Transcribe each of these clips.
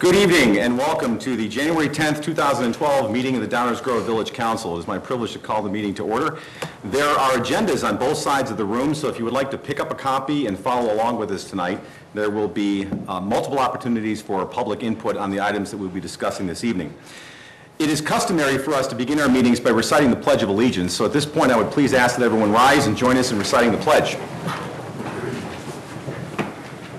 Good evening and welcome to the January 10th, 2012 meeting of the Downers Grove Village Council. It is my privilege to call the meeting to order. There are agendas on both sides of the room, so if you would like to pick up a copy and follow along with us tonight, there will be multiple opportunities for public input on the items that we'll be discussing this evening. It is customary for us to begin our meetings by reciting the Pledge of Allegiance, so at this point I would please ask that everyone rise and join us in reciting the pledge.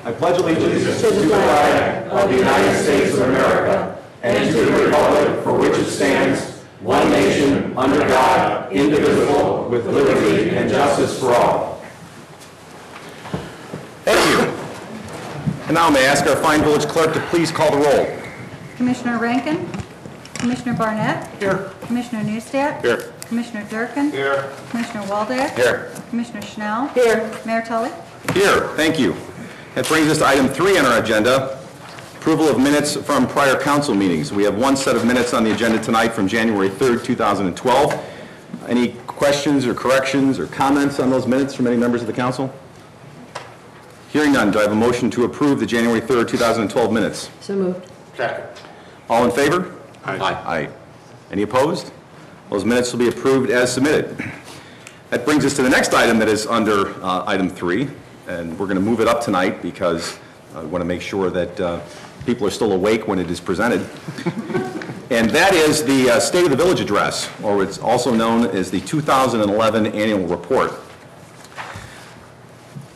I pledge allegiance to the flag of the United States of America and to the republic for which it stands, one nation, under God, indivisible, with liberty and justice for all. Thank you. And now may I ask our fine village clerk to please call the roll. Commissioner Rankin, Commissioner Barnett. Here. Commissioner Neustadt. Here. Commissioner Durkin. Here. Commissioner Waldeck. Here. Commissioner Schnell. Here. Mayor Tully. Here. Thank you. That brings us to item 3 on our agenda, approval of minutes from prior council meetings. We have one set of minutes on the agenda tonight from January 3rd, 2012. Any questions or corrections or comments on those minutes from any members of the council? Hearing none, do I have a motion to approve the January 3rd, 2012 minutes? So moved. Second. All in favor? Aye. Aye. Any opposed? Those minutes will be approved as submitted. That brings us to the next item that is under item 3. And we're going to move it up tonight because I want to make sure that people are still awake when it is presented. And that is the State of the Village Address, or it's also known as the 2011 Annual Report.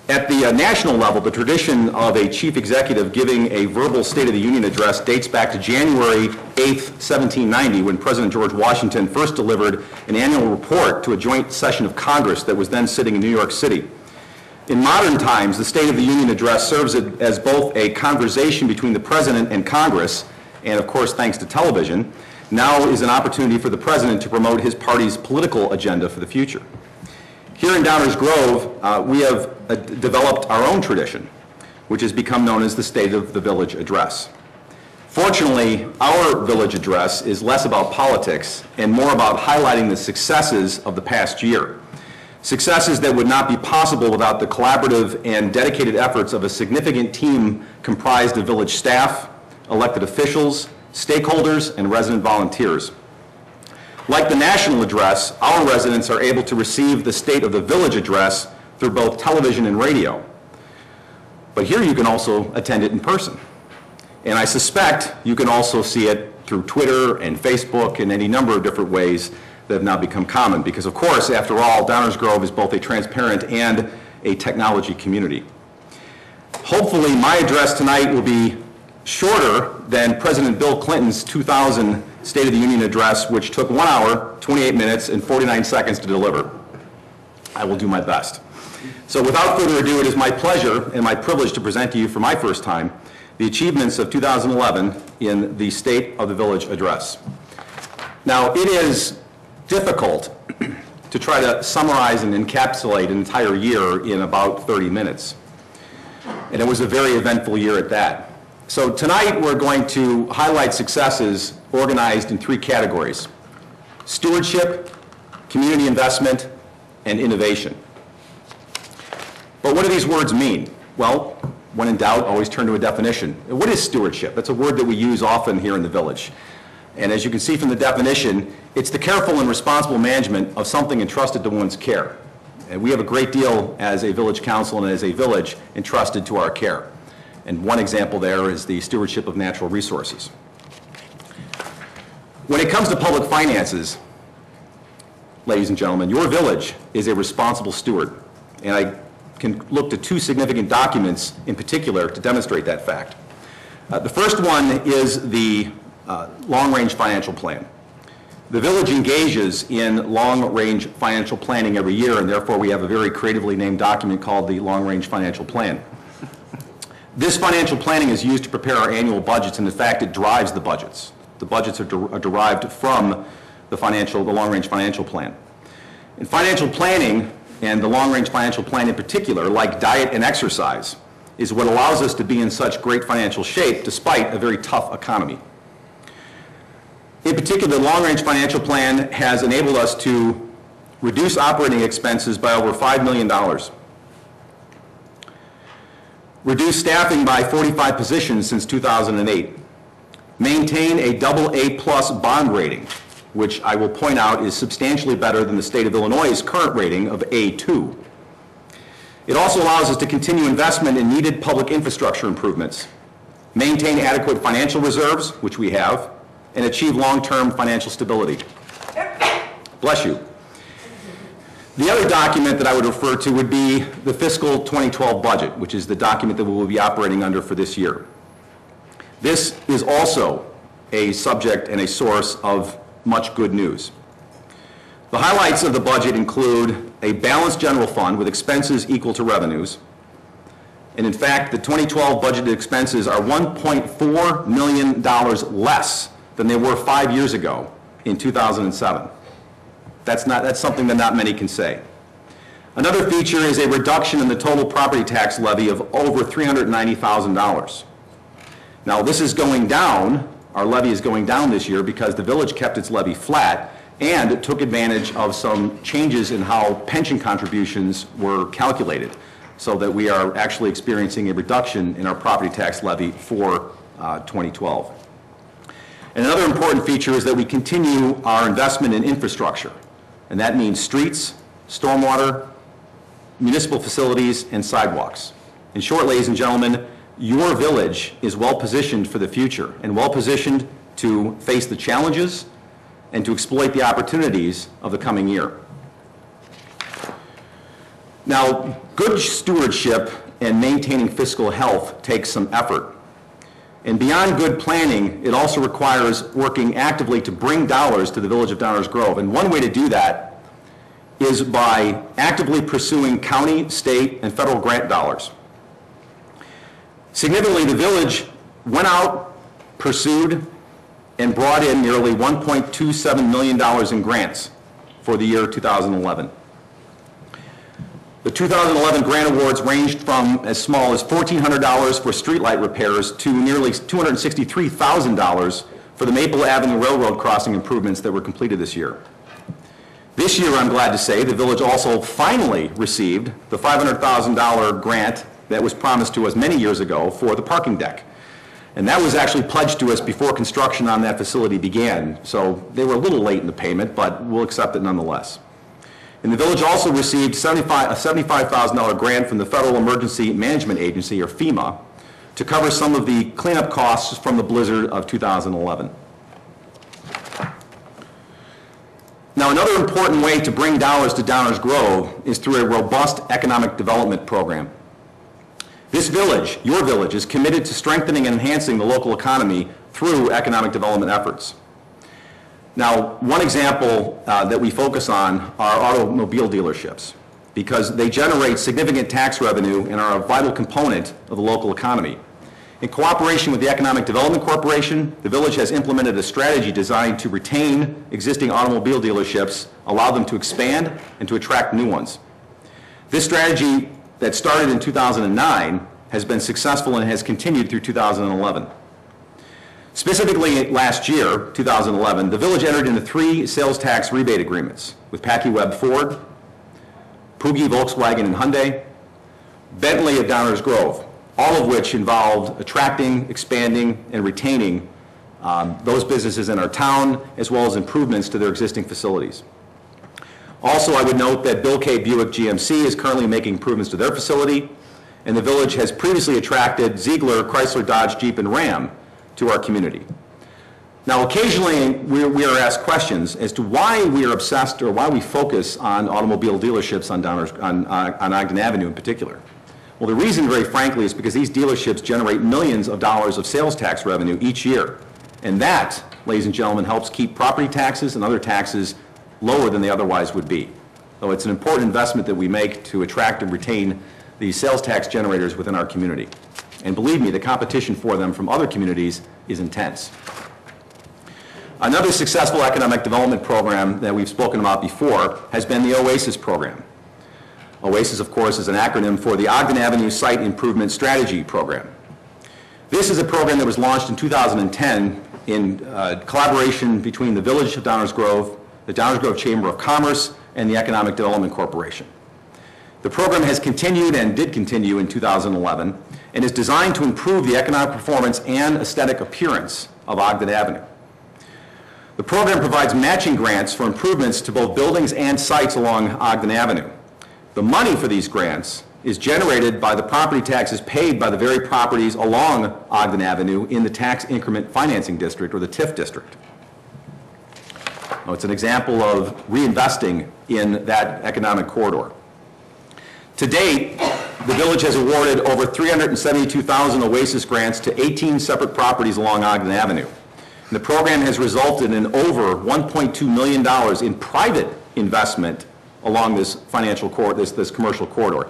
At the national level, the tradition of a chief executive giving a verbal State of the Union address dates back to January 8th, 1790, when President George Washington first delivered an annual report to a joint session of Congress that was then sitting in New York City. In modern times, the State of the Union address serves as both a conversation between the President and Congress, and of course, thanks to television, now is an opportunity for the President to promote his party's political agenda for the future. Here in Downers Grove, we have developed our own tradition, which has become known as the State of the Village Address. Fortunately, our village address is less about politics and more about highlighting the successes of the past year. Successes that would not be possible without the collaborative and dedicated efforts of a significant team comprised of village staff, elected officials, stakeholders, and resident volunteers. Like the national address, our residents are able to receive the State of the Village Address through both television and radio. But here you can also attend it in person. And I suspect you can also see it through Twitter and Facebook and any number of different ways that have now become common, because of course, after all, Downers Grove is both a transparent and a technology community. Hopefully, my address tonight will be shorter than President Bill Clinton's 2000 State of the Union address, which took 1 hour, 28 minutes, and 49 seconds to deliver. I will do my best. So without further ado, it is my pleasure and my privilege to present to you for my first time the achievements of 2011 in the State of the Village address. Now, it is difficult to try to summarize and encapsulate an entire year in about 30 minutes. And it was a very eventful year at that. So tonight we're going to highlight successes organized in 3 categories: stewardship, community investment, and innovation. But what do these words mean? Well, when in doubt, always turn to a definition. What is stewardship? That's a word that we use often here in the village. And as you can see from the definition, it's the careful and responsible management of something entrusted to one's care. And we have a great deal as a village council and as a village entrusted to our care. And one example there is the stewardship of natural resources. When it comes to public finances, ladies and gentlemen, your village is a responsible steward. And I can look to 2 significant documents in particular to demonstrate that fact. The first one is the long-range financial plan. The village engages in long-range financial planning every year, and therefore we have a very creatively named document called the long-range financial plan. This financial planning is used to prepare our annual budgets, and in fact it drives the budgets. The budgets are derived from the long-range financial plan. In financial planning, and the long-range financial plan in particular, like diet and exercise, is what allows us to be in such great financial shape despite a very tough economy. In particular, the long-range financial plan has enabled us to reduce operating expenses by over $5 million, reduce staffing by 45 positions since 2008, maintain a AA+ bond rating, which I will point out is substantially better than the state of Illinois' current rating of A2. It also allows us to continue investment in needed public infrastructure improvements, maintain adequate financial reserves, which we have, and achieve long-term financial stability. Bless you. The other document that I would refer to would be the fiscal 2012 budget, which is the document that we will be operating under for this year. This is also a subject and a source of much good news. The highlights of the budget include a balanced general fund with expenses equal to revenues. And in fact, the 2012 budgeted expenses are $1.4 million less than they were 5 years ago in 2007. That's something that not many can say. Another feature is a reduction in the total property tax levy of over $390,000. Now, this is going down. Our levy is going down this year because the village kept its levy flat and it took advantage of some changes in how pension contributions were calculated, so that we are actually experiencing a reduction in our property tax levy for 2012. And another important feature is that we continue our investment in infrastructure, and that means streets, stormwater, municipal facilities, and sidewalks. In short, ladies and gentlemen, your village is well positioned for the future and well positioned to face the challenges and to exploit the opportunities of the coming year. Now, good stewardship and maintaining fiscal health takes some effort. And beyond good planning, it also requires working actively to bring dollars to the village of Downers Grove. And one way to do that is by actively pursuing county, state, and federal grant dollars. Significantly, the village went out, pursued, and brought in nearly $1.27 million in grants for the year 2011. The 2011 grant awards ranged from as small as $1,400 for streetlight repairs to nearly $263,000 for the Maple Avenue Railroad crossing improvements that were completed this year. This year, I'm glad to say, the village also finally received the $500,000 grant that was promised to us many years ago for the parking deck. And that was actually pledged to us before construction on that facility began. So they were a little late in the payment, but we'll accept it nonetheless. And the village also received a $75,000 grant from the Federal Emergency Management Agency, or FEMA, to cover some of the cleanup costs from the blizzard of 2011. Now, another important way to bring dollars to Downers Grove is through a robust economic development program. This village, your village, is committed to strengthening and enhancing the local economy through economic development efforts. Now, one example that we focus on are automobile dealerships, because they generate significant tax revenue and are a vital component of the local economy. In cooperation with the Economic Development Corporation, the village has implemented a strategy designed to retain existing automobile dealerships, allow them to expand, and to attract new ones. This strategy that started in 2009 has been successful and has continued through 2011. Specifically last year, 2011, the village entered into 3 sales tax rebate agreements with Packey Webb Ford, Pugie Volkswagen and Hyundai, Bentley of Downers Grove, all of which involved attracting, expanding, and retaining those businesses in our town, as well as improvements to their existing facilities. Also, I would note that Bill K. Buick GMC is currently making improvements to their facility, and the village has previously attracted Ziegler, Chrysler, Dodge, Jeep, and Ram to our community. Now, occasionally we are asked questions as to why we are obsessed or why we focus on automobile dealerships on Ogden Avenue in particular. Well, the reason, very frankly, is because these dealerships generate millions of dollars of sales tax revenue each year. And that, ladies and gentlemen, helps keep property taxes and other taxes lower than they otherwise would be. So it's an important investment that we make to attract and retain the sales tax generators within our community. And believe me, the competition for them from other communities is intense. Another successful economic development program that we've spoken about before has been the OASIS program. OASIS, of course, is an acronym for the Ogden Avenue Site Improvement Strategy Program. This is a program that was launched in 2010 in collaboration between the Village of Downers Grove, the Downers Grove Chamber of Commerce, and the Economic Development Corporation. The program has continued and did continue in 2011 and is designed to improve the economic performance and aesthetic appearance of Ogden Avenue. The program provides matching grants for improvements to both buildings and sites along Ogden Avenue. The money for these grants is generated by the property taxes paid by the very properties along Ogden Avenue in the Tax Increment Financing District, or the TIF district. Now, it's an example of reinvesting in that economic corridor. To date, the village has awarded over 372,000 OASIS grants to 18 separate properties along Ogden Avenue. And the program has resulted in over $1.2 million in private investment along this financial corridor, this commercial corridor.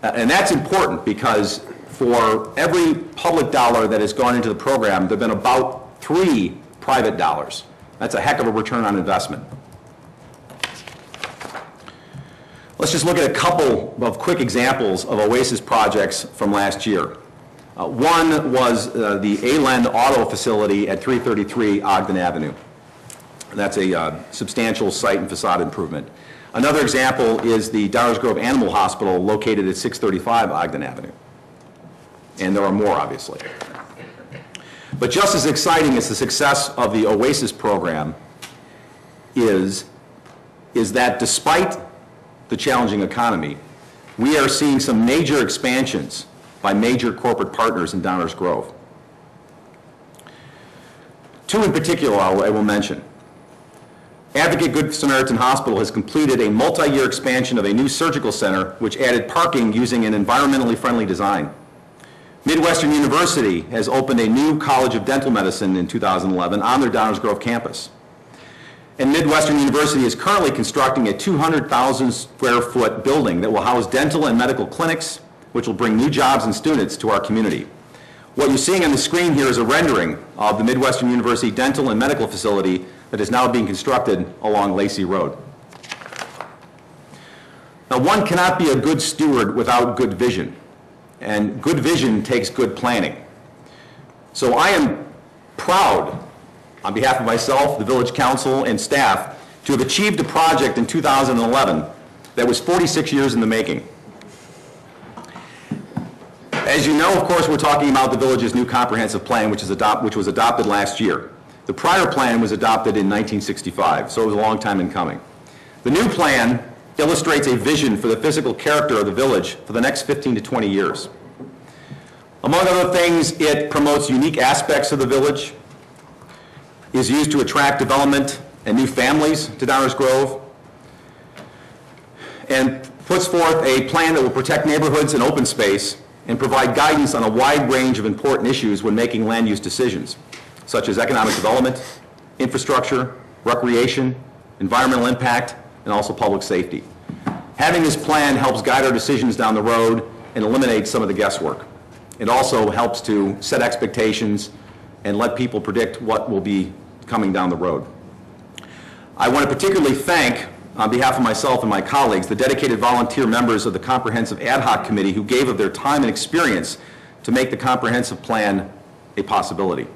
And that's important because for every public dollar that has gone into the program, there have been about 3 private dollars. That's a heck of a return on investment. Let's just look at a couple of quick examples of OASIS projects from last year. One was the A-Len Auto Facility at 333 Ogden Avenue. That's a substantial site and facade improvement. Another example is the Downers Grove Animal Hospital located at 635 Ogden Avenue. And there are more, obviously. But just as exciting as the success of the OASIS program is that despite the challenging economy, we are seeing some major expansions by major corporate partners in Downers Grove. 2 in particular I will mention. Advocate Good Samaritan Hospital has completed a multi-year expansion of a new surgical center which added parking using an environmentally friendly design. Midwestern University has opened a new College of Dental Medicine in 2011 on their Downers Grove campus. And Midwestern University is currently constructing a 200,000 square foot building that will house dental and medical clinics, which will bring new jobs and students to our community. What you're seeing on the screen here is a rendering of the Midwestern University Dental and Medical Facility that is now being constructed along Lacey Road. Now, one cannot be a good steward without good vision, and good vision takes good planning. So I am proud, on behalf of myself, the Village Council, and staff, to have achieved a project in 2011 that was 46 years in the making. As you know, of course, we're talking about the village's new comprehensive plan, which was adopted last year. The prior plan was adopted in 1965, so it was a long time in coming. The new plan illustrates a vision for the physical character of the village for the next 15 to 20 years. Among other things, it promotes unique aspects of the village, is used to attract development and new families to Downers Grove, and puts forth a plan that will protect neighborhoods and open space and provide guidance on a wide range of important issues when making land use decisions, such as economic development, infrastructure, recreation, environmental impact, and also public safety. Having this plan helps guide our decisions down the road and eliminate some of the guesswork. It also helps to set expectations and let people predict what will be coming down the road. I want to particularly thank, on behalf of myself and my colleagues, the dedicated volunteer members of the Comprehensive Ad Hoc Committee who gave of their time and experience to make the comprehensive plan a possibility.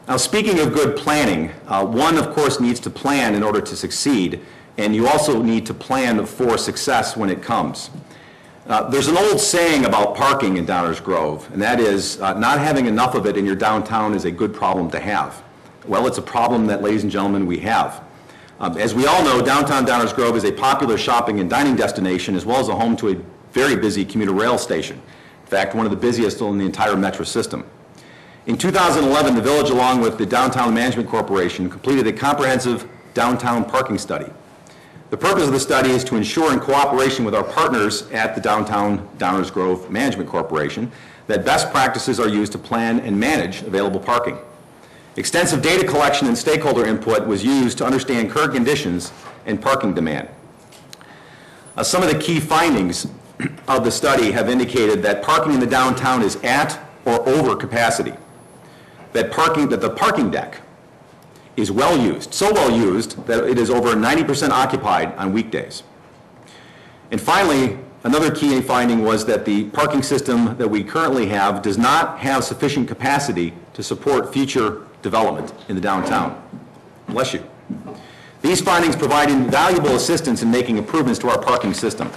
Now, speaking of good planning, one, of course, needs to plan in order to succeed, and you also need to plan for success when it comes. There's an old saying about parking in Downers Grove, and that is not having enough of it in your downtown is a good problem to have. Well, it's a problem that, ladies and gentlemen, we have. As we all know, downtown Downers Grove is a popular shopping and dining destination as well as a home to a very busy commuter rail station. In fact, one of the busiest in the entire metro system. In 2011, the village, along with the Downtown Management Corporation, completed a comprehensive downtown parking study. The purpose of the study is to ensure, in cooperation with our partners at the Downtown Downers Grove Management Corporation, that best practices are used to plan and manage available parking. Extensive data collection and stakeholder input was used to understand current conditions and parking demand. Some of the key findings of the study have indicated that parking in the downtown is at or over capacity. That the parking deck is well used, so well used that it is over 90% occupied on weekdays. And finally, another key finding was that the parking system that we currently have does not have sufficient capacity to support future development in the downtown. Bless you. These findings provide invaluable assistance in making improvements to our parking system.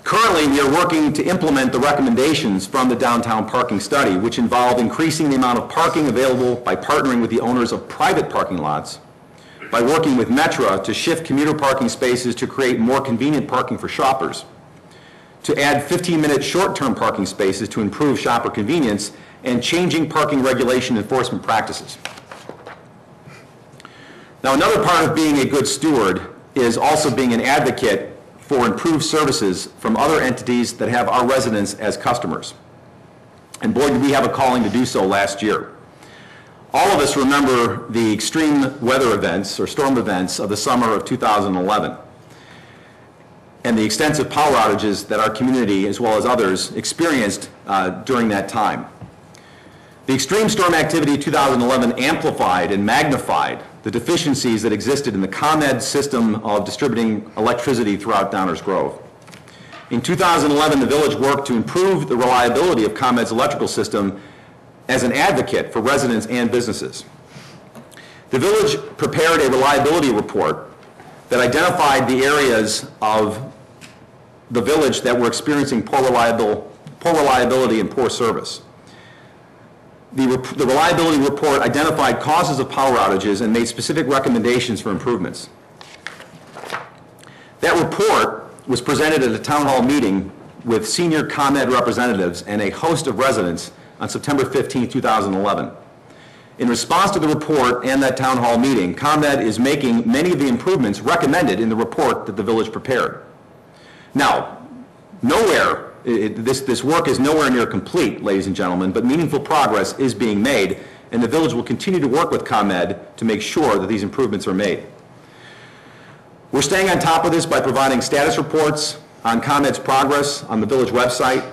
Currently, Currently, we are working to implement the recommendations from the downtown parking study, which involve increasing the amount of parking available by partnering with the owners of private parking lots, by working with Metra to shift commuter parking spaces to create more convenient parking for shoppers, to add 15-minute short-term parking spaces to improve shopper convenience, and changing parking regulation enforcement practices. Now, another part of being a good steward is also being an advocate for improved services from other entities that have our residents as customers. And boy, did we have a calling to do so last year. All of us remember the extreme weather events or storm events of the summer of 2011 and the extensive power outages that our community, as well as others, experienced during that time. The extreme storm activity of 2011 amplified and magnified the deficiencies that existed in the ComEd system of distributing electricity throughout Downers Grove. In 2011, the village worked to improve the reliability of ComEd's electrical system as an advocate for residents and businesses. The village prepared a reliability report that identified the areas of the village that were experiencing poor reliability and poor service. The reliability report identified causes of power outages and made specific recommendations for improvements. That report was presented at a town hall meeting with senior ComEd representatives and a host of residents on September 15, 2011. In response to the report and that town hall meeting, ComEd is making many of the improvements recommended in the report that the village prepared. Now, this work is nowhere near complete, ladies and gentlemen, but meaningful progress is being made, and the village will continue to work with ComEd to make sure that these improvements are made. We're staying on top of this by providing status reports on ComEd's progress on the village website.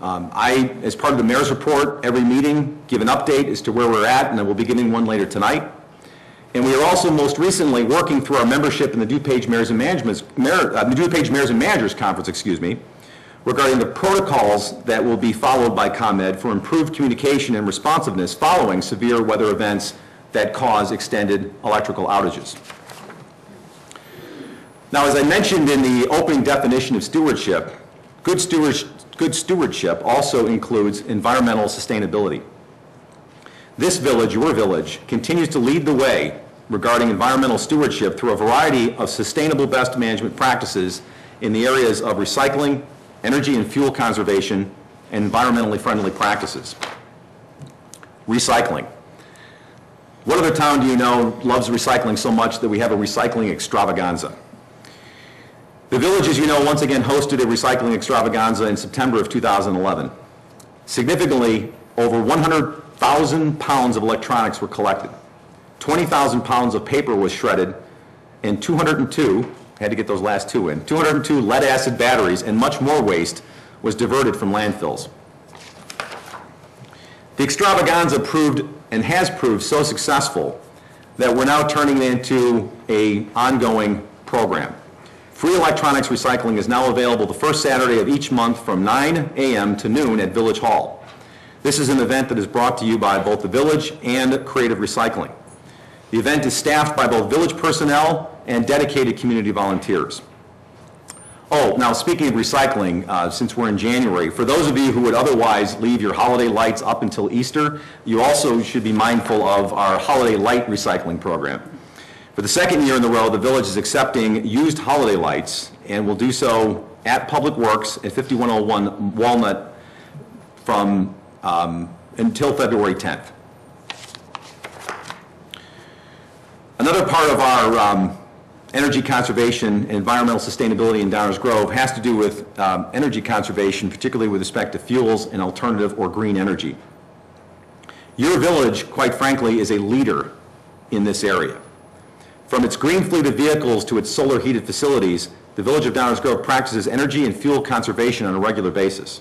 I, as part of the mayor's report, every meeting give an update as to where we're at, and I will be giving one later tonight. And we are also most recently working through our membership in the DuPage Mayors and Managers Conference, regarding the protocols that will be followed by ComEd for improved communication and responsiveness following severe weather events that cause extended electrical outages. Now, as I mentioned in the opening definition of stewardship, good stewardship also includes environmental sustainability. This village, your village, continues to lead the way regarding environmental stewardship through a variety of sustainable best management practices in the areas of recycling, energy and fuel conservation, and environmentally friendly practices. Recycling. What other town do you know loves recycling so much that we have a recycling extravaganza? The village, as you know, once again hosted a recycling extravaganza in September of 2011. Significantly, over 100,000 pounds of electronics were collected. 20,000 pounds of paper was shredded, and 202, had to get those last two in, 202 lead-acid batteries and much more waste was diverted from landfills. The extravaganza proved and has proved so successful that we're now turning it into an ongoing program. Free electronics recycling is now available the first Saturday of each month from 9 a.m. to noon at Village Hall. This is an event that is brought to you by both the village and Creative Recycling. The event is staffed by both village personnel and dedicated community volunteers. Oh, now speaking of recycling, since we're in January, for those of you who would otherwise leave your holiday lights up until Easter, you also should be mindful of our holiday light recycling program. For the second year in a row, the village is accepting used holiday lights and will do so at Public Works at 5101 Walnut from until February 10th. Another part of our energy conservation and environmental sustainability in Downers Grove has to do with energy conservation, particularly with respect to fuels and alternative or green energy. Your village, quite frankly, is a leader in this area. From its green fleet of vehicles to its solar heated facilities, the village of Downers Grove practices energy and fuel conservation on a regular basis.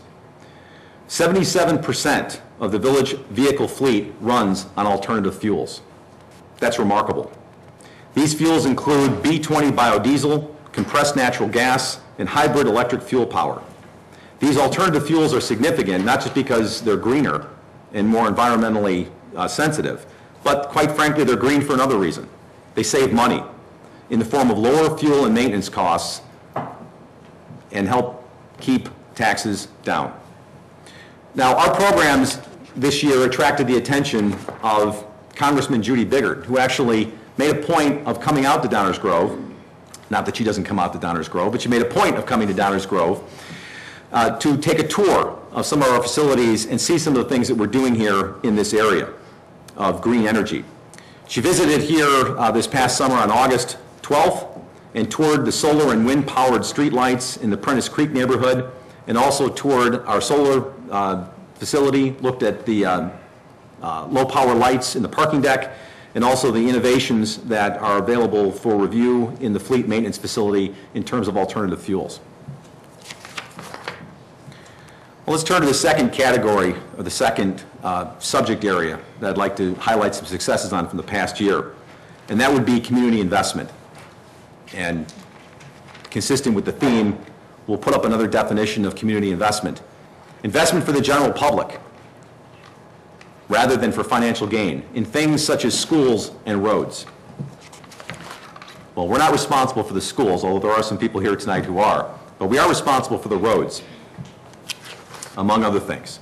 77% of the village vehicle fleet runs on alternative fuels. That's remarkable. These fuels include B20 biodiesel, compressed natural gas, and hybrid electric fuel power. These alternative fuels are significant, not just because they're greener and more environmentally sensitive, but quite frankly, they're green for another reason. They save money in the form of lower fuel and maintenance costs and help keep taxes down. Now, our programs this year attracted the attention of Congressman Judy Biggert, who actually made a point of coming out to Downers Grove. Not that she doesn't come out to Downers Grove, but she made a point of coming to Downers Grove to take a tour of some of our facilities and see some of the things that we're doing here in this area of green energy. She visited here this past summer on August 12th and toured the solar and wind-powered streetlights in the Prentice Creek neighborhood, and also toured our solar facility, looked at the low-power lights in the parking deck, and also the innovations that are available for review in the fleet maintenance facility in terms of alternative fuels. Well, let's turn to the second category, or the second subject area that I'd like to highlight some successes on from the past year, and that would be community investment. And consistent with the theme, we'll put up another definition of community investment. Investment for the general public, rather than for financial gain, in things such as schools and roads. Well, we're not responsible for the schools, although there are some people here tonight who are, but we are responsible for the roads, among other things.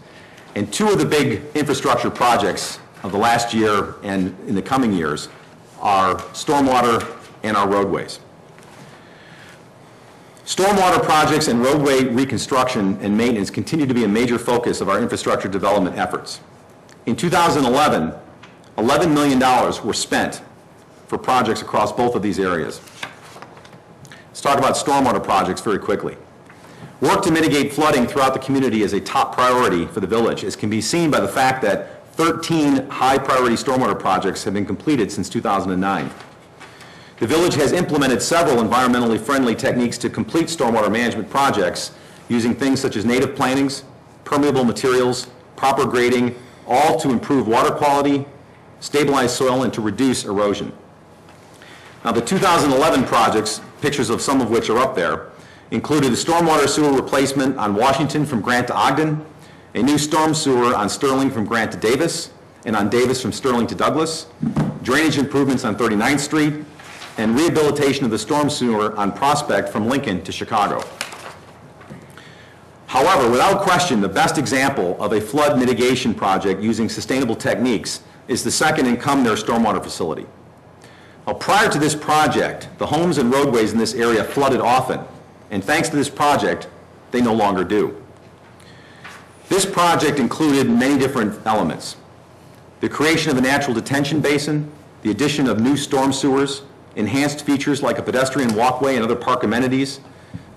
And two of the big infrastructure projects of the last year and in the coming years are stormwater and our roadways. Stormwater projects and roadway reconstruction and maintenance continue to be a major focus of our infrastructure development efforts. In 2011, $11 million were spent for projects across both of these areas. Let's talk about stormwater projects very quickly. Work to mitigate flooding throughout the community is a top priority for the village, as can be seen by the fact that 13 high-priority stormwater projects have been completed since 2009. The village has implemented several environmentally friendly techniques to complete stormwater management projects using things such as native plantings, permeable materials, proper grading, all to improve water quality, stabilize soil, and to reduce erosion. Now, the 2011 projects, pictures of some of which are up there, included a stormwater sewer replacement on Washington from Grant to Ogden, a new storm sewer on Sterling from Grant to Davis, and on Davis from Sterling to Douglas, drainage improvements on 39th Street, and rehabilitation of the storm sewer on Prospect from Lincoln to Chicago. However, without question, the best example of a flood mitigation project using sustainable techniques is the second in Cumner stormwater facility. Well, prior to this project, the homes and roadways in this area flooded often, and thanks to this project, they no longer do. This project included many different elements: the creation of a natural detention basin, the addition of new storm sewers, enhanced features like a pedestrian walkway and other park amenities,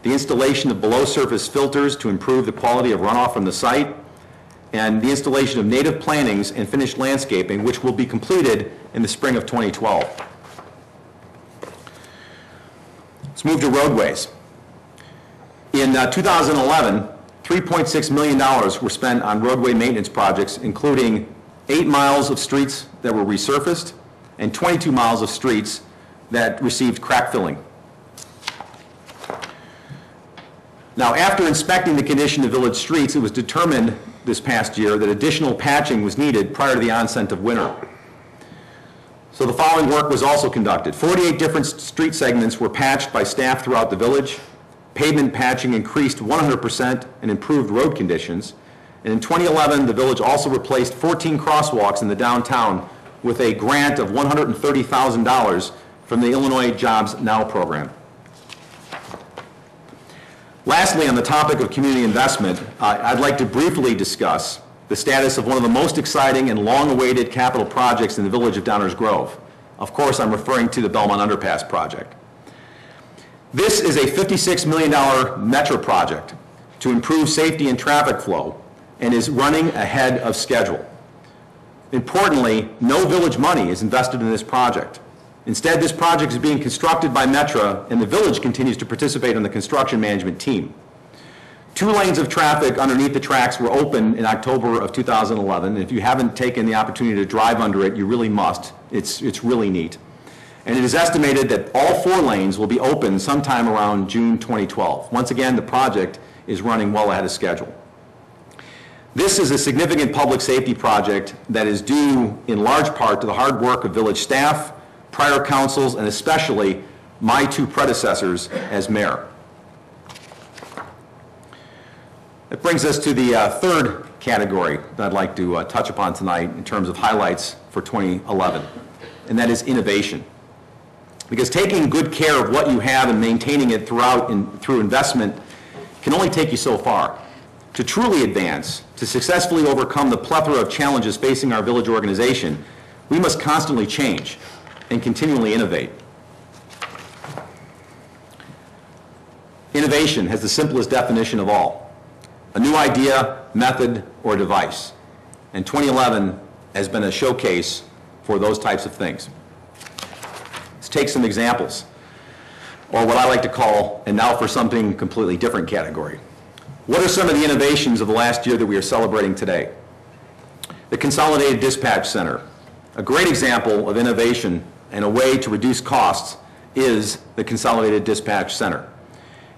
the installation of below-surface filters to improve the quality of runoff from the site, and the installation of native plantings and finished landscaping, which will be completed in the spring of 2012. Let's move to roadways. In 2011, $3.6 million were spent on roadway maintenance projects, including 8 miles of streets that were resurfaced and 22 miles of streets that received crack filling. Now, after inspecting the condition of village streets, it was determined this past year that additional patching was needed prior to the onset of winter. So the following work was also conducted. 48 different street segments were patched by staff throughout the village. Pavement patching increased 100% and improved road conditions. And in 2011, the village also replaced 14 crosswalks in the downtown with a grant of $130,000 from the Illinois Jobs Now program. Lastly, on the topic of community investment, I'd like to briefly discuss the status of one of the most exciting and long-awaited capital projects in the village of Downers Grove. Of course, I'm referring to the Belmont Underpass project. This is a $56 million metro project to improve safety and traffic flow and is running ahead of schedule. Importantly, no village money is invested in this project. Instead, this project is being constructed by Metra, and the village continues to participate in the construction management team. 2 lanes of traffic underneath the tracks were open in October of 2011. And if you haven't taken the opportunity to drive under it, you really must. It's really neat. And it is estimated that all 4 lanes will be open sometime around June 2012. Once again, the project is running well ahead of schedule. This is a significant public safety project that is due in large part to the hard work of village staff, prior councils, and especially my 2 predecessors as mayor. That brings us to the third category that I'd like to touch upon tonight in terms of highlights for 2011, and that is innovation. Because taking good care of what you have and maintaining it through investment can only take you so far. To truly advance, to successfully overcome the plethora of challenges facing our village organization, we must constantly change and continually innovate. Innovation has the simplest definition of all: a new idea, method, or device. And 2011 has been a showcase for those types of things. Let's take some examples, or what I like to call, and now for something completely different category. What are some of the innovations of the last year that we are celebrating today? The Consolidated Dispatch Center. A great example of innovation and a way to reduce costs is the Consolidated Dispatch Center.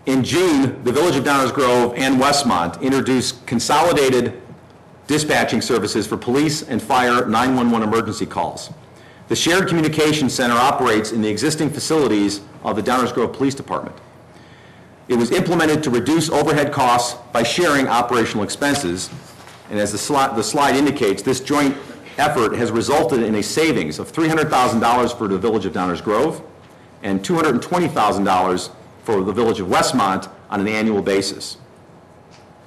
In June, the Village of Downers Grove and Westmont introduced consolidated dispatching services for police and fire 911 emergency calls. The Shared Communication Center operates in the existing facilities of the Downers Grove Police Department. It was implemented to reduce overhead costs by sharing operational expenses, and as the slide indicates, this joint effort has resulted in a savings of $300,000 for the Village of Downers Grove and $220,000 for the Village of Westmont on an annual basis.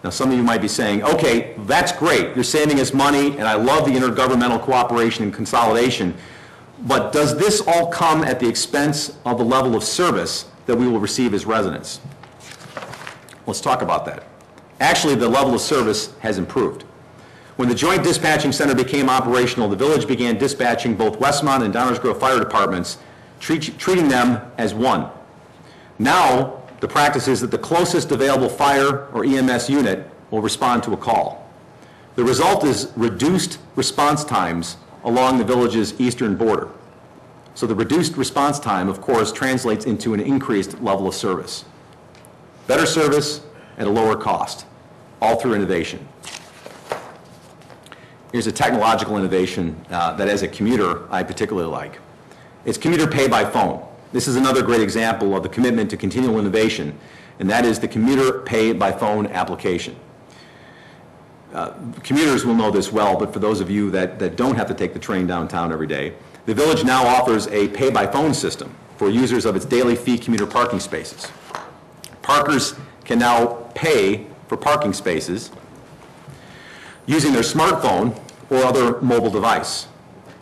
Now, some of you might be saying, okay, that's great, you're saving us money, and I love the intergovernmental cooperation and consolidation, but does this all come at the expense of the level of service that we will receive as residents? Let's talk about that. Actually, the level of service has improved. When the Joint Dispatching Center became operational, the village began dispatching both Westmont and Downers Grove fire departments, treating them as one. Now, the practice is that the closest available fire or EMS unit will respond to a call. The result is reduced response times along the village's eastern border. So the reduced response time, of course, translates into an increased level of service. Better service at a lower cost, all through innovation. Here's a technological innovation that as a commuter I particularly like. It's Commuter Pay by phone. This is another great example of the commitment to continual innovation, and that is the Commuter Pay by phone application. Commuters will know this well, but for those of you that don't have to take the train downtown every day, the village now offers a pay by phone system for users of its daily fee commuter parking spaces. Parkers can now pay for parking spaces using their smartphone or other mobile device.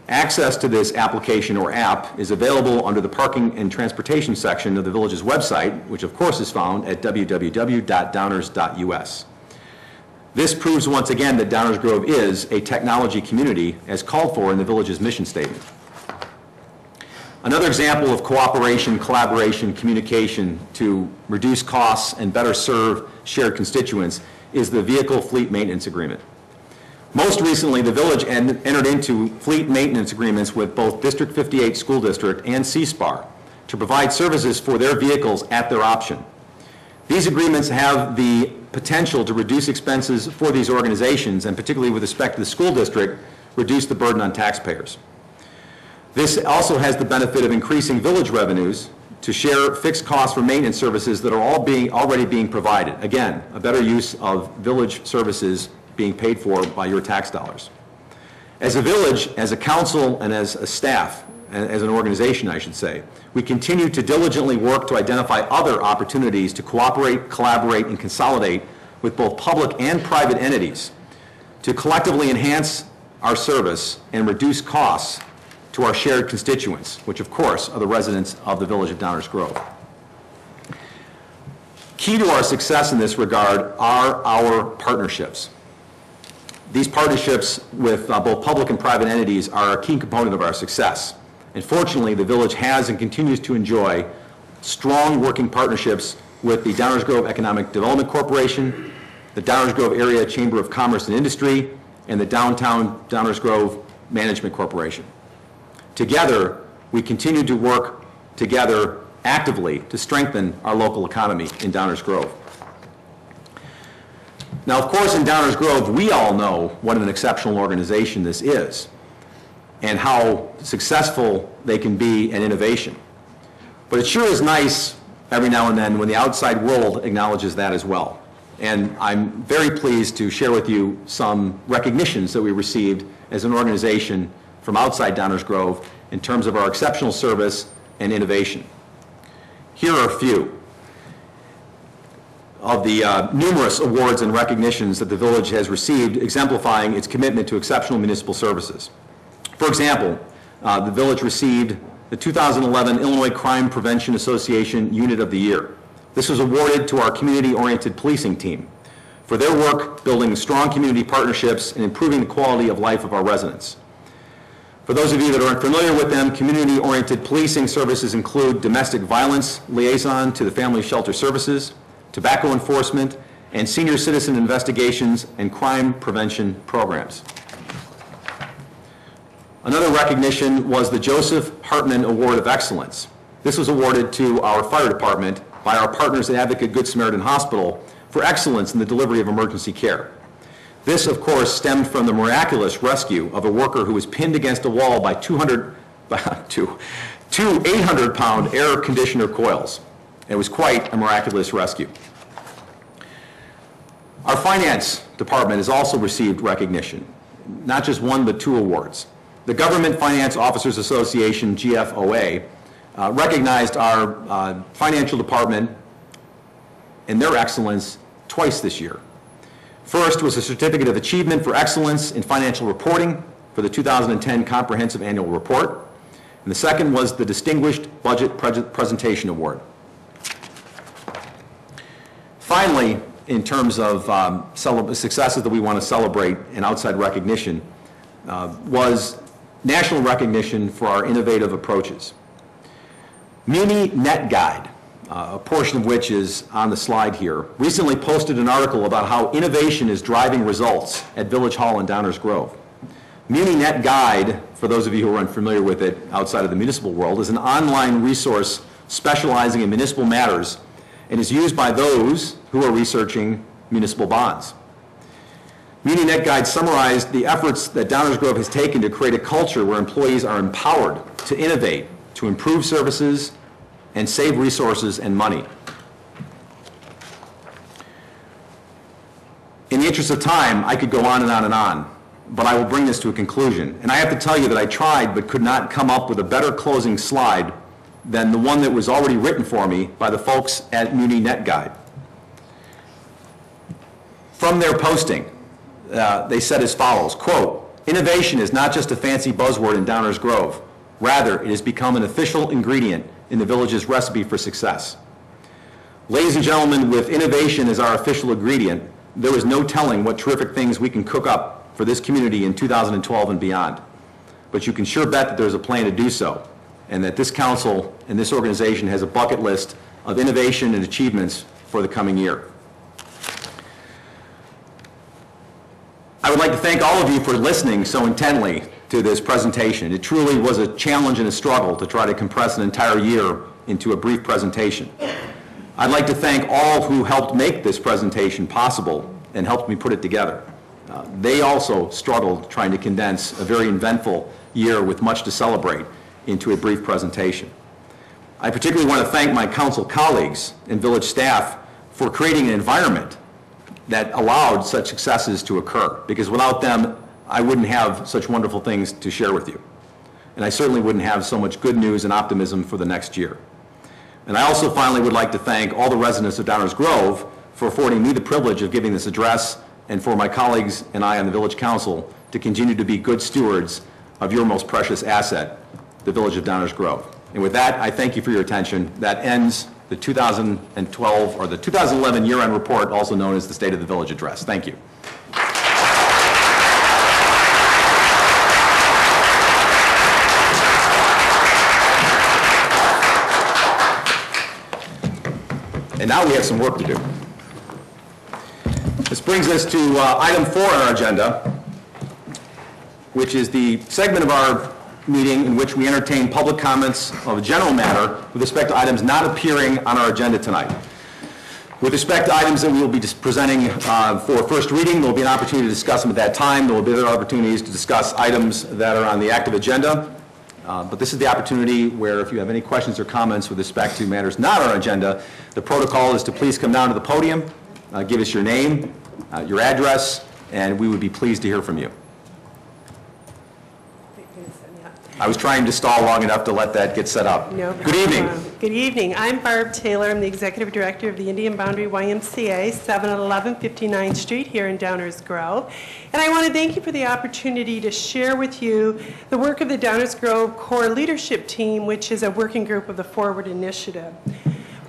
Access to this application or app is available under the Parking and Transportation section of the village's website, which of course is found at www.downers.us. This proves once again that Downers Grove is a technology community as called for in the village's mission statement. Another example of cooperation, collaboration, communication to reduce costs and better serve shared constituents is the Vehicle Fleet Maintenance Agreement. Most recently, the village entered into fleet maintenance agreements with both District 58 School District and CSPAR to provide services for their vehicles at their option. These agreements have the potential to reduce expenses for these organizations, and particularly with respect to the school district, reduce the burden on taxpayers. This also has the benefit of increasing village revenues to share fixed costs for maintenance services that are already being provided. Again, a better use of village services being paid for by your tax dollars. As a village, as a council, and as a staff, as an organization, I should say, we continue to diligently work to identify other opportunities to cooperate, collaborate, and consolidate with both public and private entities to collectively enhance our service and reduce costs to our shared constituents, which of course are the residents of the village of Downers Grove. Key to our success in this regard are our partnerships. These partnerships with both public and private entities are a key component of our success. And fortunately, the village has and continues to enjoy strong working partnerships with the Downers Grove Economic Development Corporation, the Downers Grove Area Chamber of Commerce and Industry, and the Downtown Downers Grove Management Corporation. Together, we continue to work together actively to strengthen our local economy in Downers Grove. Now, of course, in Downers Grove, we all know what an exceptional organization this is and how successful they can be in innovation. But it sure is nice every now and then when the outside world acknowledges that as well. And I'm very pleased to share with you some recognitions that we received as an organization from outside Downers Grove in terms of our exceptional service and innovation. Here are a few of the numerous awards and recognitions that the village has received exemplifying its commitment to exceptional municipal services. For example, the village received the 2011 Illinois Crime Prevention Association Unit of the Year. This was awarded to our community-oriented policing team for their work building strong community partnerships and improving the quality of life of our residents. For those of you that aren't familiar with them, community-oriented policing services include domestic violence liaison to the Family Shelter Services, tobacco enforcement, and senior citizen investigations and crime prevention programs. Another recognition was the Joseph Hartmann Award of Excellence. This was awarded to our fire department by our partners at Advocate Good Samaritan Hospital for excellence in the delivery of emergency care. This, of course, stemmed from the miraculous rescue of a worker who was pinned against a wall by two 800-pound air conditioner coils. It was quite a miraculous rescue. Our finance department has also received recognition, not just one, but two awards. The Government Finance Officers Association, GFOA, recognized our financial department and their excellence twice this year. First was a Certificate of Achievement for Excellence in Financial Reporting for the 2010 Comprehensive Annual Report, and the second was the Distinguished Budget Presentation Award. Finally, in terms of successes that we want to celebrate and outside recognition, was national recognition for our innovative approaches. Muni Net Guide, a portion of which is on the slide here, recently posted an article about how innovation is driving results at Village Hall in Downers Grove. Muni Net Guide, for those of you who are unfamiliar with it outside of the municipal world, is an online resource specializing in municipal matters and is used by those who are researching municipal bonds. Muni Net Guide summarized the efforts that Downers Grove has taken to create a culture where employees are empowered to innovate, to improve services, and save resources and money. In the interest of time, I could go on and on and on, but I will bring this to a conclusion. And I have to tell you that I tried but could not come up with a better closing slide than the one that was already written for me by the folks at Muni Net Guide. From their posting, they said as follows, quote, "Innovation is not just a fancy buzzword in Downers Grove. Rather, it has become an official ingredient in the village's recipe for success. Ladies and gentlemen, with innovation as our official ingredient, there is no telling what terrific things we can cook up for this community in 2012 and beyond. But you can sure bet that there's a plan to do so, and that this council and this organization has a bucket list of innovation and achievements for the coming year." I would like to thank all of you for listening so intently to this presentation. It truly was a challenge and a struggle to try to compress an entire year into a brief presentation. I'd like to thank all who helped make this presentation possible and helped me put it together. They also struggled trying to condense a very eventful year with much to celebrate into a brief presentation. I particularly want to thank my council colleagues and village staff for creating an environment that allowed such successes to occur, because without them, I wouldn't have such wonderful things to share with you. And I certainly wouldn't have so much good news and optimism for the next year. And I also finally would like to thank all the residents of Downers Grove for affording me the privilege of giving this address, and for my colleagues and I on the Village Council to continue to be good stewards of your most precious asset, the Village of Downers Grove. And with that, I thank you for your attention. That ends the 2012 or the 2011 year-end report, also known as the State of the Village Address. Thank you. And now we have some work to do. This brings us to item 4 on our agenda, which is the segment of our meeting in which we entertain public comments of a general matter with respect to items not appearing on our agenda tonight. With respect to items that we will be presenting for first reading, there will be an opportunity to discuss them at that time. There will be other opportunities to discuss items that are on the active agenda. But this is the opportunity where if you have any questions or comments with respect to matters not on our agenda, the protocol is to please come down to the podium give us your name, your address, and we would be pleased to hear from you. I was trying to stall long enough to let that get set up. No Good evening. Good evening. I'm Barb Taylor. I'm the Executive Director of the Indian Boundary YMCA, 711 59th Street here in Downers Grove. And I want to thank you for the opportunity to share with you the work of the Downers Grove Core Leadership Team, which is a working group of the Forward Initiative.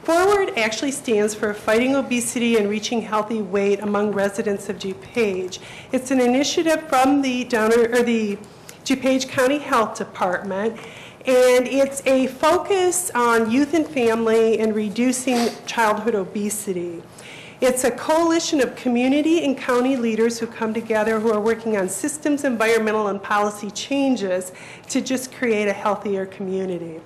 Forward actually stands for Fighting Obesity and Reaching Healthy Weight Among Residents of DuPage. It's an initiative from the DuPage County Health Department, and it's a focus on youth and family and reducing childhood obesity. It's a coalition of community and county leaders who come together who are working on systems, environmental, and policy changes to just create a healthier community.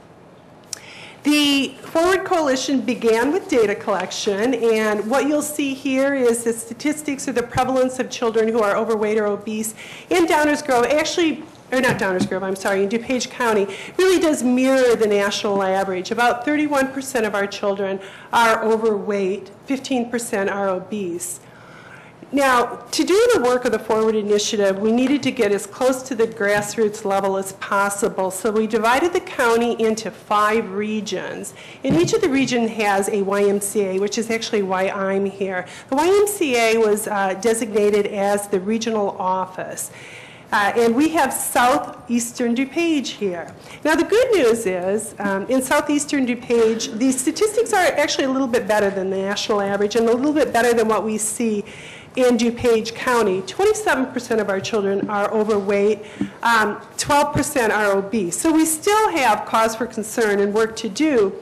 The Forward Coalition began with data collection, and what you'll see here is the statistics of the prevalence of children who are overweight or obese in Downers Grove, in DuPage County, really does mirror the national average. About 31% of our children are overweight, 15% are obese. Now, to do the work of the Forward Initiative, we needed to get as close to the grassroots level as possible, so we divided the county into 5 regions. And each of the regions has a YMCA, which is actually why I'm here. The YMCA was designated as the regional office. And we have southeastern DuPage here. Now the good news is, in southeastern DuPage, the statistics are actually a little bit better than the national average and a little bit better than what we see in DuPage County. 27% of our children are overweight, 12% are obese. So we still have cause for concern and work to do,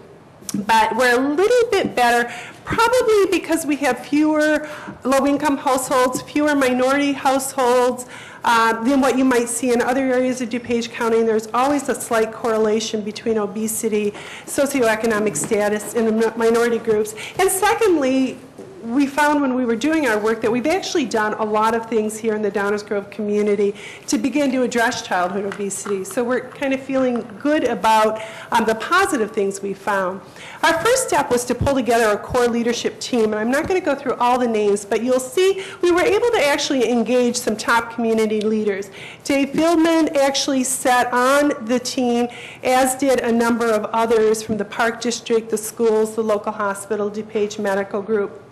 but we're a little bit better, probably because we have fewer low-income households, fewer minority households, than what you might see in other areas of DuPage County, and there's always a slight correlation between obesity, socioeconomic status, and minority groups. And secondly, we found when we were doing our work that we've actually done a lot of things here in the Downers Grove community to begin to address childhood obesity. So we're kind of feeling good about the positive things we found. Our first step was to pull together a core leadership team, and I'm not going to go through all the names, but you'll see we were able to actually engage some top community leaders. Dave Fieldman actually sat on the team, as did a number of others from the Park District, the schools, the local hospital, DuPage Medical Group,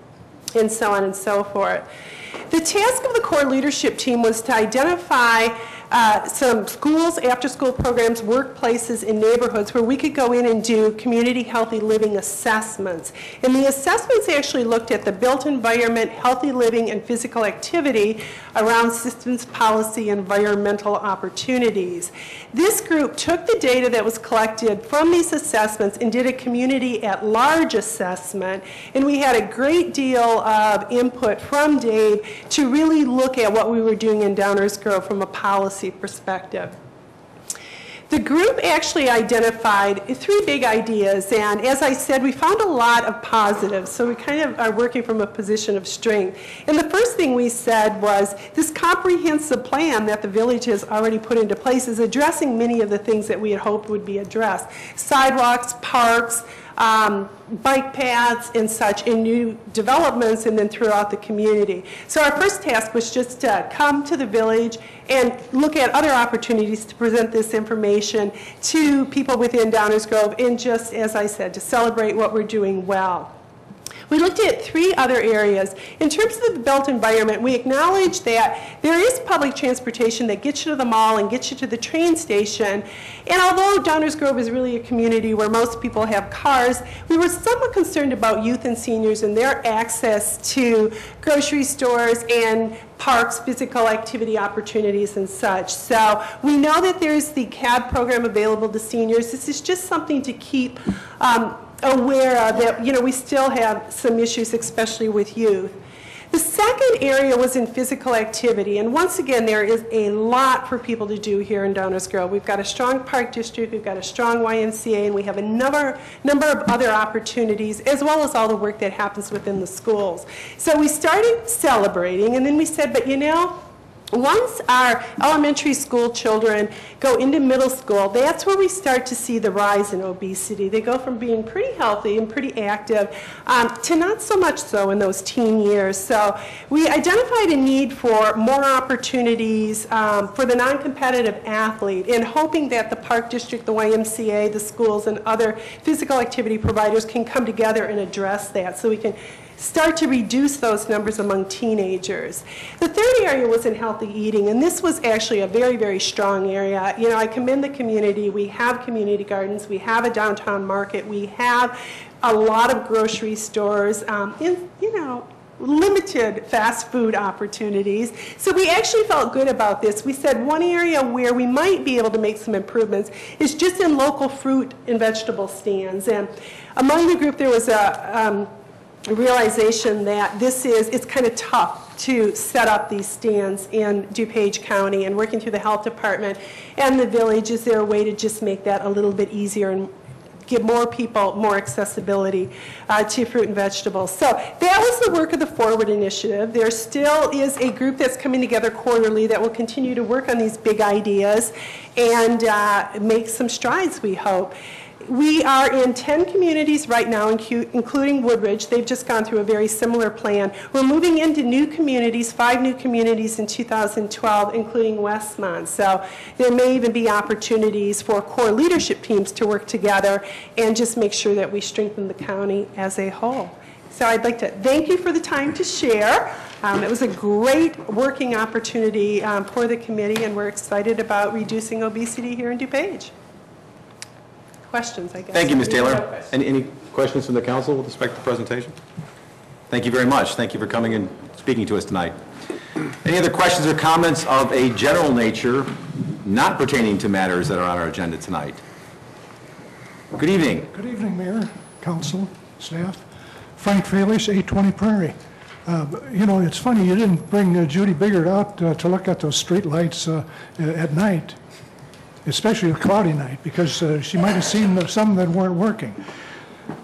and so on and so forth. The task of the core leadership team was to identify some schools, after-school programs, workplaces, and neighborhoods where we could go in and do community healthy living assessments. And the assessments actually looked at the built environment, healthy living, and physical activity around systems, policy, and environmental opportunities. This group took the data that was collected from these assessments and did a community at large assessment, and we had a great deal of input from Dave to really look at what we were doing in Downers Grove from a policy perspective. The group actually identified 3 big ideas, and as I said, we found a lot of positives, so we kind of are working from a position of strength. And the first thing we said was this comprehensive plan that the village has already put into place is addressing many of the things that we had hoped would be addressed. Sidewalks, parks, bike paths and such in new developments and then throughout the community. So our first task was just to come to the village and look at other opportunities to present this information to people within Downers Grove and just, as I said, to celebrate what we're doing well. We looked at 3 other areas. In terms of the built environment, we acknowledge that there is public transportation that gets you to the mall and gets you to the train station. And although Downers Grove is really a community where most people have cars, we were somewhat concerned about youth and seniors and their access to grocery stores and parks, physical activity opportunities and such. So we know that there's the CAB program available to seniors. This is just something to keep aware of, that we still have some issues, especially with youth. The second area was in physical activity, and once again there is a lot for people to do here in Downers Grove. We've got a strong park district, we've got a strong YMCA, and we have a number of other opportunities, as well as all the work that happens within the schools. So we started celebrating, and then we said, but Once our elementary school children go into middle school, that's where we start to see the rise in obesity. They go from being pretty healthy and pretty active to not so much so in those teen years. So we identified a need for more opportunities for the non-competitive athlete, and hoping that the Park District, the YMCA, the schools, and other physical activity providers can come together and address that so we can start to reduce those numbers among teenagers. The third area was in healthy eating, and this was actually a very, very strong area. You know, I commend the community. We have community gardens. We have a downtown market. We have a lot of grocery stores, limited fast food opportunities. So we actually felt good about this. We said one area where we might be able to make some improvements is just in local fruit and vegetable stands. And among the group there was a realization that it's kind of tough to set up these stands in DuPage County, and working through the health department and the village, is there a way to just make that a little bit easier and give more people more accessibility to fruit and vegetables. So that was the work of the Forward Initiative. There still is a group that's coming together quarterly that will continue to work on these big ideas and make some strides, we hope. We are in 10 communities right now, including Woodridge. They've just gone through a very similar plan. We're moving into new communities, 5 new communities in 2012, including Westmont. So there may even be opportunities for core leadership teams to work together and just make sure that we strengthen the county as a whole. So I'd like to thank you for the time to share. It was a great working opportunity for the committee, and we're excited about reducing obesity here in DuPage. Questions, I guess. Thank you, Ms. Taylor. Any questions from the council with respect to the presentation? Thank you very much. Thank you for coming and speaking to us tonight. Any other questions or comments of a general nature not pertaining to matters that are on our agenda tonight? Good evening. Good evening, Mayor, Council, staff. Frank Falish, 820 Prairie. It's funny, you didn't bring Judy Biggert out to look at those street lights at night, especially a cloudy night, because she might have seen some that weren't working.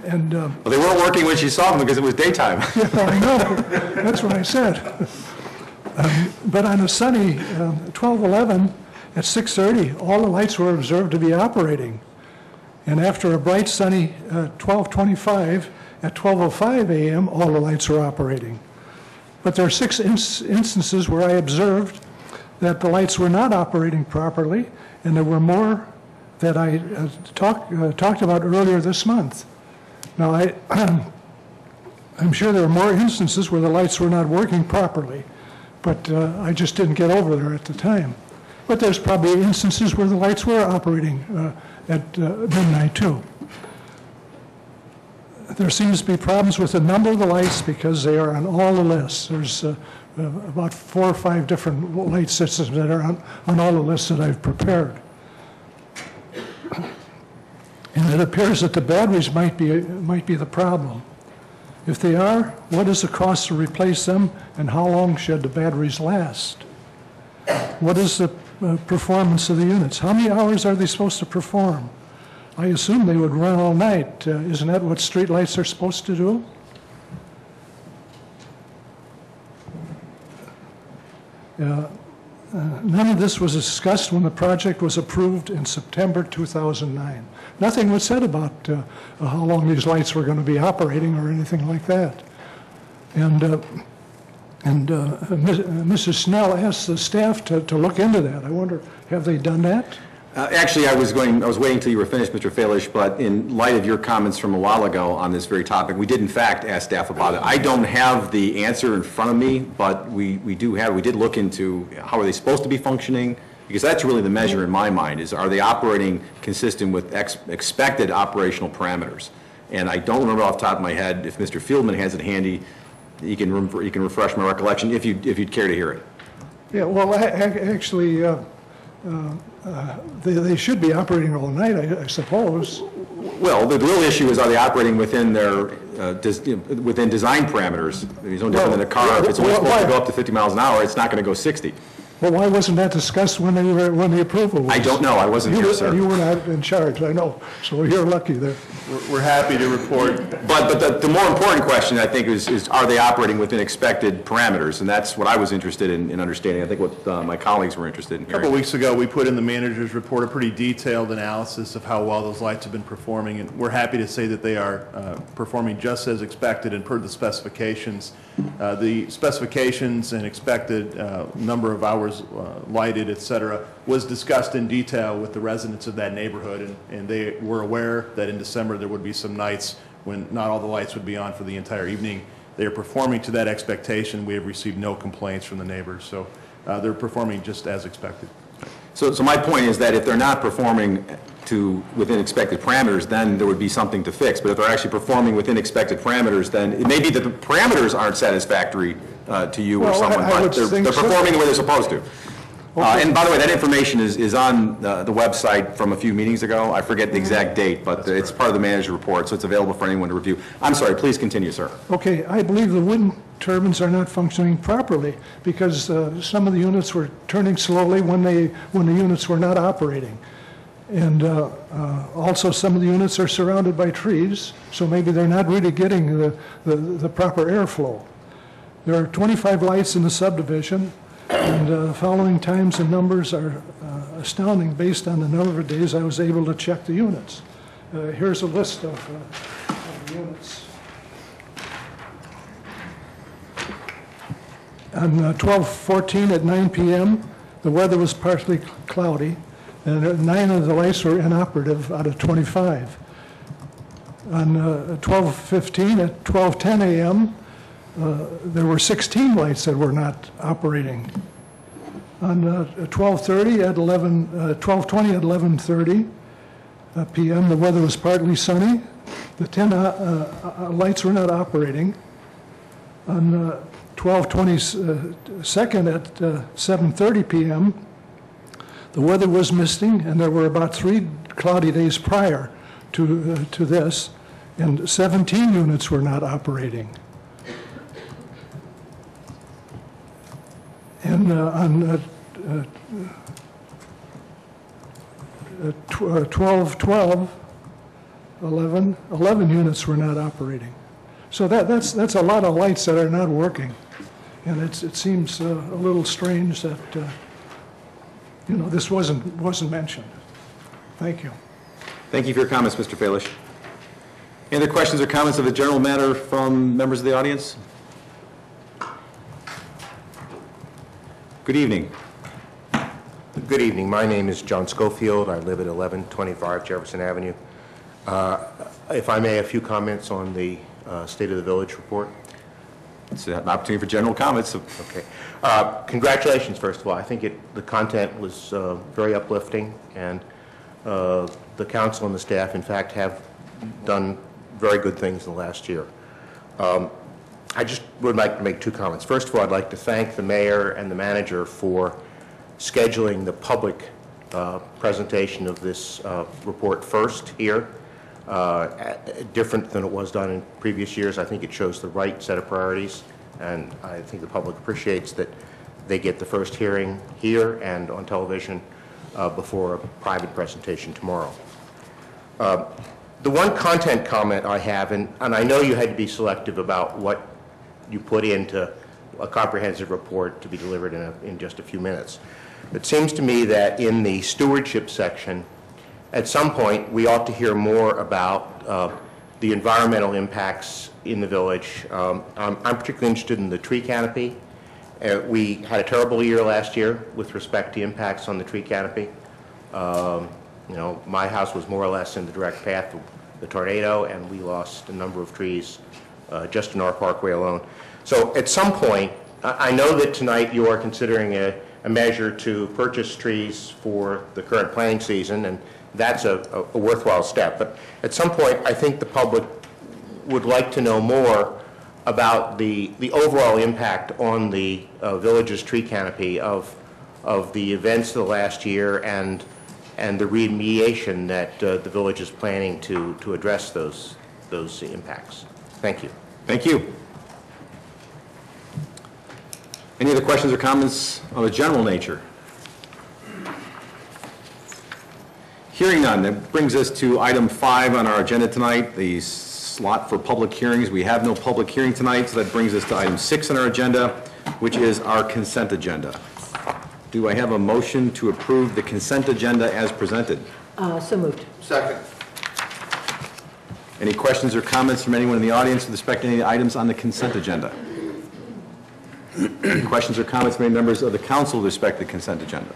And well, they weren't working when she saw them because it was daytime. Yeah, I know. That's what I said. But on a sunny 12/11 at 6:30, all the lights were observed to be operating. And after a bright sunny 12:25 at 12:05 a.m., all the lights were operating. But there are 6 instances where I observed that the lights were not operating properly, and there were more that I talked about earlier this month. Now, I'm sure there are more instances where the lights were not working properly, but I just didn't get over there at the time. But there's probably instances where the lights were operating at midnight too. There seems to be problems with a number of the lights because they are on all the lists. There's about 4 or 5 different light systems that are on all the lists that I've prepared. And it appears that the batteries might be the problem. If they are, what is the cost to replace them, and how long should the batteries last? What is the performance of the units? How many hours are they supposed to perform? I assume they would run all night. Isn't that what street lights are supposed to do? None of this was discussed when the project was approved in September 2009. Nothing was said about how long these lights were going to be operating or anything like that. And Mrs. Snell asked the staff to look into that. I wonder, have they done that? Actually, I was waiting until you were finished, Mr. Falish, but in light of your comments from a while ago on this very topic, we did in fact ask staff about it. I don't have the answer in front of me, but we did look into how are they supposed to be functioning, because that's really the measure in my mind, is are they operating consistent with expected operational parameters? And I don't remember off the top of my head. If Mr. Fieldman has it handy, you can refresh my recollection if you'd care to hear it. Yeah, well, actually, they should be operating all night, I suppose. Well, the real issue is, are they operating within their within design parameters? It's no different than a car. If it's only supposed to go up to 50 miles an hour, it's not going to go 60. Well, why wasn't that discussed when the approval was? I don't know, I wasn't here, sir. You were not in charge, I know, so you're lucky there. We're happy to report. But the more important question, I think, is are they operating within expected parameters? And that's what I was interested in understanding. I think what my colleagues were interested in A couple hearing. weeks ago, we put in the manager's report a pretty detailed analysis of how well those lights have been performing, and we're happy to say that they are performing just as expected and per the specifications. The specifications and expected number of hours lighted, et cetera, was discussed in detail with the residents of that neighborhood, and they were aware that in December there would be some nights when not all the lights would be on for the entire evening. They are performing to that expectation. We have received no complaints from the neighbors, so they're performing just as expected. So my point is that if they're not performing within expected parameters, then there would be something to fix. But if they're actually performing within expected parameters, then it may be that the parameters aren't satisfactory to you or Well, someone, I but would they're think so. performing the way they're supposed to. And by the way, that information is on the website from a few meetings ago. I forget the exact date, but it's part of the manager report, so it's available for anyone to review. I'm sorry, please continue, sir. Okay, I believe the wind turbines are not functioning properly because some of the units were turning slowly when the units were not operating. And also some of the units are surrounded by trees, so maybe they're not really getting the proper airflow. There are 25 lights in the subdivision, and the following times and numbers are astounding based on the number of days I was able to check the units. Here's a list of units. On 12/14 at 9 p.m., the weather was partly cloudy, and 9 of the lights were inoperative out of 25. On 12/15 at 12:10 a.m., there were 16 lights that were not operating. On 12:20 at 11:30 p.m., the weather was partly sunny. The 10 lights were not operating. On 12/22 at 7:30 p.m., the weather was misting, and there were about 3 cloudy days prior to this, and 17 units were not operating. And on 12/12, 11 units were not operating. So that's a lot of lights that are not working, and it seems a little strange that this wasn't mentioned. Thank you. Thank you for your comments, Mr. Falish. Any other questions or comments of a general matter from members of the audience? Good evening. Good evening. My name is John Schofield. I live at 1125 Jefferson Avenue. If I may, a few comments on the State of the Village report. It's an opportunity for general comments. Okay. Congratulations, first of all. I think the content was very uplifting, and the council and the staff, in fact, have done very good things in the last year. I just would like to make 2 comments. First of all, I'd like to thank the mayor and the manager for scheduling the public presentation of this report first here. Different than it was done in previous years. I think it shows the right set of priorities, and I think the public appreciates that they get the first hearing here and on television before a private presentation tomorrow. The one content comment I have, and I know you had to be selective about what you put into a comprehensive report to be delivered in just a few minutes. It seems to me that in the stewardship section, at some point, we ought to hear more about the environmental impacts in the village. I'm particularly interested in the tree canopy. We had a terrible year last year with respect to impacts on the tree canopy. My house was more or less in the direct path of the tornado, and we lost a number of trees just in our parkway alone. So at some point, I know that tonight you are considering a measure to purchase trees for the current planting season, and that's a worthwhile step. But at some point, I think the public would like to know more about the overall impact on the village's tree canopy of the events of the last year and the remediation that the village is planning to address those impacts. Thank you. Thank you. Any other questions or comments of a general nature? Hearing none, that brings us to item 5 on our agenda tonight, the slot for public hearings. We have no public hearing tonight, so that brings us to item 6 on our agenda, which is our consent agenda. Do I have a motion to approve the consent agenda as presented? So moved. Second. Any questions or comments from anyone in the audience with respect to any items on the consent agenda? Any questions or comments from any members of the council with respect to the consent agenda?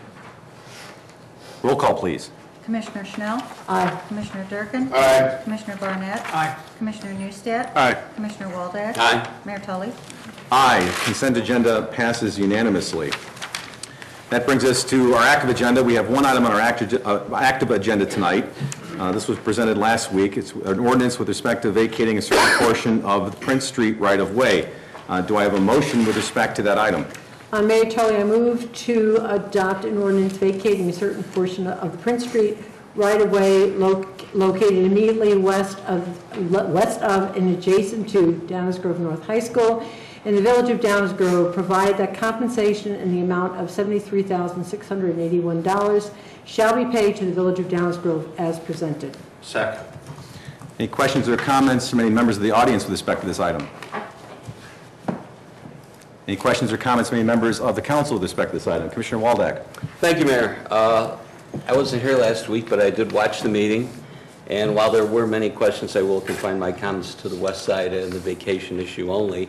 Roll call, please. Commissioner Schnell? Aye. Commissioner Durkin? Aye. Commissioner Barnett? Aye. Commissioner Newstead? Aye. Commissioner Waldeck? Aye. Mayor Tully? Aye. Consent agenda passes unanimously. That brings us to our active agenda. We have one item on our active agenda tonight. This was presented last week. It's an ordinance with respect to vacating a certain portion of the Prince Street right-of-way. Do I have a motion with respect to that item? Mayor Tully, I move to adopt an ordinance vacating a certain portion of the Prince Street right-of-way located immediately west of and adjacent to Downers Grove North High School in the village of Downers Grove, provide that compensation in the amount of $73,681 shall be paid to the village of Downers Grove as presented. Second. Any questions or comments from any members of the audience with respect to this item? Any questions or comments from any members of the council with respect to this item? Commissioner Waldeck. Thank you, Mayor. I wasn't here last week, but I did watch the meeting, and while there were many questions, I will confine my comments to the west side and the vacation issue only.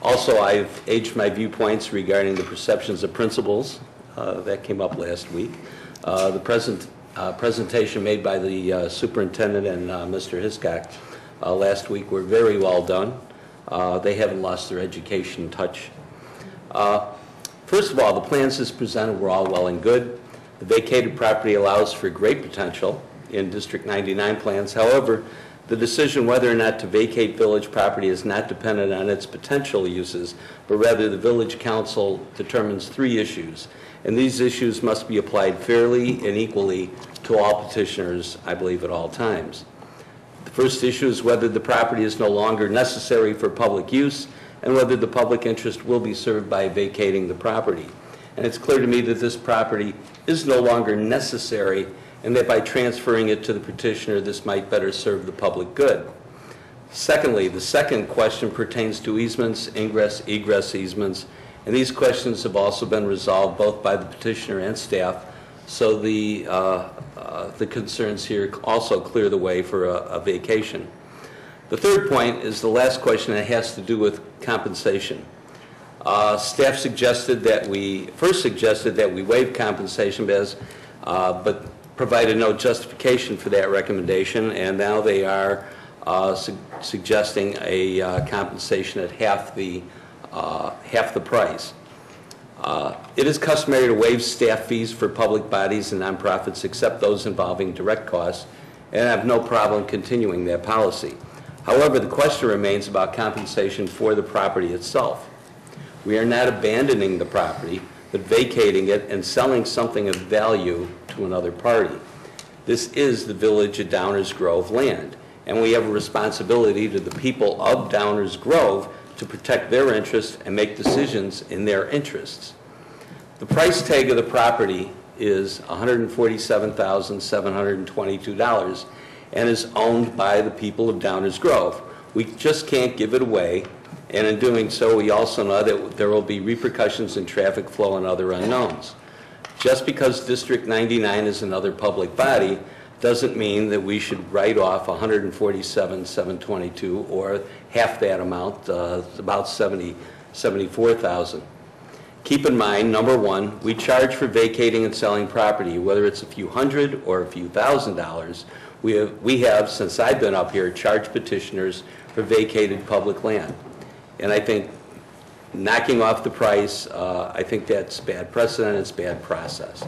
Also, I've aged my viewpoints regarding the perceptions of principals. That came up last week. The presentation made by the superintendent and Mr. Hiscock last week were very well done. They haven't lost their education touch. First of all, the plans as presented were all well and good. The vacated property allows for great potential in District 99 plans. However, the decision whether or not to vacate village property is not dependent on its potential uses, but rather the village council determines 3 issues. And these issues must be applied fairly and equally to all petitioners, I believe, at all times. The first issue is whether the property is no longer necessary for public use and whether the public interest will be served by vacating the property. And it's clear to me that this property is no longer necessary and that by transferring it to the petitioner, this might better serve the public good. Secondly, the second question pertains to easements, ingress, egress easements, and these questions have also been resolved both by the petitioner and staff, so the concerns here also clear the way for a vacation. The third point is the last question that has to do with compensation. Staff suggested that we waive compensation but provided no justification for that recommendation, and now they are suggesting a compensation at half the price. It is customary to waive staff fees for public bodies and nonprofits except those involving direct costs, and I have no problem continuing that policy. However, the question remains about compensation for the property itself. We are not abandoning the property, but vacating it and selling something of value to another party. This is the village of Downers Grove land, and we have a responsibility to the people of Downers Grove to protect their interests and make decisions in their interests. The price tag of the property is $147,722 and is owned by the people of Downers Grove. We just can't give it away, and in doing so, we also know that there will be repercussions in traffic flow and other unknowns. Just because District 99 is another public body doesn't mean that we should write off $147,722 or half that amount, about $74,000. Keep in mind, number one, we charge for vacating and selling property, whether it's a few hundred or a few $1,000s. We have, since I've been up here, charged petitioners for vacated public land. And I think knocking off the price, I think that's bad precedent, it's bad process.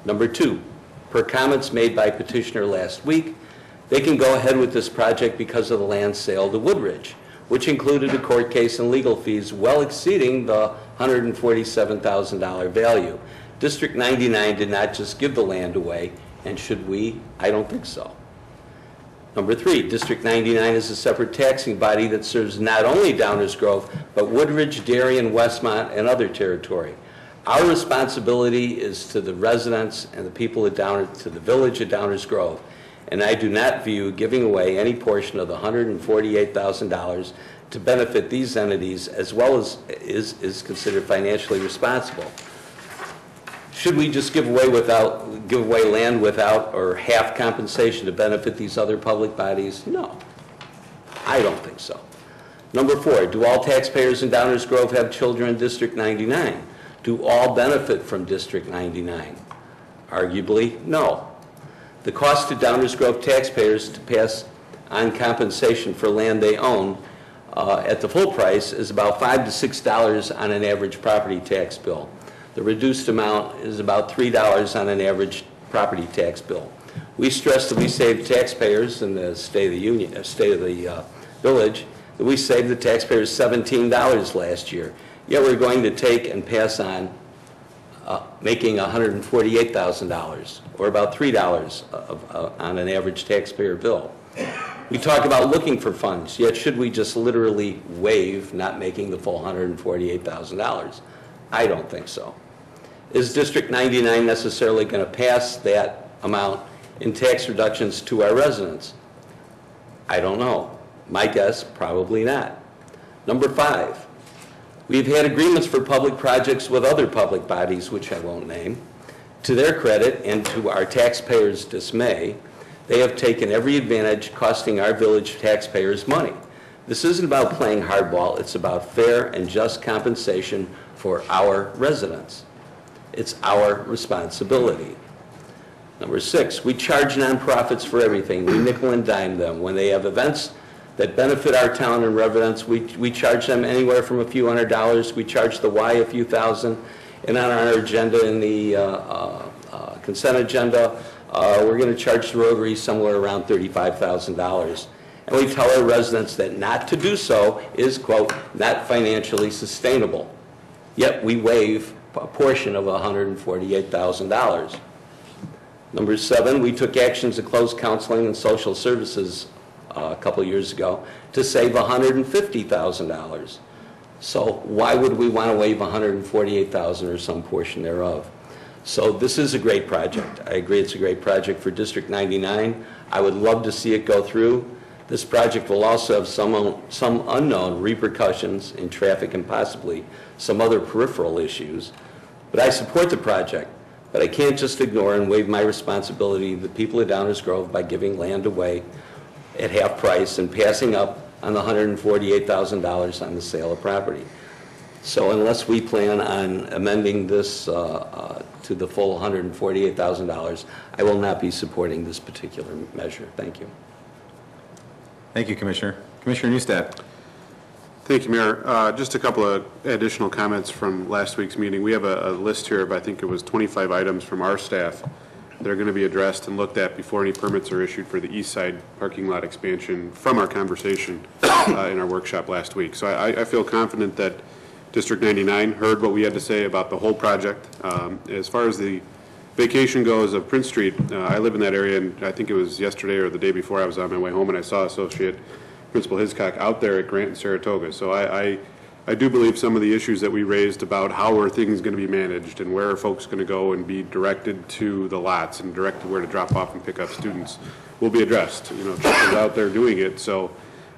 Number two, per comments made by petitioner last week, they can go ahead with this project because of the land sale to Woodridge, which included a court case and legal fees well exceeding the $147,000 value. District 99 did not just give the land away, and should we? I don't think so. Number 3, District 99 is a separate taxing body that serves not only Downers Grove, but Woodridge, Darien, Westmont, and other territory. Our responsibility is to the residents and the people of to the village of Downers Grove. And I do not view giving away any portion of the $148,000 to benefit these entities as well as is considered financially responsible. Should we just give away land without or half compensation to benefit these other public bodies? No, I don't think so. Number 4, do all taxpayers in Downers Grove have children in District 99? Do all benefit from District 99? Arguably, no. The cost to Downers Grove taxpayers to pass on compensation for land they own at the full price is about $5 to $6 on an average property tax bill. The reduced amount is about $3 on an average property tax bill. We stress that we save taxpayers in the State of the Village, that we saved the taxpayers $17 last year. Yet we're going to take and pass on making $148,000, or about $3 on an average taxpayer bill. We talk about looking for funds, yet should we just literally waive not making the full $148,000? I don't think so. Is District 99 necessarily going to pass that amount in tax reductions to our residents? I don't know. My guess, probably not. Number 5, we've had agreements for public projects with other public bodies, which I won't name. To their credit and to our taxpayers' dismay, they have taken every advantage, costing our village taxpayers money. This isn't about playing hardball, it's about fair and just compensation for our residents. It's our responsibility. Number 6, we charge nonprofits for everything. We nickel and dime them. When they have events that benefit our town and residents, we charge them anywhere from a few $100s. We charge the Y a few thousand. And on our agenda, in the consent agenda, we're going to charge the Rotary somewhere around $35,000. And we tell our residents that not to do so is, quote, not financially sustainable. Yet we waive a portion of $148,000. Number 7, we took actions to close counseling and social services a couple years ago to save $150,000. So why would we want to waive $148,000 or some portion thereof? So this is a great project. I agree it's a great project for District 99. I would love to see it go through. This project will also have some unknown repercussions in traffic and possibly some other peripheral issues. But I support the project. But I can't just ignore and waive my responsibility to the people of Downers Grove by giving land away at half price and passing up on the $148,000 on the sale of property. So unless we plan on amending this to the full $148,000, I will not be supporting this particular measure. Thank you. Thank you, Commissioner. Commissioner Neustadt. Thank you, Mayor. Just a couple of additional comments from last week's meeting. We have a list here of, I think it was 25 items from our staff that are going to be addressed and looked at before any permits are issued for the east side parking lot expansion from our conversation in our workshop last week. So I feel confident that District 99 heard what we had to say about the whole project. As far as the vacation goes of Prince Street, I live in that area, and I think it was yesterday or the day before I was on my way home and I saw Associate Principal Hiscock out there at Grant and Saratoga. So I do believe some of the issues that we raised about how are things going to be managed and where are folks going to go and be directed to the lots and directed where to drop off and pick up students will be addressed. You know, Chuck is out there doing it, so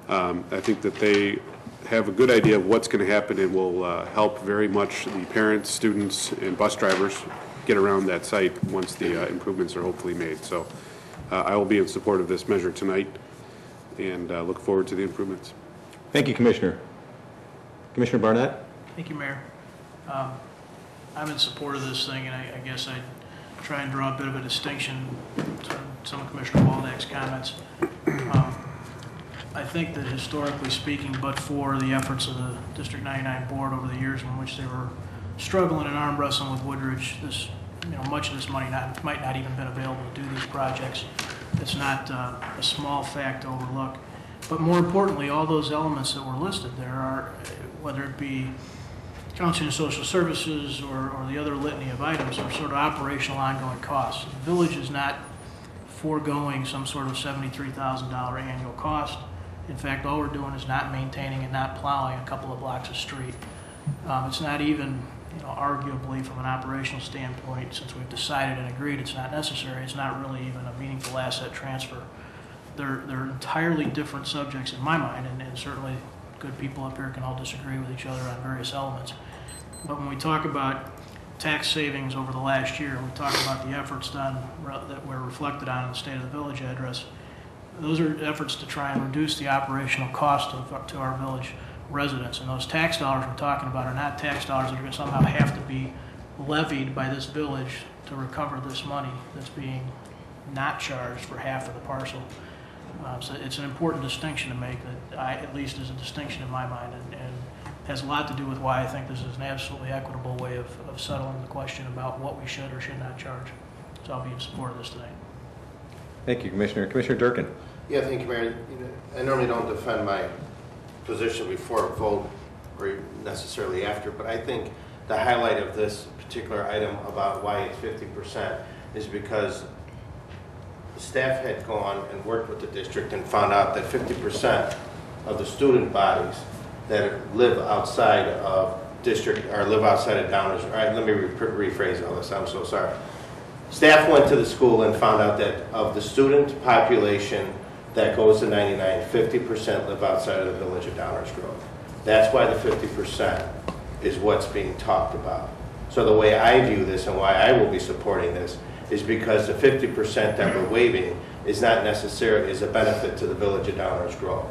I think that they have a good idea of what's going to happen and will help very much the parents, students, and bus drivers get around that site once the improvements are hopefully made. So I will be in support of this measure tonight and look forward to the improvements. Thank you, Commissioner. Commissioner Barnett? Thank you, Mayor. I'm in support of this thing, and I guess I'd try and draw a bit of a distinction to some of Commissioner Waldek's comments. I think that historically speaking, but for the efforts of the District 99 board over the years in which they were struggling and arm wrestling with Woodridge, this, much of this money might not even been available to do these projects. It's not a small fact to overlook. But more importantly, all those elements that were listed there are, whether it be counseling and social services or the other litany of items, are sort of operational ongoing costs. The village is not foregoing some sort of $73,000 annual cost. In fact, all we're doing is not maintaining and not plowing a couple of blocks of street. It's not even, arguably from an operational standpoint, since we've decided and agreed it's not necessary, it's not really even a meaningful asset transfer. They're entirely different subjects in my mind, and certainly good people up here can all disagree with each other on various elements. But when we talk about tax savings over the last year, we talk about the efforts done that were reflected on in the State of the Village address. Those are efforts to try and reduce the operational cost to our village residents. And those tax dollars we're talking about are not tax dollars that are going to somehow have to be levied by this village to recover this money that's being not charged for half of the parcel. So it's an important distinction to make that at least is a distinction in my mind, and has a lot to do with why I think this is an absolutely equitable way of settling the question about what we should or should not charge. So I'll be in support of this tonight. Thank you, Commissioner. Commissioner Durkin. Yeah, thank you, Mayor. I normally don't defend my position before a vote or necessarily after, but I think the highlight of this particular item about why it's 50% is because the staff had gone and worked with the district and found out that 50% of the student bodies that live outside of district or live outside of Downers. All right, let me rephrase all this. I'm so sorry. Staff went to the school and found out that of the student population that goes to 99, 50% live outside of the village of Downers Grove. That's why the 50% is what's being talked about. So the way I view this and why I will be supporting this is because the 50% that we're waiving is not necessarily is a benefit to the village of Downers Grove.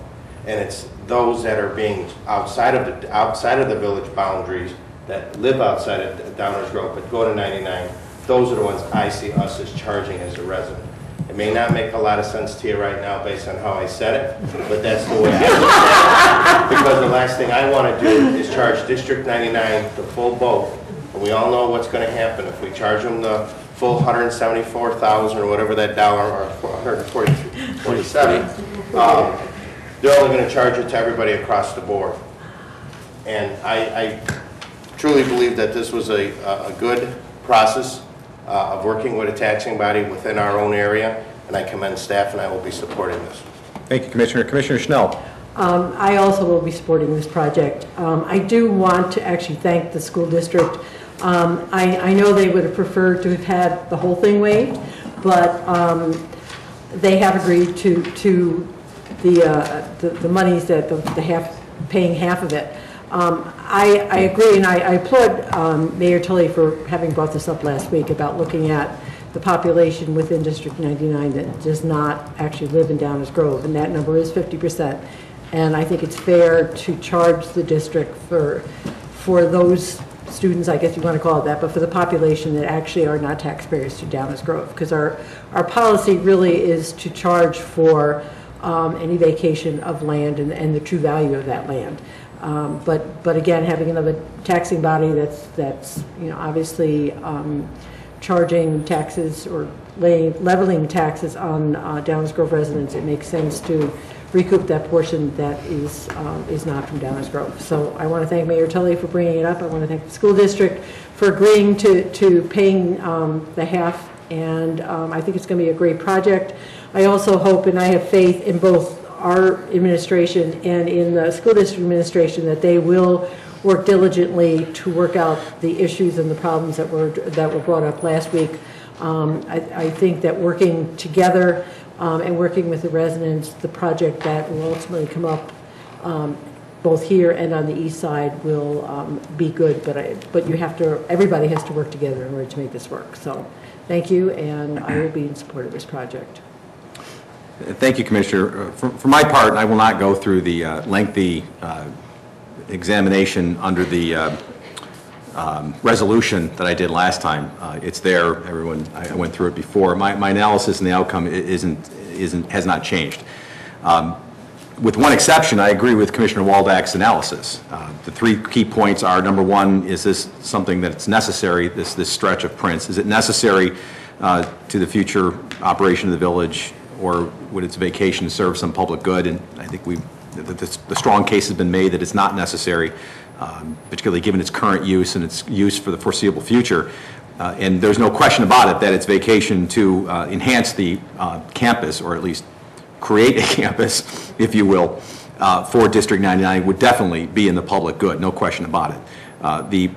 And it's those that are being outside of the village boundaries that live outside of Downers Grove but go to 99. Those are the ones I see us as charging as a resident. It may not make a lot of sense to you right now based on how I said it, but that's the way I look at it. Because the last thing I want to do is charge District 99 the full boat. And we all know what's going to happen if we charge them the full $174,000 or whatever that dollar, or $147. They're only going to charge it to everybody across the board. And I truly believe that this was a good process of working with a taxing body within our own area, and I commend staff, and I will be supporting this. Thank you, Commissioner. Commissioner Schnell. I also will be supporting this project. I do want to actually thank the school district. I know they would have preferred to have had the whole thing waived, but they have agreed to the monies that paying half of it. I agree, and I applaud Mayor Tully for having brought this up last week about looking at the population within District 99 that does not actually live in Downers Grove, and that number is 50%. And I think it's fair to charge the district for those students, I guess you want to call it that, but for the population that actually are not taxpayers to Downers Grove, because our policy really is to charge for any vacation of land and the true value of that land. But again, having another taxing body that's obviously charging taxes or leveling taxes on Downers Grove residents, it makes sense to recoup that portion that is not from Downers Grove. So I want to thank Mayor Tully for bringing it up. I want to thank the school district for agreeing to paying the half, and I think it's going to be a great project. I also hope, and I have faith in both our administration and in the school district administration, that they will work diligently to work out the issues and the problems that were brought up last week. I think that working together and working with the residents, the project that will ultimately come up both here and on the east side will be good. But you have to, everybody has to work together in order to make this work. So thank you, and I will be in support of this project. Thank you, Commissioner. For my part, I will not go through the lengthy examination under the resolution that I did last time. It's there. Everyone, I went through it before. My analysis and the outcome has not changed. With one exception, I agree with Commissioner Waldack's analysis. The three key points are: number one, is this something that's necessary? This stretch of Prince, is it necessary to the future operation of the village, or would its vacation serve some public good? And I think the strong case has been made that it's not necessary, particularly given its current use and its use for the foreseeable future. And there's no question about it that its vacation to enhance the campus, or at least create a campus, if you will, for District 99 would definitely be in the public good, no question about it. The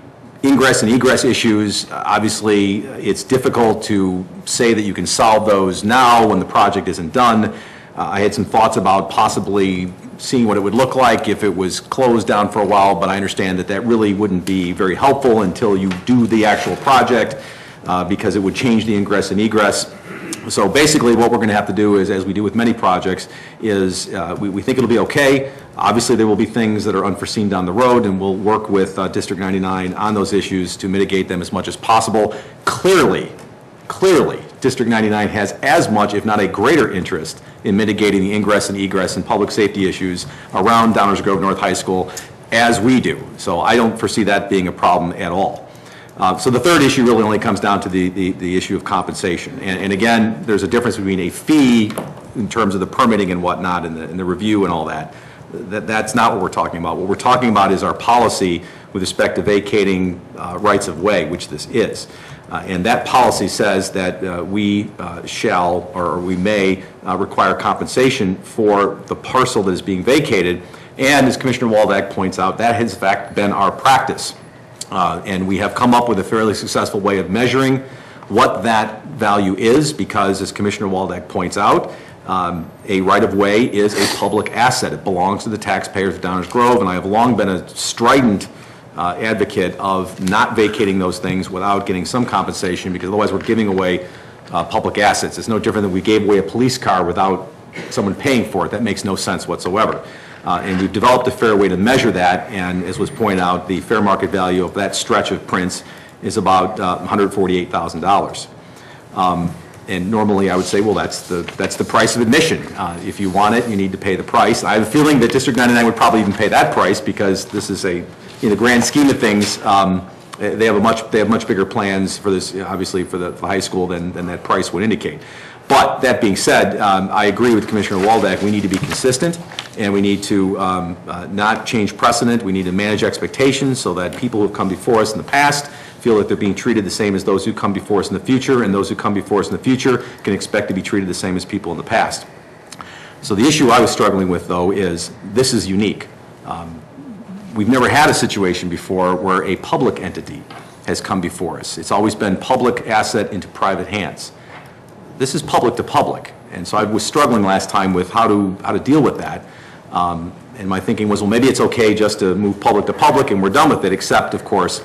ingress and egress issues, obviously, it's difficult to say that you can solve those now when the project isn't done. I had some thoughts about possibly seeing what it would look like if it was closed down for a while, but I understand that that really wouldn't be very helpful until you do the actual project, because it would change the ingress and egress. So basically what we're going to have to do is, as we do with many projects, is we think it'll be okay. Obviously there will be things that are unforeseen down the road, and we'll work with District 99 on those issues to mitigate them as much as possible. Clearly, District 99 has as much, if not a greater interest in mitigating the ingress and egress and public safety issues around Downers Grove North High School as we do. So I don't foresee that being a problem at all. So the third issue really only comes down to the issue of compensation. And again, there's a difference between a fee in terms of the permitting and whatnot and the review and all that. That's not what we're talking about. What we're talking about is our policy with respect to vacating rights of way, which this is. And that policy says that we shall, or we may, require compensation for the parcel that is being vacated. And as Commissioner Waldeck points out, that has in fact been our practice. And we have come up with a fairly successful way of measuring what that value is, because as Commissioner Waldeck points out, a right-of-way is a public asset. It belongs to the taxpayers of Downers Grove, and I have long been a strident advocate of not vacating those things without getting some compensation, because otherwise we're giving away public assets. It's no different than we gave away a police car without someone paying for it. That makes no sense whatsoever. And we've developed a fair way to measure that, and as was pointed out, the fair market value of that stretch of prints is about $148,000. And normally I would say, well, that's the price of admission. If you want it, you need to pay the price. I have a feeling that District 99 would probably even pay that price, because this is in the grand scheme of things, they have much bigger plans for this, obviously, for the high school than that price would indicate. But that being said, I agree with Commissioner Waldeck. We need to be consistent, and we need to not change precedent. We need to manage expectations so that people who have come before us in the past feel that they're being treated the same as those who come before us in the future, and those who come before us in the future can expect to be treated the same as people in the past. So the issue I was struggling with, though, is this is unique. We've never had a situation before where a public entity has come before us. It's always been public asset into private hands. This is public to public, and so I was struggling last time with how to deal with that. And my thinking was, well, maybe it's okay just to move public to public and we're done with it, except, of course,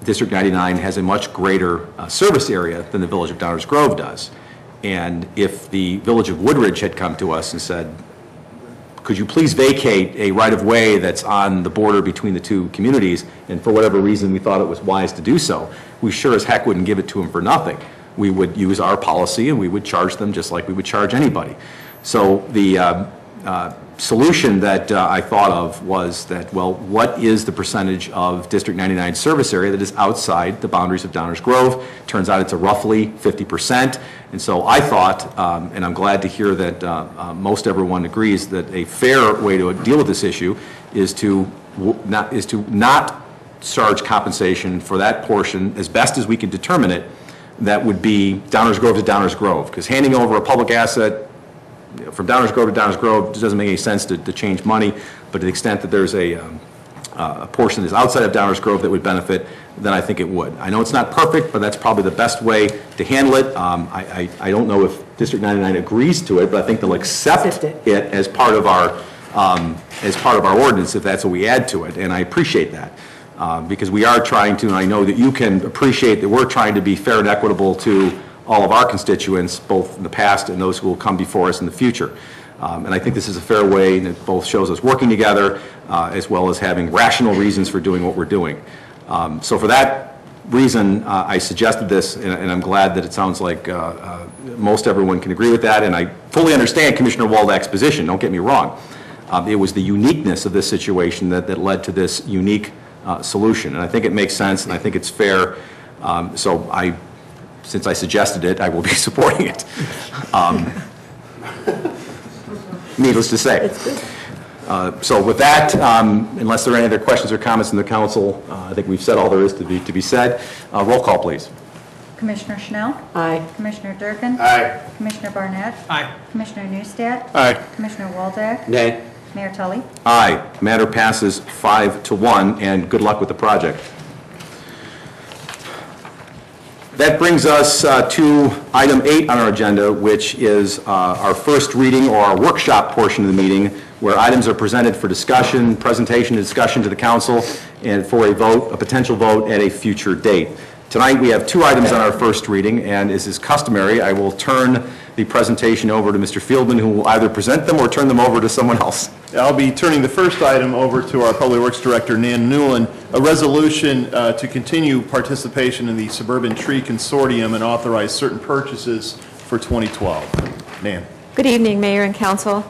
District 99 has a much greater service area than the Village of Downers Grove does. And if the Village of Woodridge had come to us and said, could you please vacate a right-of-way that's on the border between the two communities, and for whatever reason we thought it was wise to do so, we sure as heck wouldn't give it to them for nothing. We would use our policy and we would charge them just like we would charge anybody. So the solution that I thought of was that, well, what is the percentage of District 99 service area that is outside the boundaries of Downers Grove? Turns out it's a roughly 50%. And so I thought, and I'm glad to hear that most everyone agrees, that a fair way to deal with this issue is to not charge compensation for that portion as best as we can determine it. That would be Downers Grove to Downers Grove, because handing over a public asset from Downers Grove to Downers Grove doesn't make any sense to change money, but to the extent that there's a portion that's outside of Downers Grove that would benefit, then I think it would. I know it's not perfect, but that's probably the best way to handle it. I don't know if District 99 agrees to it, but I think they'll accept it as part of our ordinance if that's what we add to it, and I appreciate that. Because we are trying to, and I know that you can appreciate that we're trying to be fair and equitable to all of our constituents, both in the past and those who will come before us in the future. And I think this is a fair way, and it both shows us working together as well as having rational reasons for doing what we're doing. So for that reason, I suggested this, and I'm glad that it sounds like most everyone can agree with that, and I fully understand Commissioner Waldeck's position, don't get me wrong. It was the uniqueness of this situation that led to this unique solution, and I think it makes sense, and I think it's fair. So since I suggested it, I will be supporting it. Needless to say. So with that, unless there are any other questions or comments from the council, I think we've said all there is to be said. Roll call, please. Commissioner Schnell? Aye. Commissioner Durkin? Aye. Commissioner Barnett? Aye. Commissioner Newstead? Aye. Commissioner Waldeck? Nay. Mayor Tully? Aye. Matter passes 5-1, and good luck with the project. That brings us to item 8 on our agenda, which is our first reading or our workshop portion of the meeting, where items are presented for discussion, presentation, and discussion to the council, and for a vote, a potential vote at a future date. Tonight, we have 2 items on our first reading, and as is customary, I will turn the presentation over to Mr. Fieldman, who will either present them or turn them over to someone else. I'll be turning the first item over to our Public Works Director, Nan Newland, a resolution to continue participation in the Suburban Tree Consortium and authorize certain purchases for 2012. Nan. Good evening, Mayor and Council.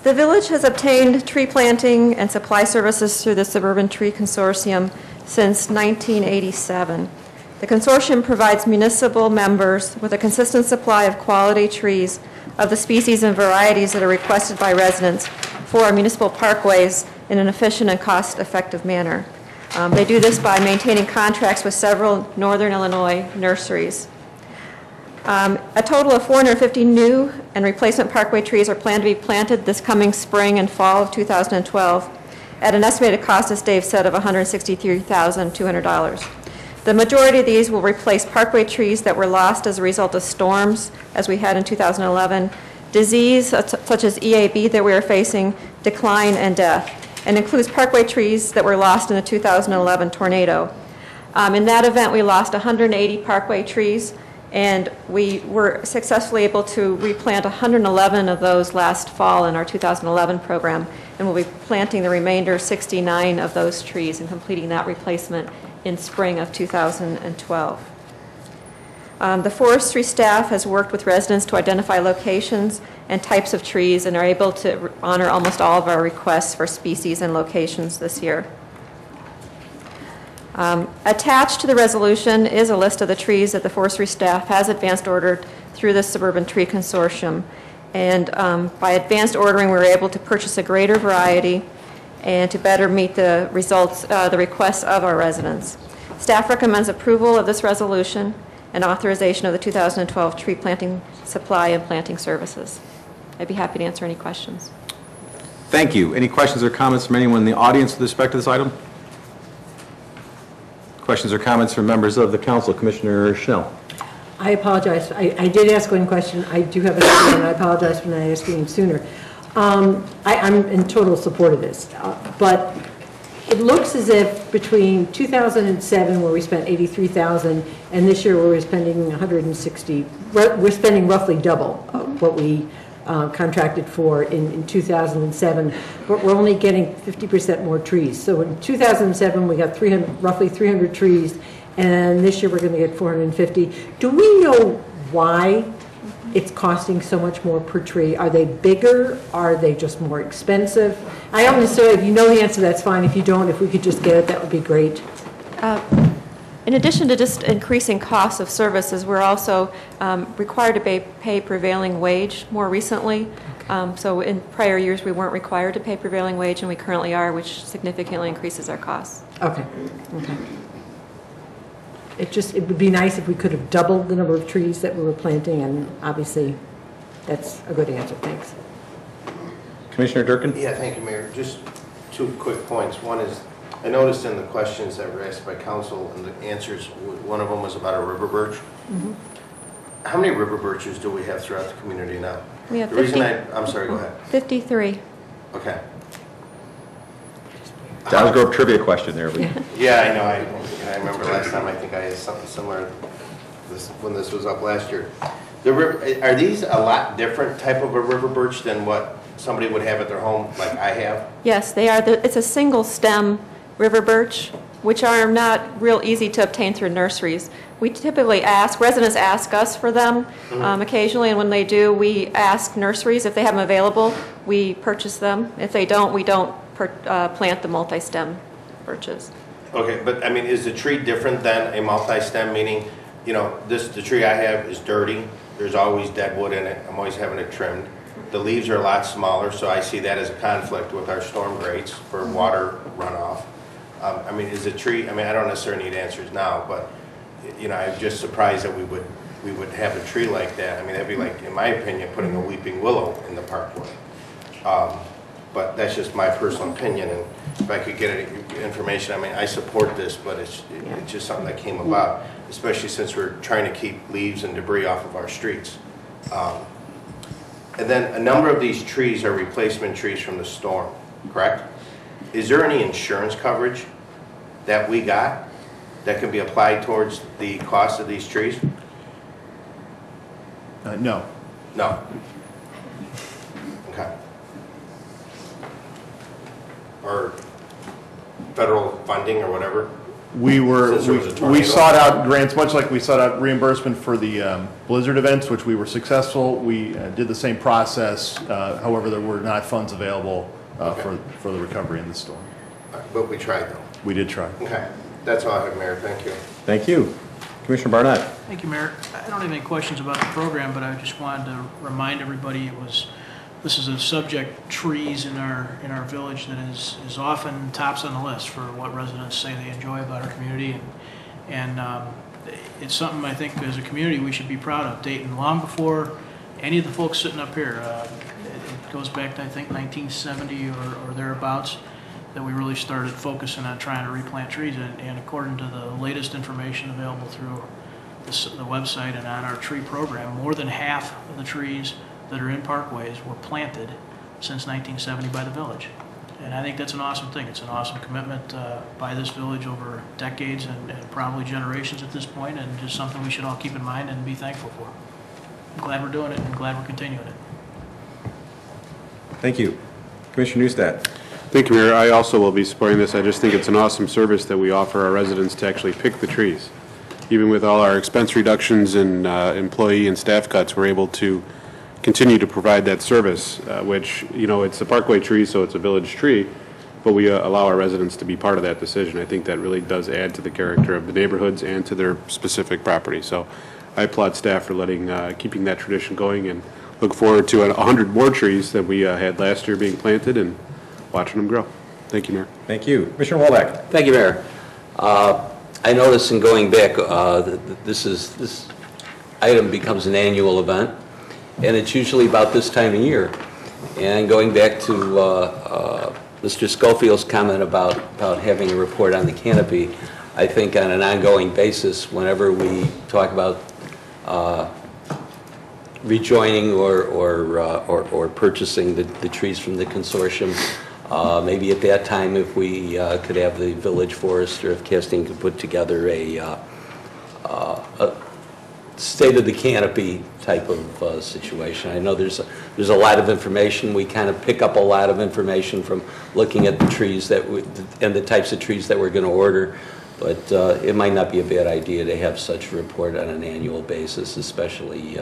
The village has obtained tree planting and supply services through the Suburban Tree Consortium since 1987. The consortium provides municipal members with a consistent supply of quality trees of the species and varieties that are requested by residents for our municipal parkways in an efficient and cost-effective manner. They do this by maintaining contracts with several Northern Illinois nurseries. A total of 450 new and replacement parkway trees are planned to be planted this coming spring and fall of 2012 at an estimated cost, as Dave said, of $163,200. The majority of these will replace parkway trees that were lost as a result of storms, as we had in 2011, disease such as EAB that we are facing, decline, and death, and includes parkway trees that were lost in the 2011 tornado. In that event, we lost 180 parkway trees, and we were successfully able to replant 111 of those last fall in our 2011 program, and we'll be planting the remainder 69 of those trees and completing that replacement in spring of 2012. The forestry staff has worked with residents to identify locations and types of trees and are able to honor almost all of our requests for species and locations this year. Attached to the resolution is a list of the trees that the forestry staff has advanced ordered through the Suburban Tree Consortium. And by advanced ordering, we were able to purchase a greater variety and to better meet the results, the requests of our residents. Staff recommends approval of this resolution and authorization of the 2012 tree planting supply and planting services. I'd be happy to answer any questions. Thank you. Any questions or comments from anyone in the audience with respect to this item? Questions or comments from members of the council? Commissioner Schnell. I apologize. I did ask one question. I do have another one, and I apologize for not asking it sooner. I'm in total support of this, but it looks as if between 2007, where we spent $83,000, and this year where we're spending $160, we're spending roughly double what we contracted for in 2007, but we're only getting 50% more trees. So in 2007, we got roughly 300 trees, and this year we're going to get 450. Do we know why it's costing so much more per tree? Are they bigger? Are they just more expensive? I don't necessarily, if you know the answer, that's fine. If you don't, if we could just get it, that would be great. In addition to just increasing costs of services, we're also required to pay prevailing wage more recently. So in prior years, we weren't required to pay prevailing wage, and we currently are, which significantly increases our costs. Okay. Okay. It would be nice if we could have doubled the number of trees that we were planting, and obviously that's a good answer. Thanks. Commissioner Durkin? Yeah, thank you, Mayor. Just 2 quick points. One is, I noticed in the questions that were asked by council and the answers, one of them was about a river birch. Mm-hmm. How many river birches do we have throughout the community now? We have the reason I'm sorry, go ahead. 53. Okay. That was a trivia question there. Yeah, I know. I remember last time, I think I asked something similar when this was up last year. Are these a lot different type of a river birch than what somebody would have at their home like I have? Yes, they are. It's a single stem river birch, which are not real easy to obtain through nurseries. We typically residents ask us for them occasionally, and when they do, we ask nurseries if they have them available. We purchase them. If they don't, we don't plant the multi-stem birches. Okay, but I mean, is the tree different than a multi-stem, meaning, you know, the tree I have is dirty, there's always dead wood in it, I'm always having it trimmed. the leaves are a lot smaller, so I see that as a conflict with our storm grates for water runoff. I mean, is a tree, I mean, I don't necessarily need answers now, but, you know, I'm just surprised that we would have a tree like that. I mean, that'd be like, in my opinion, putting a weeping willow in the parkway. But that's just my personal opinion, and if I could get any information, I mean, I support this, but it's just something that came about, especially since we're trying to keep leaves and debris off of our streets. And then a number of these trees are replacement trees from the storm, correct? Is there any insurance coverage that we got that can be applied towards the cost of these trees? No. No. Okay. Or federal funding or whatever? We tornado. sought out grants, much like we sought out reimbursement for the blizzard events, which we were successful. We did the same process. However, there were not funds available for the recovery in the storm. But we tried though. We did try. Okay. That's all I have, Mayor. Thank you. Thank you. Commissioner Barnett. Thank you, Mayor. I don't have any questions about the program, but I just wanted to remind everybody this is a subject, trees in our village, that is often tops on the list for what residents say they enjoy about our community, and it's something I think as a community we should be proud of. Dayton, long before any of the folks sitting up here, it goes back to I think 1970 or thereabouts, that we really started focusing on trying to replant trees, and according to the latest information available through the website and on our tree program, more than half of the trees that are in parkways were planted since 1970 by the village. And I think that's an awesome thing. It's an awesome commitment by this village over decades and probably generations at this point, and just something we should all keep in mind and be thankful for. I'm glad we're doing it and glad we're continuing it. Thank you. Commissioner Neustadt. Thank you, Mayor. I also will be supporting this. I just think it's an awesome service that we offer our residents to actually pick the trees. Even with all our expense reductions and employee and staff cuts, we're able to continue to provide that service, which, you know, it's a parkway tree, so it's a village tree, but we allow our residents to be part of that decision. I think that really does add to the character of the neighborhoods and to their specific property. So I applaud staff for keeping that tradition going, and look forward to 100 more trees that we had last year being planted and watching them grow. Thank you, Mayor. Thank you. Commissioner Waldeck. Thank you, Mayor. I noticed in going back, this item becomes an annual event, and it's usually about this time of year. And going back to Mr. Schofield's comment about having a report on the canopy, I think on an ongoing basis, whenever we talk about rejoining or purchasing the trees from the consortium, maybe at that time, if we could have the village forester, if Castine could put together a state of the canopy type of situation. I know there's a lot of information. We kind of pick up a lot of information from looking at the trees and the types of trees that we're going to order. But it might not be a bad idea to have such a report on an annual basis, especially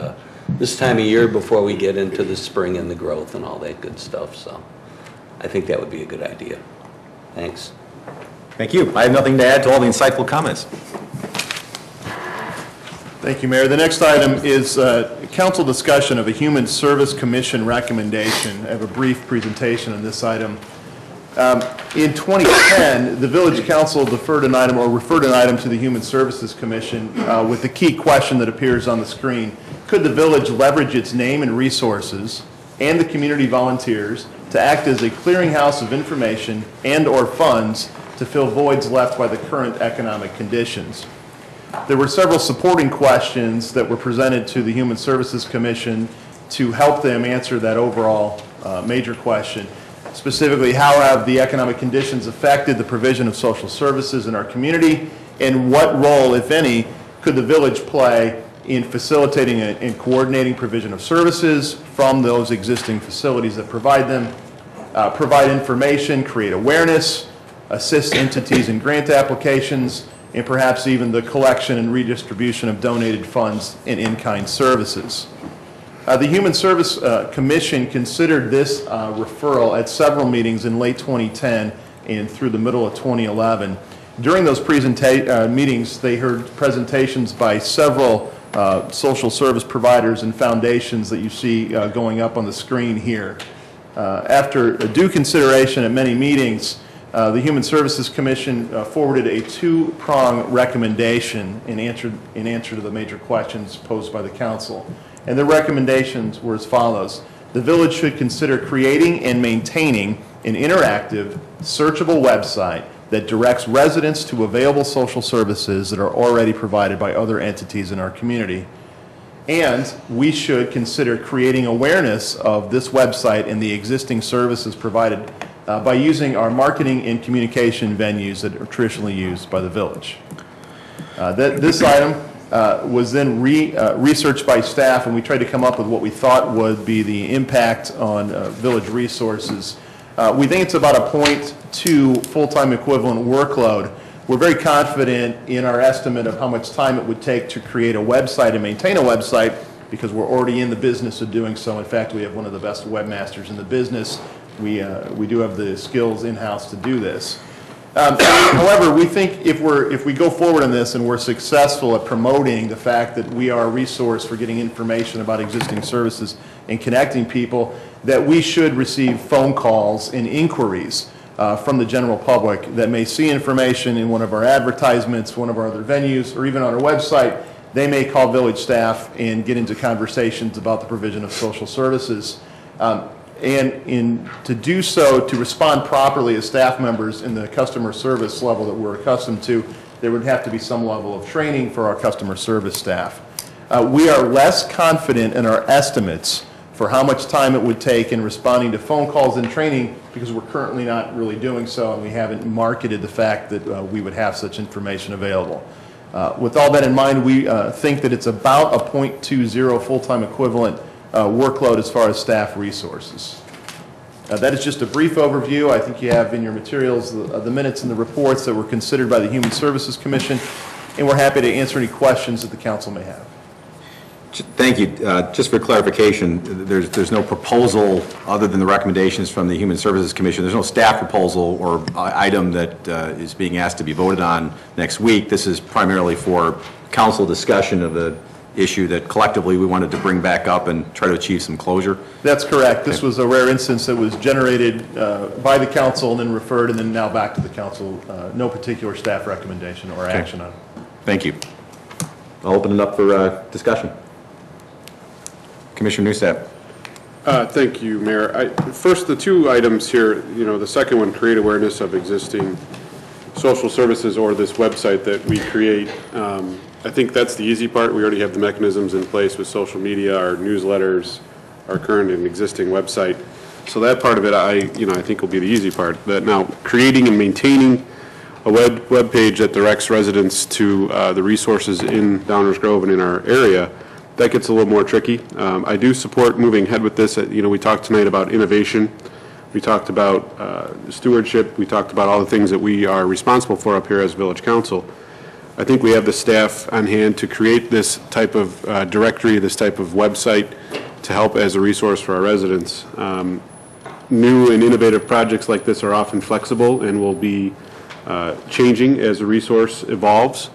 this time of year before we get into the spring and the growth and all that good stuff. So I think that would be a good idea. Thanks. Thank you. I have nothing to add to all the insightful comments. Thank you, Mayor. The next item is council discussion of a Human Service Commission recommendation. I have a brief presentation on this item. In 2010, the Village Council referred an item to the Human Services Commission with the key question that appears on the screen. Could the village leverage its name and resources and the community volunteers to act as a clearinghouse of information and/or funds to fill voids left by the current economic conditions? There were several supporting questions that were presented to the Human Services Commission to help them answer that overall major question. Specifically, how have the economic conditions affected the provision of social services in our community, and what role, if any, could the village play in facilitating and coordinating provision of services from those existing facilities that provide them, provide information, create awareness, assist entities in grant applications, and perhaps even the collection and redistribution of donated funds and in-kind services. The Human Service Commission considered this referral at several meetings in late 2010 and through the middle of 2011. During those meetings, they heard presentations by several social service providers and foundations that you see going up on the screen here. After due consideration at many meetings, the Human Services Commission forwarded a two-prong recommendation in answer to the major questions posed by the council. And the recommendations were as follows. The village should consider creating and maintaining an interactive, searchable website that directs residents to available social services that are already provided by other entities in our community. And we should consider creating awareness of this website and the existing services provided by using our marketing and communication venues that are traditionally used by the village. This item was then researched by staff, and we tried to come up with what we thought would be the impact on village resources. We think it's about a 0.2 full-time equivalent workload. We're very confident in our estimate of how much time it would take to create a website and maintain a website, because we're already in the business of doing so. In fact, we have one of the best webmasters in the business. We do have the skills in-house to do this. However, we think if we go forward on this and we're successful at promoting the fact that we are a resource for getting information about existing services and connecting people, that we should receive phone calls and inquiries from the general public that may see information in one of our advertisements, one of our other venues, or even on our website. They may call village staff and get into conversations about the provision of social services. And to do so, to respond properly as staff members in the customer service level that we're accustomed to, there would have to be some level of training for our customer service staff. We are less confident in our estimates for how much time it would take in responding to phone calls and training, because we're currently not really doing so, and we haven't marketed the fact that we would have such information available. With all that in mind, we think that it's about a 0.20 full-time equivalent workload as far as staff resources. That is just a brief overview. I think you have in your materials the minutes and the reports that were considered by the Human Services Commission, and we're happy to answer any questions that the council may have. Thank you. Just for clarification, there's no proposal other than the recommendations from the Human Services Commission. There's no staff proposal or item that is being asked to be voted on next week. This is primarily for council discussion of the issue that collectively we wanted to bring back up and try to achieve some closure. That's correct. This was a rare instance that was generated by the council and then referred and then now back to the council. No particular staff recommendation or action on it. Thank you. I'll open it up for discussion. Commissioner Neustadt. Thank you, Mayor. First, the two items here, the second one, create awareness of existing social services or this website that we create. I think that's the easy part. We already have the mechanisms in place with social media, our newsletters, our current and existing website. So that part of it, I think will be the easy part. But now, creating and maintaining a web page that directs residents to the resources in Downers Grove and in our area, that gets a little more tricky. I do support moving ahead with this. We talked tonight about innovation. We talked about stewardship. We talked about all the things that we are responsible for up here as Village Council. I think we have the staff on hand to create this type of directory, this type of website to help as a resource for our residents. New and innovative projects like this are often flexible and will be changing as the resource evolves.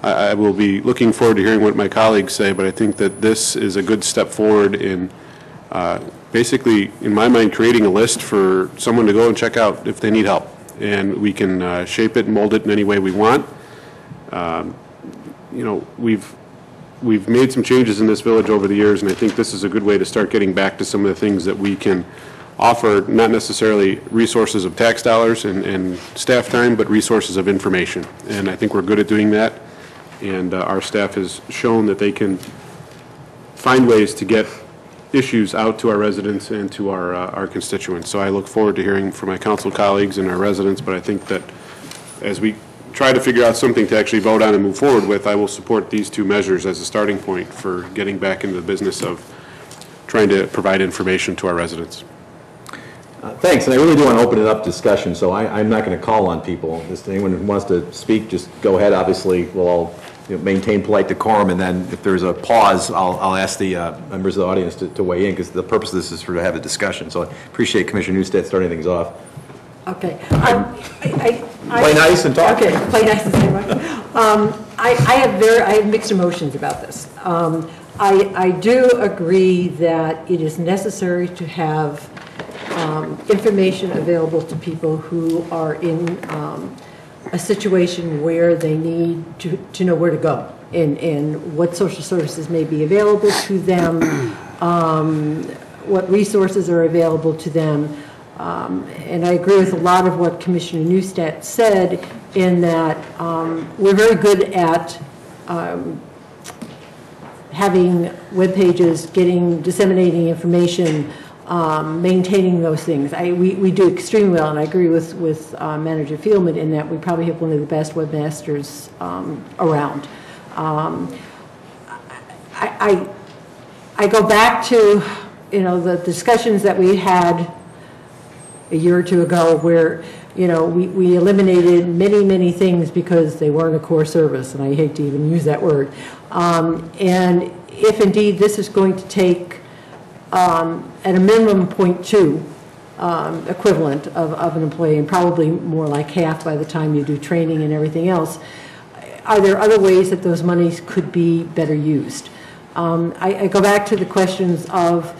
I will be looking forward to hearing what my colleagues say, but I think that this is a good step forward in basically, in my mind, creating a list for someone to go and check out if they need help. And we can shape it and mold it in any way we want. We've made some changes in this village over the years, and I think this is a good way to start getting back to some of the things that we can offer, not necessarily resources of tax dollars and staff time, but resources of information. And I think we're good at doing that. And our staff has shown that they can find ways to get issues out to our residents and to our constituents. So I look forward to hearing from my council colleagues and our residents, but I think that as we try to figure out something to actually vote on and move forward with, I will support these two measures as a starting point for getting back into the business of trying to provide information to our residents. Thanks, and I really do want to open it up to discussion, so I'm not going to call on people. Just anyone who wants to speak, just go ahead. Obviously, we'll all maintain polite decorum, and then if there's a pause, I'll ask the members of the audience to weigh in, because the purpose of this is to have a discussion. So I appreciate Commissioner Neustadt starting things off. Okay. Play nice and talk. Okay, play nice and say right. I have mixed emotions about this. I do agree that it is necessary to have information available to people who are in a situation where they need to know where to go and what social services may be available to them, what resources are available to them. And I agree with a lot of what Commissioner Neustadt said in that we're very good at having web pages, disseminating information, maintaining those things. We do extremely well, and I agree with Manager Fieldman in that we probably have one of the best webmasters around. I go back to, the discussions that we had a year or two ago where, we eliminated many things because they weren't a core service, and I hate to even use that word. And if indeed this is going to take at a minimum 0.2 equivalent of an employee, and probably more like half by the time you do training and everything else, are there other ways that those monies could be better used? I go back to the questions of,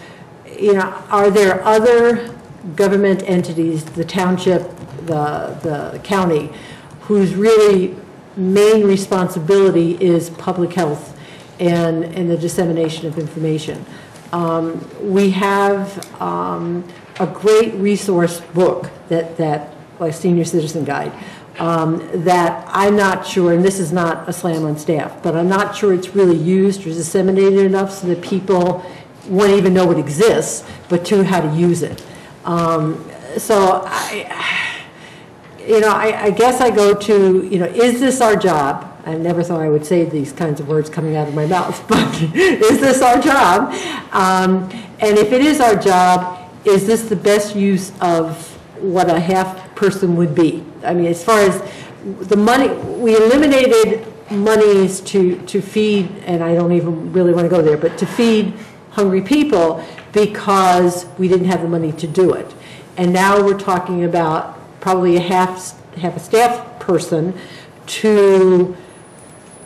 are there other government entities, the township, the county, whose really main responsibility is public health and the dissemination of information? We have a great resource book that like Senior Citizen Guide, that I'm not sure, and this is not a slam on staff, but I'm not sure it's really used or disseminated enough so that people won't even know it exists, but two, how to use it. So I guess I go to, is this our job? I never thought I would say these kinds of words coming out of my mouth, but is this our job? And if it is our job, is this the best use of what a half person would be? I mean, as far as the money, we eliminated monies to feed, and I don't even really want to go there, but to feed hungry people because we didn't have the money to do it. And now we're talking about probably half a staff person to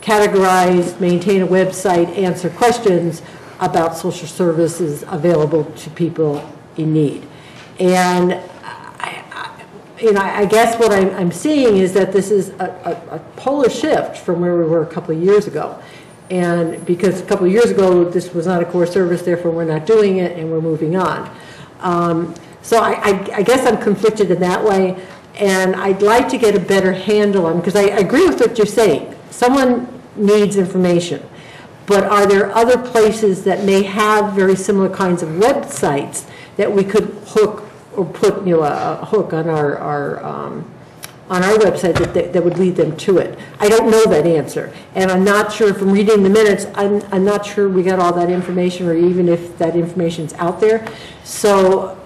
categorize, maintain a website, answer questions about social services available to people in need. And I guess what I'm seeing is that this is a polar shift from where we were a couple of years ago. And because a couple of years ago, this was not a core service, therefore we're not doing it and we're moving on. So I guess I'm conflicted in that way. And I'd like to get a better handle on, because I agree with what you're saying. Someone needs information. But are there other places that may have very similar kinds of websites that we could hook or put a hook on our website that would lead them to it? I don't know that answer. And I'm not sure from reading the minutes, I'm not sure we got all that information or even if that information's out there. So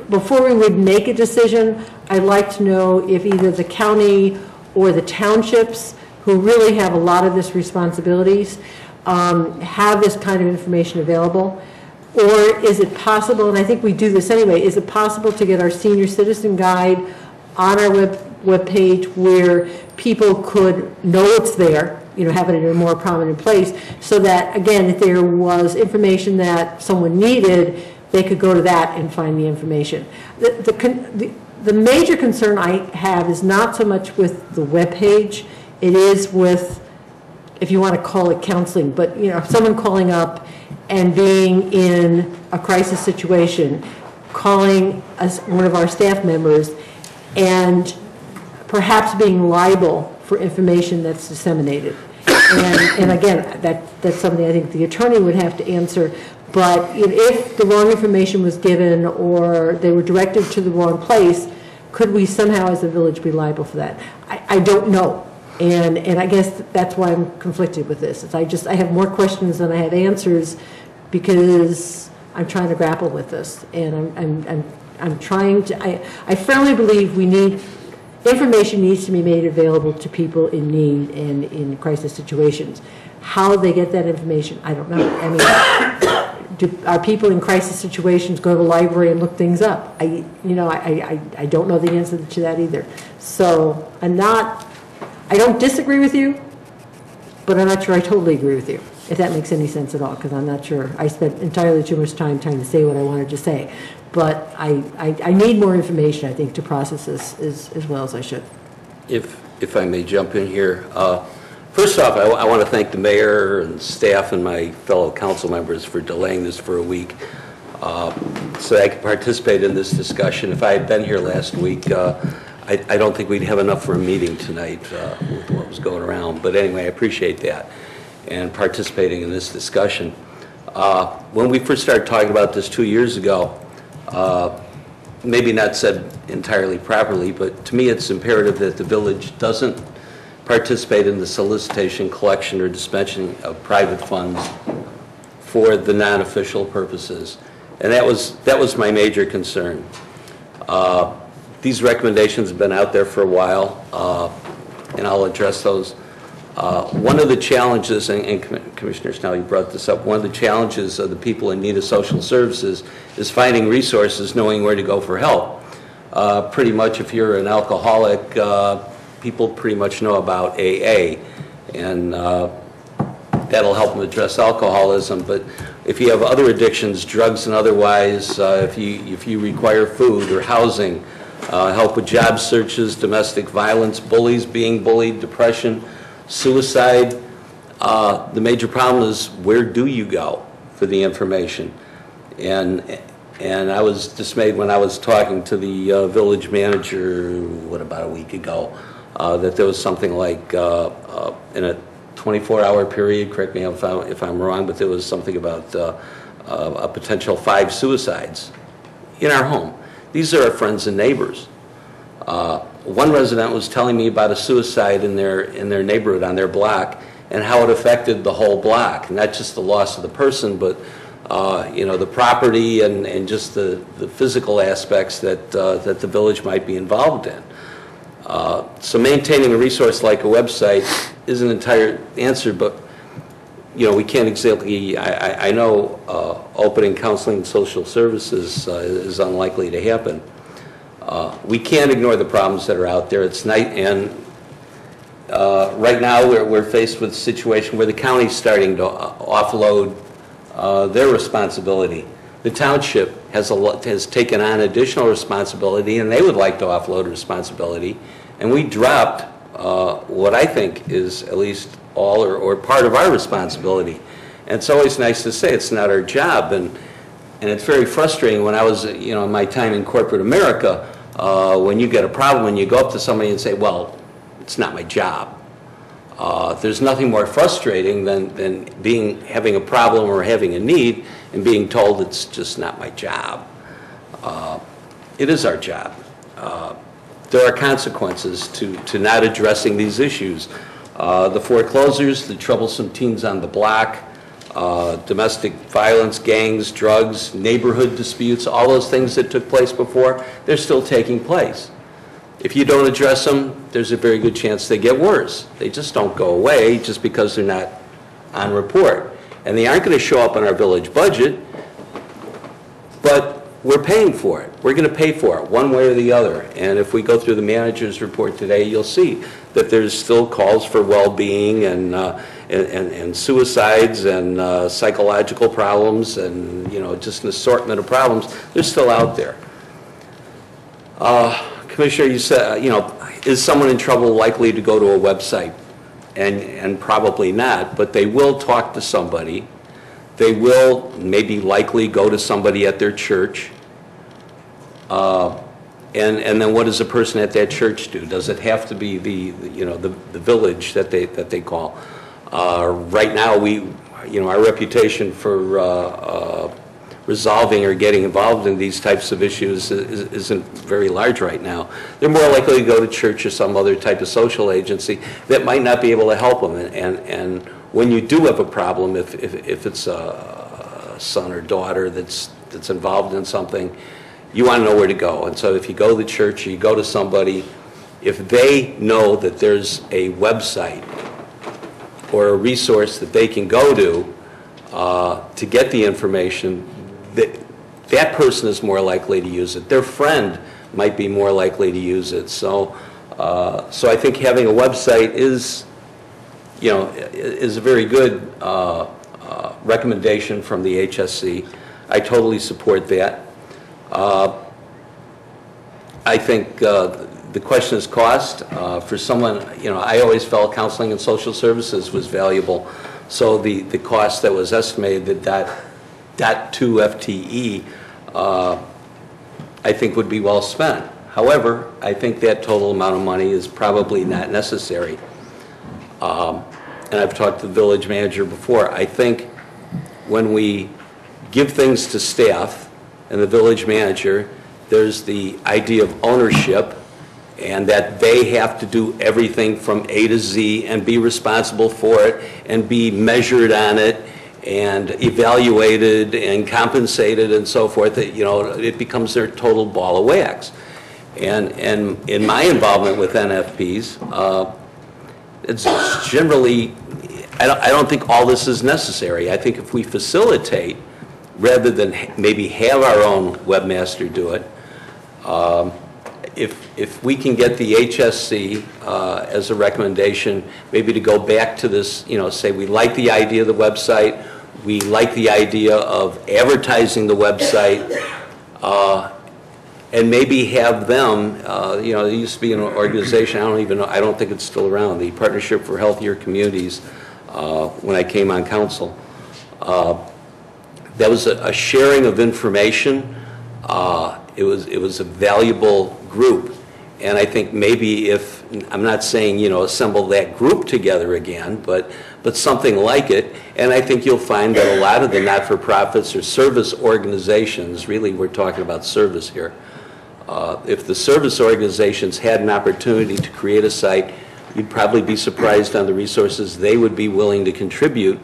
before we would make a decision, I'd like to know if either the county or the townships, who really have a lot of this responsibilities, have this kind of information available. Or is it possible, and I think we do this anyway, is it possible to get our Senior Citizen Guide on our web page where people could know it's there, have it in a more prominent place, so that, again, if there was information that someone needed, they could go to that and find the information. The major concern I have is not so much with the web page, it is with, if you want to call it counseling, but someone calling up and being in a crisis situation, calling one of our staff members and perhaps being liable for information that's disseminated. And again, that's something I think the attorney would have to answer. But if the wrong information was given or they were directed to the wrong place, could we somehow as a village be liable for that? I don't know. And I guess that's why I'm conflicted with this. I have more questions than I have answers because I'm trying to grapple with this. And I'm trying to, I firmly believe information needs to be made available to people in need and in crisis situations. How they get that information, I don't know. I mean, are people in crisis situations go to the library and look things up? I don't know the answer to that either. So I don't disagree with you, but I'm not sure I totally agree with you, if that makes any sense at all, because I'm not sure. I spent entirely too much time trying to say what I wanted to say. But I need more information, I think, to process this as well as I should. If I may jump in here. First off, I want to thank the mayor and staff and my fellow council members for delaying this for a week so that I could participate in this discussion. If I had been here last week, I don't think we'd have enough for a meeting tonight with what was going around. But anyway, I appreciate that and participating in this discussion. When we first started talking about this 2 years ago, maybe not said entirely properly, but to me it's imperative that the village doesn't participate in the solicitation, collection, or dispensing of private funds for the non-official purposes. And that was my major concern. These recommendations have been out there for a while, and I'll address those. One of the challenges, and Commissioner Snell, you brought this up, one of the challenges of the people in need of social services is finding resources, knowing where to go for help. Pretty much if you're an alcoholic, people pretty much know about AA, and that'll help them address alcoholism. But if you have other addictions, drugs and otherwise, if you require food or housing, help with job searches, domestic violence, bullies, being bullied, depression, suicide, the major problem is where do you go for the information? And I was dismayed when I was talking to the village manager, about a week ago, that there was something like in a 24-hour period, correct me if I'm wrong, but there was something about a potential 5 suicides in our home. These are our friends and neighbors. One resident was telling me about a suicide in their neighborhood on their block and how it affected the whole block, not just the loss of the person, but the property and just the physical aspects that the village might be involved in. So maintaining a resource like a website is an entire answer, but we can't exactly, I know opening counseling and social services is unlikely to happen. We can't ignore the problems that are out there. It's night, and right now we're faced with a situation where the county's starting to offload their responsibility. The township has taken on additional responsibility, and they would like to offload responsibility. And we dropped what I think is at least all or part of our responsibility. And it's always nice to say it's not our job. And it's very frustrating when I was, in my time in corporate America, when you get a problem and you go up to somebody and say, well, it's not my job. There's nothing more frustrating than having a problem or having a need and being told it's just not my job. It is our job. There are consequences to not addressing these issues. The foreclosures, the troublesome teens on the block, domestic violence, gangs, drugs, neighborhood disputes, all those things that took place before, they're still taking place. If you don't address them, there's a very good chance they get worse. They just don't go away just because they're not on report. And they aren't going to show up in our village budget, but we're paying for it. We're going to pay for it one way or the other. And if we go through the manager's report today, you'll see that there's still calls for well-being and suicides and psychological problems and, just an assortment of problems. They're still out there. Commissioner, you said, is someone in trouble likely to go to a website? And probably not, but they will talk to somebody. They will maybe likely go to somebody at their church. And then what does a person at that church do? Does it have to be the village that they call? Right now, our reputation for resolving or getting involved in these types of issues isn't very large right now. They're more likely to go to church or some other type of social agency that might not be able to help them. And when you do have a problem, if it's a son or daughter that's involved in something, you want to know where to go. And so if you go to the church or you go to somebody, if they know that there's a website or a resource that they can go to to get the information, that person is more likely to use it. Their friend might be more likely to use it. So I think having a website is, is a very good recommendation from the HSC. I totally support that. I think the question is cost. For someone, I always felt counseling and social services was valuable. So the cost that was estimated, that .2 FTE, I think would be well spent. However, I think that total amount of money is probably not necessary. And I've talked to the village manager before. I think when we give things to staff and the village manager, there's the idea of ownership, and that they have to do everything from A to Z and be responsible for it and be measured on it and evaluated and compensated and so forth. That, it becomes their total ball of wax. And in my involvement with NFPs, it's generally, I don't think all this is necessary. I think if we facilitate, rather than maybe have our own webmaster do it, if we can get the HSC as a recommendation, maybe to go back to this, say we like the idea of the website, we like the idea of advertising the website, and maybe have them, there used to be an organization, I don't think it's still around, the Partnership for Healthier Communities, when I came on council. That was a sharing of information. It was a valuable group. And I think maybe if, I'm not saying, assemble that group together again, but something like it. And I think you'll find that a lot of the not-for-profits or service organizations, really we're talking about service here, if the service organizations had an opportunity to create a site, you'd probably be surprised on the resources they would be willing to contribute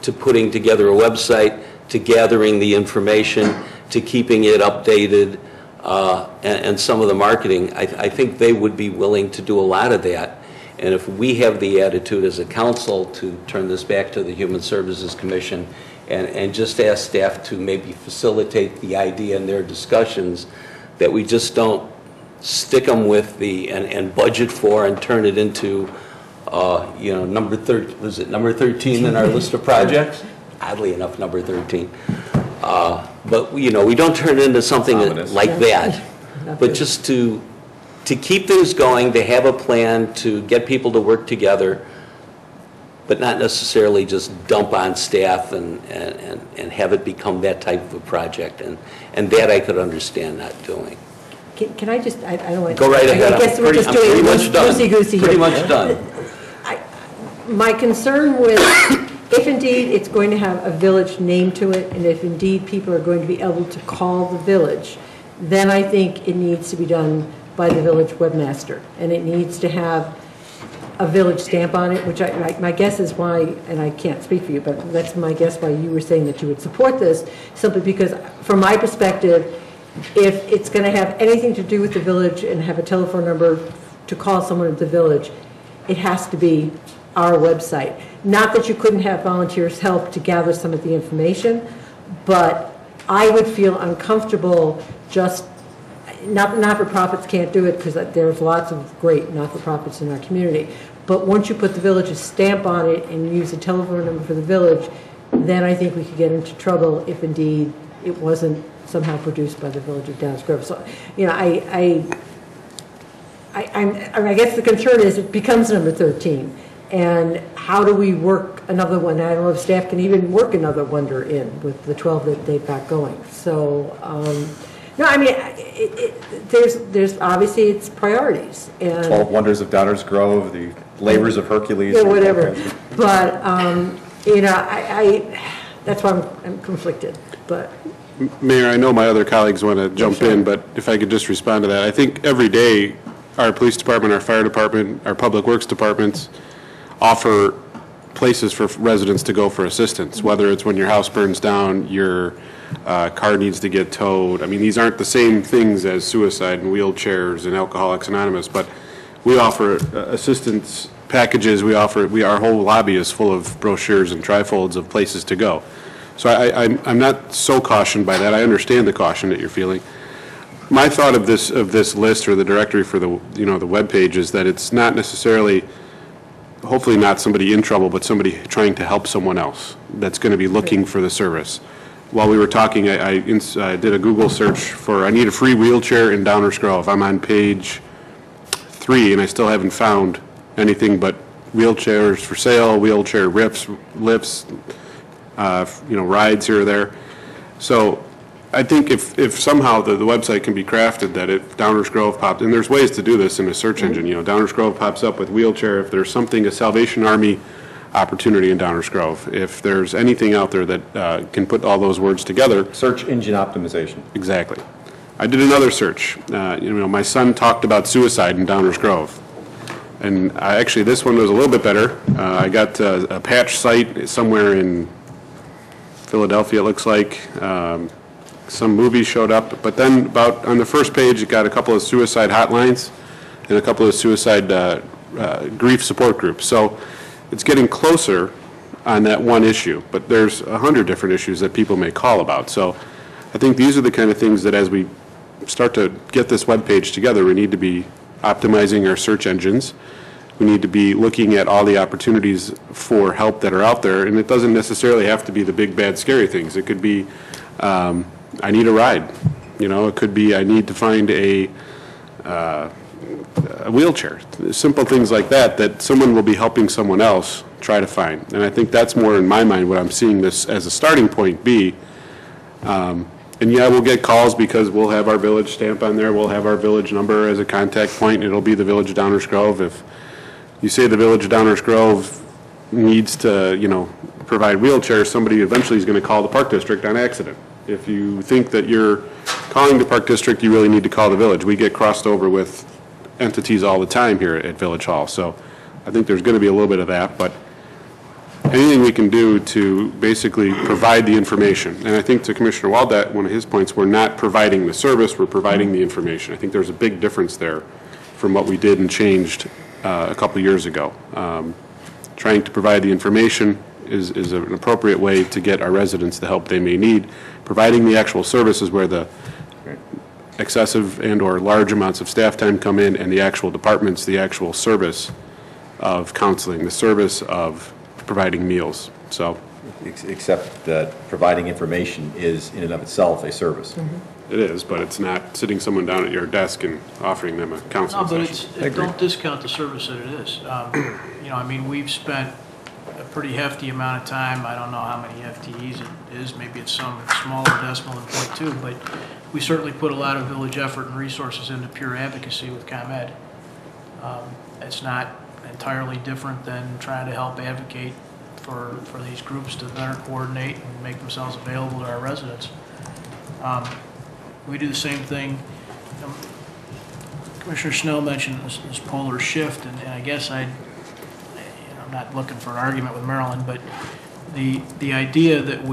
to putting together a website, to gathering the information, to keeping it updated, and some of the marketing. I think they would be willing to do a lot of that. And if we have the attitude as a council to turn this back to the Human Services Commission and just ask staff to maybe facilitate the idea in their discussions, that we just don't stick them with and budget for and turn it into, number 13 in our list of projects? Oddly enough, number 13. But, we don't turn it into something like that. But just to keep things going, to have a plan, to get people to work together, but not necessarily just dump on staff and have it become that type of a project. And that I could understand not doing. Can I just, I don't want to. Go right ahead. I guess we're just doing loosey-goosey here. Pretty much done. My concern with, if indeed it's going to have a village name to it, and if indeed people are going to be able to call the village, then I think it needs to be done by the village webmaster. And it needs to have a village stamp on it, which my guess is why, and I can't speak for you, but that's my guess why you were saying that you would support this, simply because from my perspective, if it's going to have anything to do with the village and have a telephone number to call someone at the village, it has to be our website. Not that you couldn't have volunteers help to gather some of the information, but I would feel uncomfortable just, not-for-profits can't do it because there's lots of great not-for-profits in our community, but once you put the village's stamp on it and use a telephone number for the village, then I think we could get into trouble if indeed it wasn't somehow produced by the village of Downs Grove. So, I guess the concern is it becomes number 13. And how do we work another one? I don't know if staff can even work another wonder in with the 12 that they've got going. So, no, I mean, there's obviously it's priorities. And 12 Wonders of Downers Grove, the Labors of Hercules. Yeah, whatever. But, that's why I'm conflicted. But Mayor, I know my other colleagues want to jump in, but if I could just respond to that. I think every day our police department, our fire department, our public works departments offer places for residents to go for assistance, whether it's when your house burns down, your car needs to get towed. I mean, these aren't the same things as suicide and wheelchairs and Alcoholics Anonymous, but we offer assistance packages. Our whole lobby is full of brochures and trifolds of places to go. So I'm not so cautioned by that. I understand the caution that you're feeling. My thought of this list or the directory for the, the webpage is that it's not necessarily, hopefully not somebody in trouble, but somebody trying to help someone else that's going to be looking for the service. While we were talking, I did a Google search for, I need a free wheelchair in Downers Grove. I'm on page 3, and I still haven't found anything but wheelchairs for sale, wheelchair lifts, rides here or there. So I think if somehow the website can be crafted that if Downers Grove popped, and there's ways to do this in a search engine, Downers Grove pops up with wheelchair, if there's something, a Salvation Army opportunity in Downers Grove, if there's anything out there that can put all those words together. Search engine optimization. Exactly. I did another search. My son talked about suicide in Downers Grove. And actually, this one was a little bit better. I got a patch site somewhere in Philadelphia, it looks like. Some movies showed up. But then about on the first page, it got a couple of suicide hotlines and a couple of suicide grief support groups. So it's getting closer on that one issue. But there's 100 different issues that people may call about. So I think these are the kind of things that as we start to get this webpage together, we need to be optimizing our search engines. We need to be looking at all the opportunities for help that are out there, and it doesn't necessarily have to be the big, bad, scary things. It could be, I need a ride. It could be, I need to find a wheelchair. Simple things like that someone will be helping someone else try to find. And I think that's more in my mind what I'm seeing this as a starting point be. And yeah, we'll get calls because we'll have our village stamp on there. We'll have our village number as a contact point. It'll be the Village of Downers Grove. If you say the Village of Downers Grove needs to, provide wheelchairs, somebody eventually is going to call the Park District on accident. If you think that you're calling the Park District, you really need to call the village. We get crossed over with entities all the time here at Village Hall. So I think there's going to be a little bit of that. But anything we can do to basically provide the information. And I think to Commissioner Waldeck, one of his points, we're not providing the service, we're providing the information. I think there's a big difference there from what we did and changed a couple years ago. Trying to provide the information is an appropriate way to get our residents the help they may need. Providing the actual service is where the excessive and or large amounts of staff time come in, and the actual departments, the actual service of counseling, the service of providing meals. So, except that providing information is in and of itself a service. It is, but it's not sitting someone down at your desk and offering them a counseling session. No, but don't discount the service that it is. We've spent a pretty hefty amount of time. I don't know how many FTEs it is. Maybe it's some smaller decimal than 0.2, but we certainly put a lot of village effort and resources into pure advocacy with ComEd. It's not entirely different than trying to help advocate for these groups to better coordinate and make themselves available to our residents. We do the same thing. Commissioner Snell mentioned this polar shift, and I guess I'm not looking for an argument with Maryland, but the idea that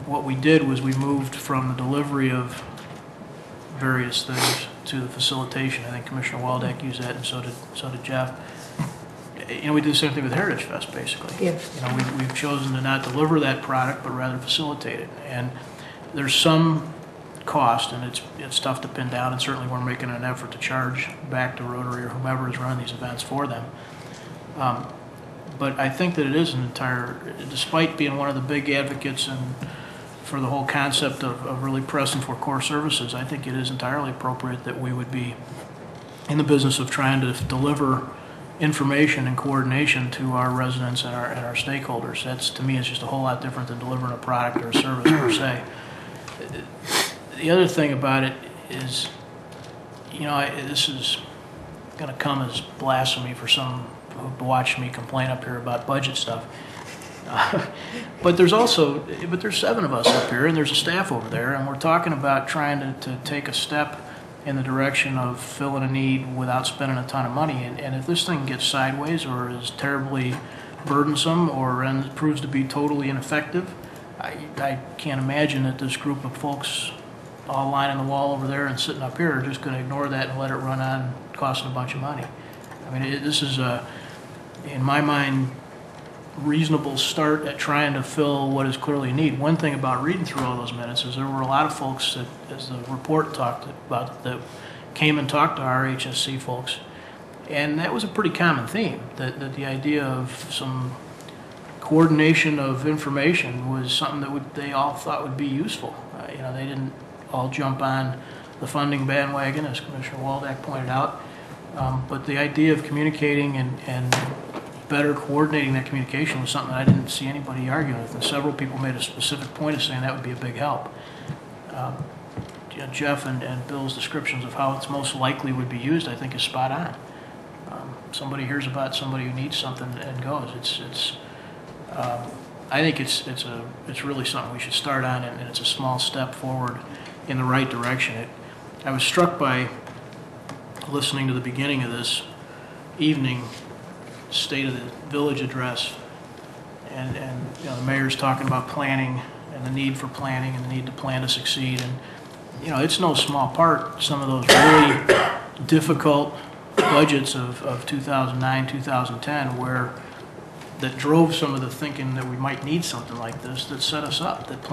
what we did was we moved from the delivery of various things to the facilitation. I think Commissioner Waldeck used that, and so did Jeff. We do the same thing with Heritage Fest, basically. Yeah. We've chosen to not deliver that product, but rather facilitate it. And there's some cost, and it's tough to pin down, and certainly we're making an effort to charge back to Rotary or whomever is running these events for them. But I think that it is despite being one of the big advocates and for the whole concept of really pressing for core services, I think it is entirely appropriate that we would be in the business of trying to deliver information and coordination to our residents and our stakeholders. That's, to me, is just a whole lot different than delivering a product or a service per se. The other thing about it is, this is going to come as blasphemy for some who watched me complain up here about budget stuff. But there's 7 of us up here, and there's a staff over there, and we're talking about trying to take a step in the direction of filling a need without spending a ton of money. And if this thing gets sideways or is terribly burdensome or proves to be totally ineffective, I can't imagine that this group of folks all lining the wall over there and sitting up here are just going to ignore that and let it run on costing a bunch of money. I mean, this is, in my mind, reasonable start at trying to fill what is clearly a need. One thing about reading through all those minutes is there were a lot of folks that, as the report talked about, that came and talked to our HSC folks. And that was a pretty common theme, that the idea of some coordination of information was something that they all thought would be useful. You know, they didn't all jump on the funding bandwagon, as Commissioner Waldeck pointed out. But the idea of communicating and better coordinating that communication was something that I didn't see anybody arguing with. And several people made a specific point of saying that would be a big help. You know, Jeff and Bill's descriptions of how it's most likely would be used, I think, is spot on. Somebody hears about somebody who needs something and goes. I think it's really something we should start on, and it's a small step forward in the right direction. I was struck by listening to the beginning of this evening State of the Village address, and you know, the mayor's talking about planning and the need for planning and the need to plan to succeed. And you know, it's no small part, some of those really difficult budgets of 2009, 2010, that drove some of the thinking that we might need something like this, that set us up, that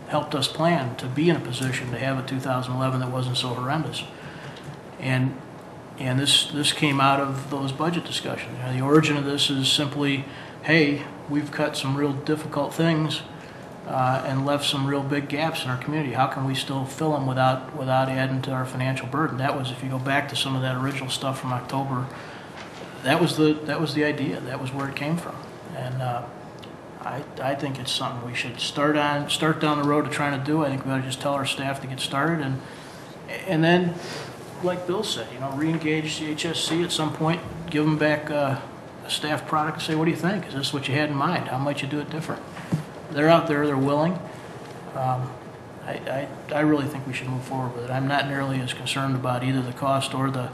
helped us plan to be in a position to have a 2011 that wasn't so horrendous. And this came out of those budget discussions. You know, the origin of this is simply, hey, we've cut some real difficult things and left some real big gaps in our community. How can we still fill them without adding to our financial burden? That was, if you go back to some of that original stuff from October, that was the idea. That was where it came from. And I think it's something we should start down the road to trying to do. I think we ought to just tell our staff to get started, and then, like Bill said, you know, re-engage the HSC at some point, give them back a staff product and say, what do you think? Is this what you had in mind? How might you do it different? They're out there, they're willing. I really think we should move forward with it. I'm not nearly as concerned about either the cost or the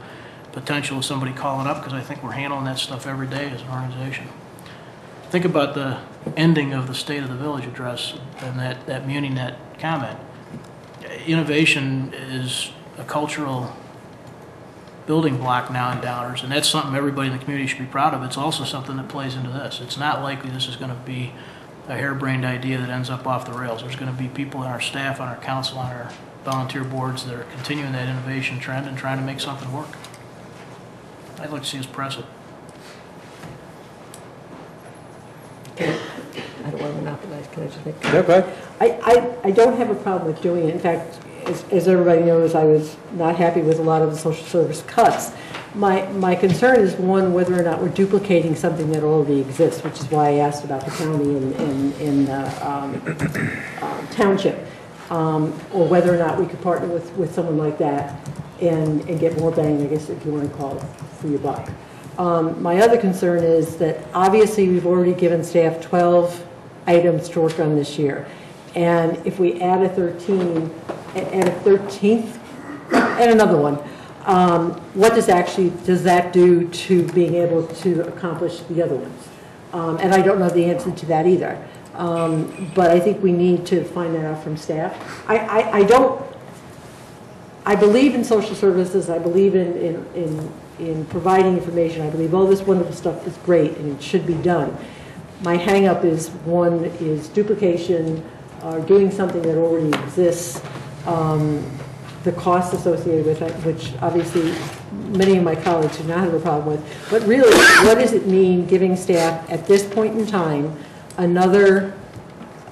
potential of somebody calling up, because I think we're handling that stuff every day as an organization. Think about the ending of the State of the Village address and that MuniNet comment. Innovation is a cultural building block now in Downers, and that's something everybody in the community should be proud of. It's also something that plays into this. It's not likely this is going to be a harebrained idea that ends up off the rails. There's going to be people in our staff, on our council, on our volunteer boards that are continuing that innovation trend and trying to make something work. I'd like to see us press it. I don't want to monopolize, can I just make? Yeah, go ahead. I don't have a problem with doing it. In fact, as everybody knows, I was not happy with a lot of the social service cuts. My concern is, one, whether or not we're duplicating something that already exists, which is why I asked about the county and township, or whether or not we could partner with someone like that and get more bang, I guess, if you want to call it, for your buck. My other concern is that obviously we've already given staff 12 items to work on this year. And if we add a 13th, and another one, what does that do to being able to accomplish the other ones? And I don't know the answer to that either. But I think we need to find that out from staff. I believe in social services. I believe in providing information. I believe all this wonderful stuff is great and it should be done. My hang-up is, one, is duplication, or doing something that already exists, the costs associated with it, which obviously many of my colleagues do not have a problem with. But really, what does it mean giving staff at this point in time another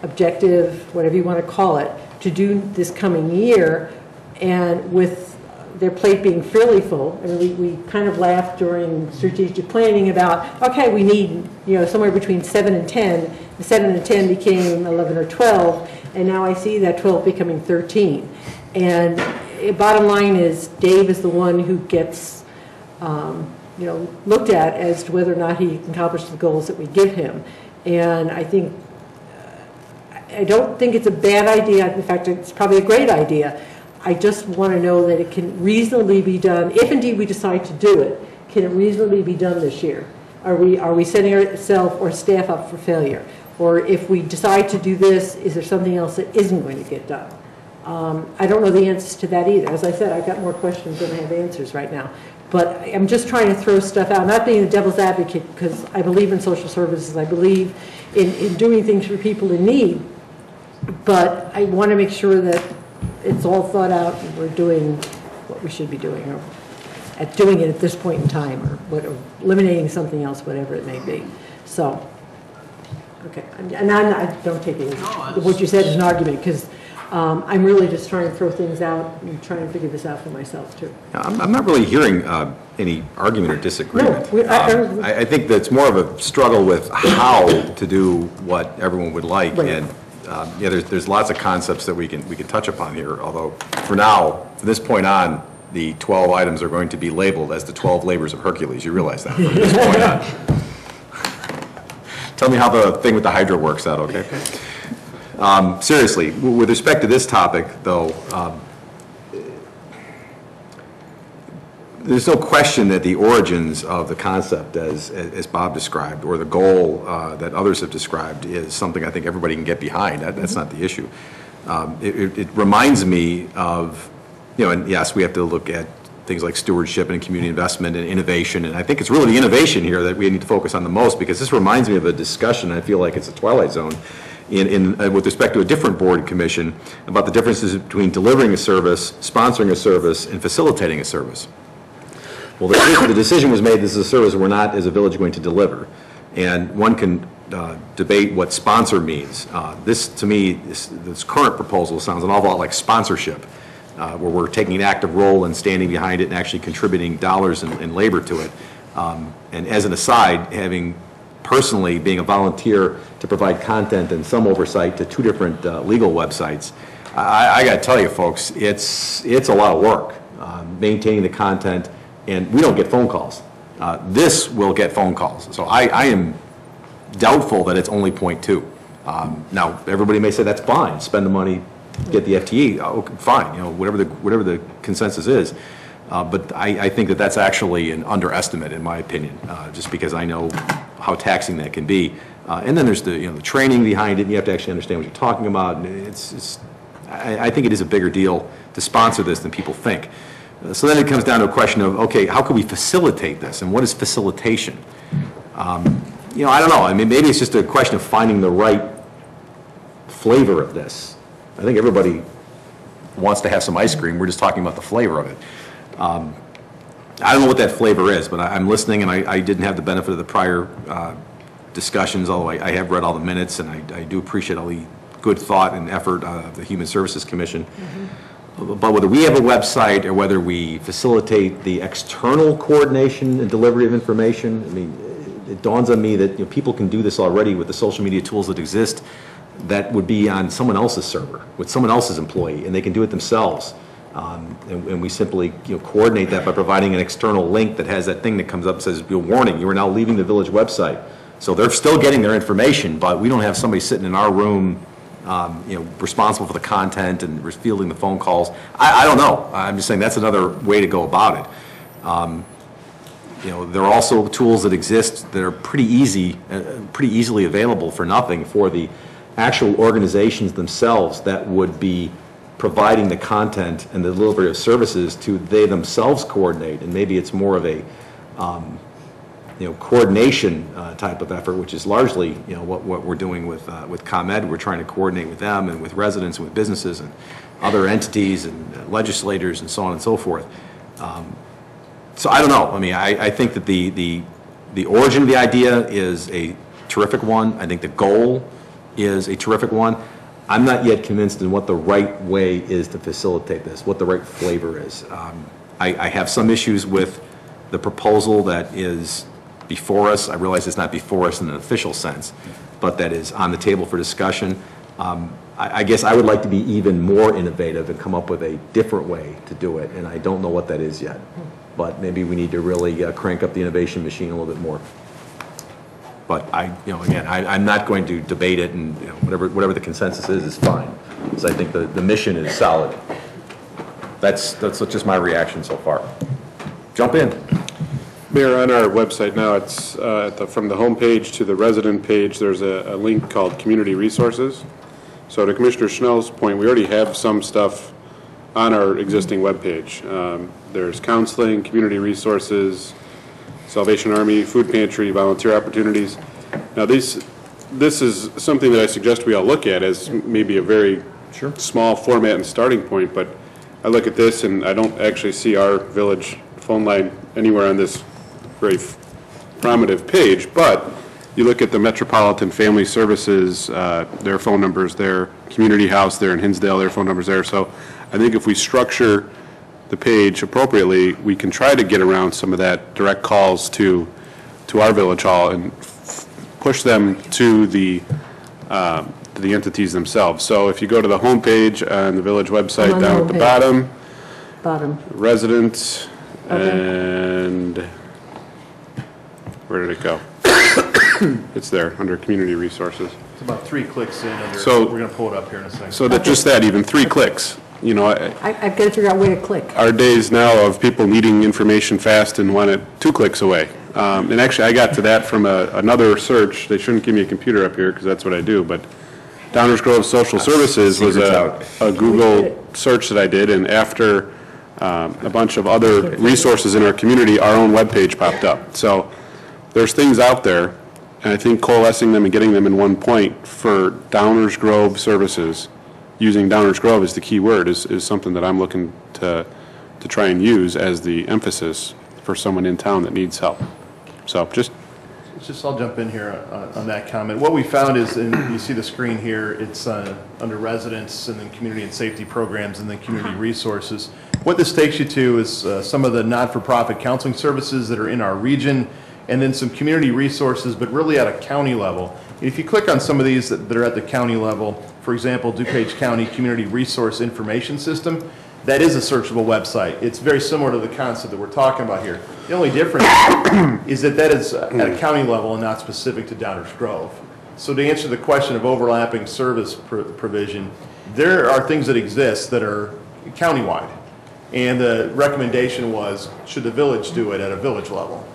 objective, whatever you want to call it, to do this coming year, and with their plate being fairly full? I mean, we kind of laughed during strategic planning about, okay, we need, somewhere between 7 and 10. The 7 and 10 became 11 or 12, and now I see that 12 becoming 13. And bottom line is, Dave is the one who gets, looked at as to whether or not he can accomplish the goals that we give him. And I don't think it's a bad idea. In fact, it's probably a great idea. I just want to know that it can reasonably be done. If indeed we decide to do it, can it reasonably be done this year? Are we setting ourselves or staff up for failure? Or if we decide to do this, is there something else that isn't going to get done? I don't know the answers to that either. As I said, I've got more questions than I have answers right now. But I'm just trying to throw stuff out, not being a devil's advocate, because I believe in social services, I believe in doing things for people in need, but I want to make sure that it's all thought out and we're doing what we should be doing, or doing it at this point in time, or eliminating something else, whatever it may be. So, okay, and I don't take it, what you said is an argument, because I'm really just trying to throw things out and trying to figure this out for myself, too. I'm not really hearing any argument or disagreement. No, I think that's more of a struggle with how to do what everyone would like. Right. And yeah, there's lots of concepts that we can touch upon here, although for now, from this point on, the 12 items are going to be labeled as the 12 labors of Hercules. You realize that from this point on. Tell me how the thing with the hydro works out, okay? Seriously, with respect to this topic, though, there's no question that the origins of the concept, as Bob described, or the goal that others have described, is something I think everybody can get behind. That's not the issue. It reminds me of, and yes, we have to look at things like stewardship and community investment and innovation, and I think it's really the innovation here that we need to focus on the most, because this reminds me of a discussion, I feel like it's a twilight zone, with respect to a different board and commission, about the differences between delivering a service, sponsoring a service, and facilitating a service. Well, the decision was made, this is a service we're not, as a village, going to deliver. And one can debate what sponsor means. This, to me, this current proposal sounds an awful lot like sponsorship, where we're taking an active role and standing behind it and actually contributing dollars and labor to it. And as an aside, personally being a volunteer to provide content and some oversight to 2 different legal websites, I got to tell you, folks, it's a lot of work maintaining the content, and we don't get phone calls. This will get phone calls, so I am doubtful that it's only 0.2. Now, everybody may say that's fine. Spend the money, get the FTE. Okay, fine, whatever the consensus is. But I think that that's actually an underestimate, in my opinion, just because I know how taxing that can be. And then there's the training behind it. And you have to actually understand what you're talking about. And I think it is a bigger deal to sponsor this than people think. So then it comes down to a question of, okay, how can we facilitate this, and what is facilitation? I don't know. I mean, maybe it's just a question of finding the right flavor of this. I think everybody wants to have some ice cream. We're just talking about the flavor of it. I don't know what that flavor is, but I'm listening, and I didn't have the benefit of the prior discussions, although I have read all the minutes, and I do appreciate all the good thought and effort of the Human Services Commission. But whether we have a website or whether we facilitate the external coordination and delivery of information, I mean, it dawns on me that people can do this already with the social media tools that exist. That would be on someone else's server with someone else's employee, and they can do it themselves. And we simply coordinate that by providing an external link that has that thing that comes up and says, warning, you are now leaving the village website. So they're still getting their information, but we don't have somebody sitting in our room responsible for the content and fielding the phone calls. I don't know. I'm just saying that's another way to go about it. There are also tools that exist that are pretty easily available for nothing for the actual organizations themselves that would be providing the content and the delivery of services to they themselves coordinate. And maybe it's more of a coordination type of effort, which is largely what we're doing with ComEd. We're trying to coordinate with them and with residents and with businesses and other entities and legislators and so on and so forth. So I don't know. I mean, I think that the origin of the idea is a terrific one. I think the goal is a terrific one. I'm not yet convinced in what the right way is to facilitate this, what the right flavor is. I have some issues with the proposal that is before us. I realize it's not before us in an official sense, but that is on the table for discussion. I guess I would like to be even more innovative and come up with a different way to do it, and I don't know what that is yet. But maybe we need to really crank up the innovation machine a little bit more. But again, I'm not going to debate it, and whatever the consensus is fine, because I think the mission is solid. That's just my reaction so far. Jump in. Mayor, on our website now, it's from the home page to the resident page, there's a link called Community Resources. So to Commissioner Schnell's point, we already have some stuff on our existing webpage. There's counseling, community resources, Salvation Army, food pantry, volunteer opportunities. Now, this is something that I suggest we all look at as maybe a very small format and starting point, but I look at this and I don't actually see our village phone line anywhere on this very prominent page, but you look at the Metropolitan Family Services, their phone numbers there, Community House there in Hinsdale, their phone numbers there. So I think if we structure the page appropriately, we can try to get around some of that direct calls to our village hall and push them to the entities themselves. So if you go to the home page on the village website, down at the bottom, residents, and where did it go? It's there, under community resources. It's about 3 clicks in under, So- we're going to pull it up here in a second. So that, just that, even 3 clicks, you know, I've got to figure out where to click. our days now of people needing information fast and want it 2 clicks away. And actually, I got to that from another search. They shouldn't give me a computer up here because that's what I do, but Downers Grove Social Services was a Google search that I did, and after a bunch of other resources in our community, our own webpage popped up. So there's things out there, and I think coalescing them and getting them in one point for Downers Grove services, using Downers Grove as the key word, is something that I'm looking to try and use as the emphasis for someone in town that needs help. So just I'll jump in here on that comment. What we found is, and you see the screen here, it's under residents and then community and safety programs and then community resources. What this takes you to is some of the not-for-profit counseling services that are in our region, and then some community resources, but really at a county level. If you click on some of these that are at the county level, for example, DuPage County Community Resource Information System, that is a searchable website. It's very similar to the concept that we're talking about here. The only difference is that is at a county level and not specific to Downers Grove. So to answer the question of overlapping service provision, there are things that exist that are countywide. And the recommendation was, should the village do it at a village level?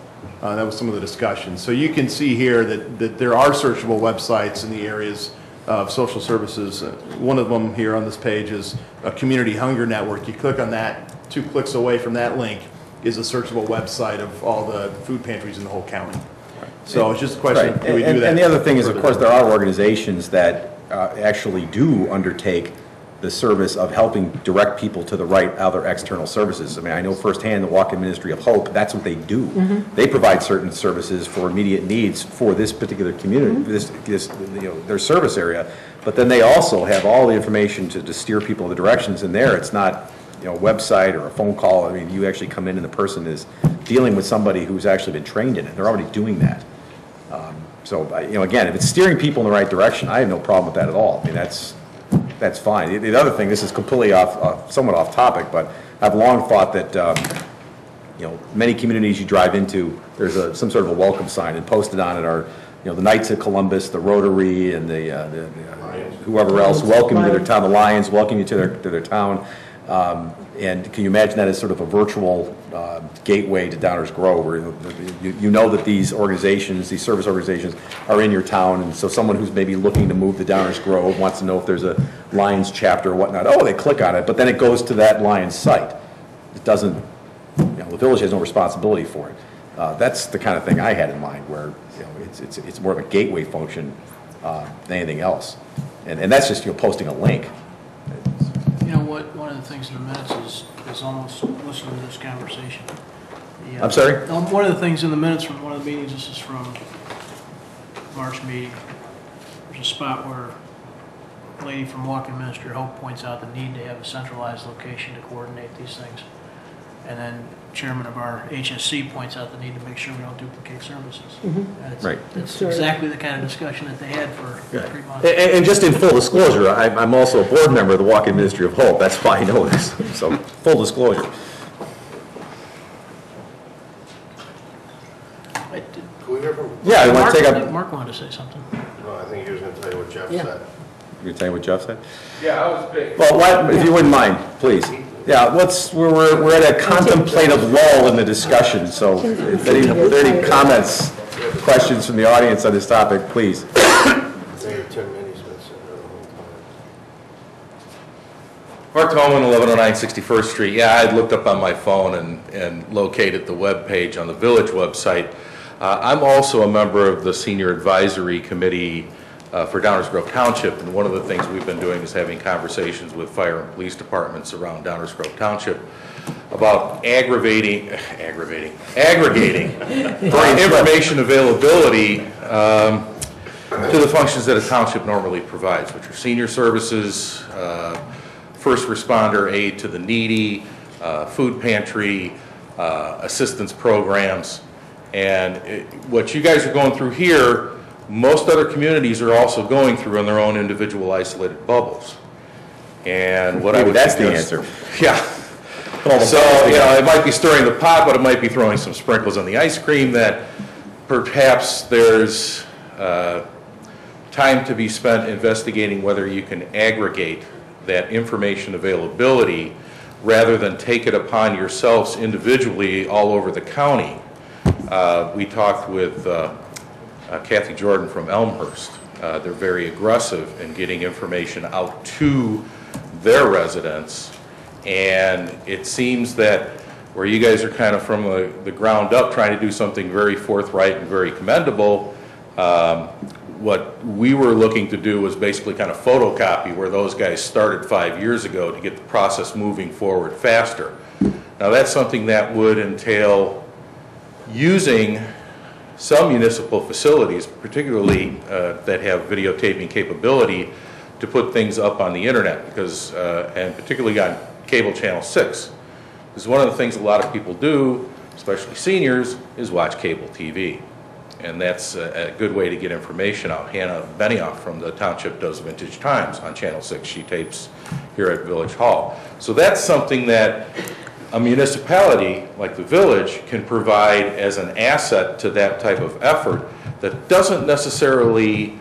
That was some of the discussion. So you can see here that there are searchable websites in the areas of social services. One of them here on this page is a community hunger network. You click on that, 2 clicks away from that link is a searchable website of all the food pantries in the whole county. So it's just a question of, do we do that? And the other thing is, of course, there are organizations that actually do undertake the service of helping direct people to the right other external services. I mean, I know firsthand the Walk-In Ministry of Hope, that's what they do. They provide certain services for immediate needs for this particular community, this their service area, but then they also have all the information to steer people in the directions, and there it's not, a website or a phone call. I mean, you actually come in and the person is dealing with somebody who's actually been trained in it. They're already doing that. So, again, if it's steering people in the right direction, I have no problem with that at all. I mean, that's fine. The other thing, this is completely somewhat off topic, but I've long thought that, many communities you drive into, there's some sort of a welcome sign, and posted on it are, the Knights of Columbus, the Rotary, and the whoever else welcome you to their town, the Lions welcome you to their town. And can you imagine that as sort of a virtual gateway to Downers Grove, where you know that these organizations, these service organizations, are in your town, and so someone who's maybe looking to move to Downers Grove wants to know if there's a Lions chapter or whatnot. Oh, they click on it, but then it goes to that Lions site. It doesn't, the village has no responsibility for it. That's the kind of thing I had in mind, where it's more of a gateway function than anything else, and that's just posting a link. One of the things in the minutes is almost listening to this conversation. I'm sorry? One of the things in the minutes from one of the meetings, this is from March meeting, there's a spot where a lady from Walk-In Ministry of Hope points out the need to have a centralized location to coordinate these things. And then chairman of our HSC points out the need to make sure we don't duplicate services. Right. That's exactly the kind of discussion that they had for 3 months. And just in full disclosure, I'm also a board member of the Walk-In Ministry of Hope. That's why I know this. So, full disclosure. Can we hear from? Yeah, I want to take I think up. Mark wanted to say something. No, I think he was going to tell you what Jeff said. You gonna tell me what Jeff said? Yeah, I was big. Well, if you wouldn't mind, please. Yeah, we're at a contemplative lull in the discussion, so if there are any comments, questions from the audience on this topic, please. Mark Tolman, 1109 61st Street. Yeah, I looked up on my phone and located the web page on the village website. I'm also a member of the Senior Advisory Committee for Downers Grove Township, and one of the things we've been doing is having conversations with fire and police departments around Downers Grove Township about aggregating information availability to the functions that a township normally provides, which are senior services, first responder aid to the needy, food pantry, assistance programs. And what you guys are going through here, most other communities are also going through in their own individual isolated bubbles. And what I would that's suggest, the answer. Yeah. So, you know, it might be stirring the pot, but it might be throwing some sprinkles on the ice cream, that perhaps there's time to be spent investigating whether you can aggregate that information availability rather than take it upon yourselves individually all over the county. We talked with Kathy Jordan from Elmhurst. They're very aggressive in getting information out to their residents, and it seems that where you guys are kind of from the ground up trying to do something very forthright and very commendable, what we were looking to do was basically kind of photocopy where those guys started 5 years ago to get the process moving forward faster. Now that's something that would entail using some municipal facilities, particularly that have videotaping capability, to put things up on the internet, because, and particularly on cable channel 6. Because one of the things a lot of people do, especially seniors, is watch cable TV. And that's a good way to get information out. Hannah Benioff from the township does Vintage Times on Channel 6. She tapes here at Village Hall. So that's something that a municipality like the village can provide as an asset to that type of effort that doesn't necessarily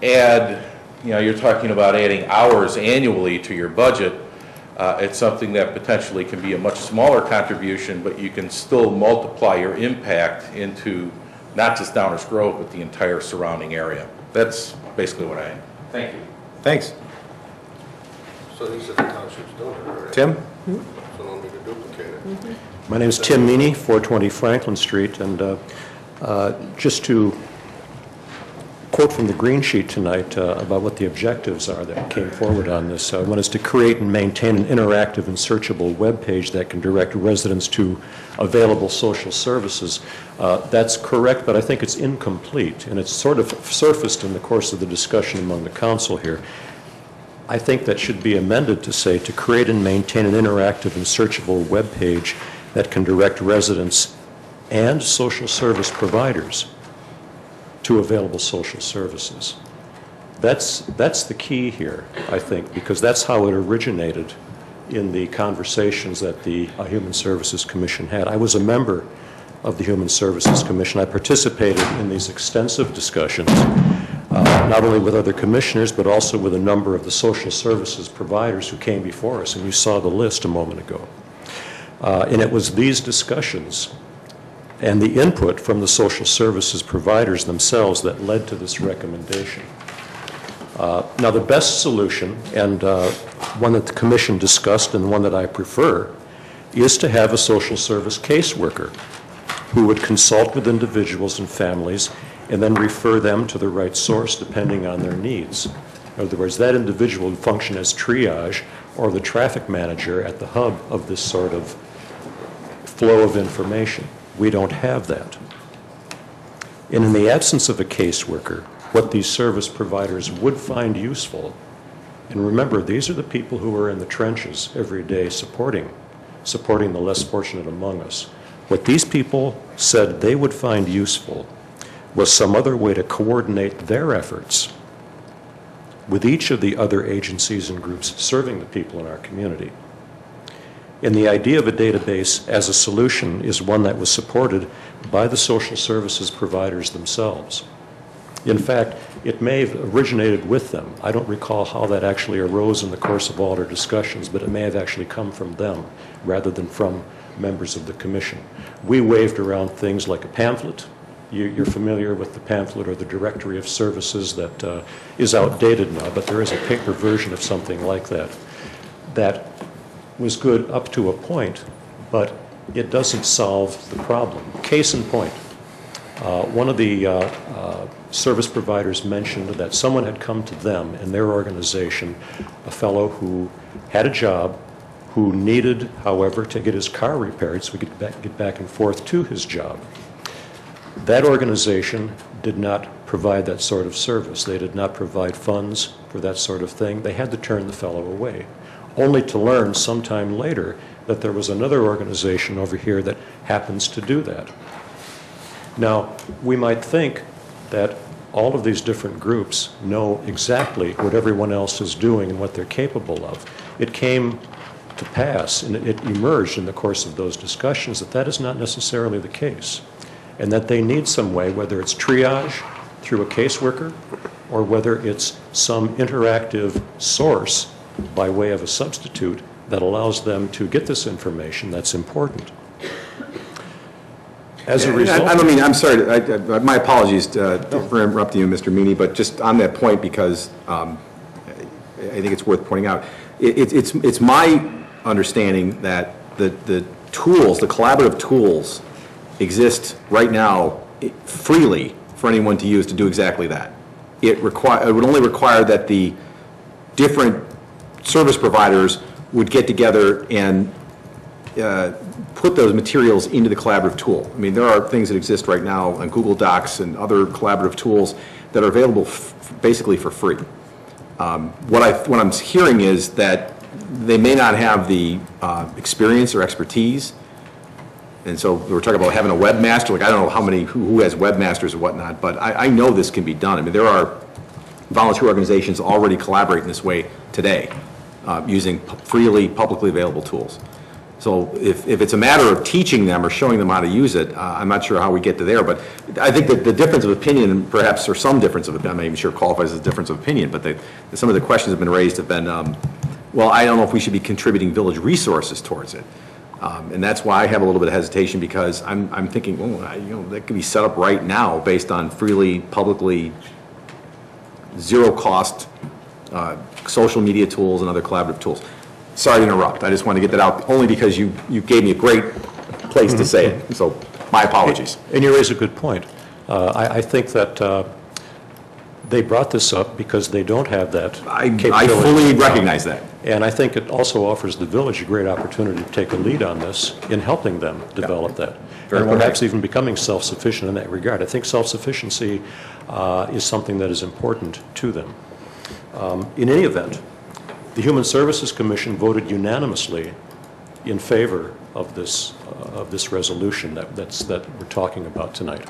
add, you know, you're talking about adding hours annually to your budget. It's something that potentially can be a much smaller contribution, but you can still multiply your impact into not just Downers Grove, but the entire surrounding area. That's basically what I am. Thank you. Thanks. So these are the townships doing it, right? Tim? So no need to duplicate it. My name is Tim Meany, 420 Franklin Street, and just to quote from the green sheet tonight about what the objectives are that came forward on this. One is to create and maintain an interactive and searchable web page that can direct residents to available social services. That's correct, but I think it's incomplete, and it's sort of surfaced in the course of the discussion among the council here. I think that should be amended to say to create and maintain an interactive and searchable web page that can direct residents and social service providers to available social services. That's the key here, I think, because that's how it originated in the conversations that the Human Services Commission had. I was a member of the Human Services Commission. I participated in these extensive discussions, not only with other commissioners, but also with a number of the social services providers who came before us, and you saw the list a moment ago. And it was these discussions and the input from the social services providers themselves that led to this recommendation. Now, the best solution, and one that the Commission discussed and one that I prefer, is to have a social service caseworker who would consult with individuals and families and then refer them to the right source depending on their needs. In other words, that individual would function as triage or the traffic manager at the hub of this sort of flow of information. We don't have that. And in the absence of a caseworker, what these service providers would find useful, and remember, these are the people who are in the trenches every day supporting the less fortunate among us. What these people said they would find useful was some other way to coordinate their efforts with each of the other agencies and groups serving the people in our community. And the idea of a database as a solution is one that was supported by the social services providers themselves. In fact, it may have originated with them. I don't recall how that actually arose in the course of all our discussions, but it may have actually come from them rather than from members of the Commission. We waved around things like a pamphlet. You're familiar with the pamphlet or the directory of services that is outdated now, but there is a paper version of something like that. that was good up to a point, but it doesn't solve the problem. Case in point, one of the service providers mentioned that someone had come to them in their organization, a fellow who had a job, who needed, however, to get his car repaired so he could get back and forth to his job. That organization did not provide that sort of service. They did not provide funds for that sort of thing. They had to turn the fellow away, only to learn sometime later that there was another organization over here that happens to do that. Now, we might think that all of these different groups know exactly what everyone else is doing and what they're capable of. It came to pass, and it emerged in the course of those discussions, that that is not necessarily the case, and that they need some way, whether it's triage through a caseworker or whether it's some interactive source by way of a substitute that allows them to get this information that's important. As a result... I don't mean, I'm sorry, my apologies for interrupting you, Mr. Meany, but just on that point, because I think it's worth pointing out, it's my understanding that the tools, the collaborative tools, exist right now freely for anyone to use to do exactly that. It would only require that the different service providers would get together and put those materials into the collaborative tool. I mean, there are things that exist right now on Google Docs and other collaborative tools that are available basically for free. What I'm hearing is that they may not have the experience or expertise, and so we're talking about having a webmaster. Like, I don't know who has webmasters or whatnot, but I know this can be done. I mean, there are volunteer organizations already collaborate in this way today, using freely, publicly available tools. So if it's a matter of teaching them or showing them how to use it, I'm not sure how we get to there, but I think that the difference of opinion, perhaps, or some difference of opinion, I'm not even sure qualifies as a difference of opinion, but some of the questions have been raised have been, well, I don't know if we should be contributing village resources towards it. And that's why I have a little bit of hesitation, because I'm thinking, well, that could be set up right now based on freely, publicly, zero cost social media tools and other collaborative tools. Sorry to interrupt. I just want to get that out, only because you gave me a great place to say it. So my apologies. And you raise a good point. I think that they brought this up because they don't have that capability. I fully recognize that. And I think it also offers the village a great opportunity to take a lead on this in helping them develop that. And perhaps even becoming self-sufficient in that regard. I think self-sufficiency is something that is important to them. In any event, the Human Services Commission voted unanimously in favor of this resolution that we're talking about tonight.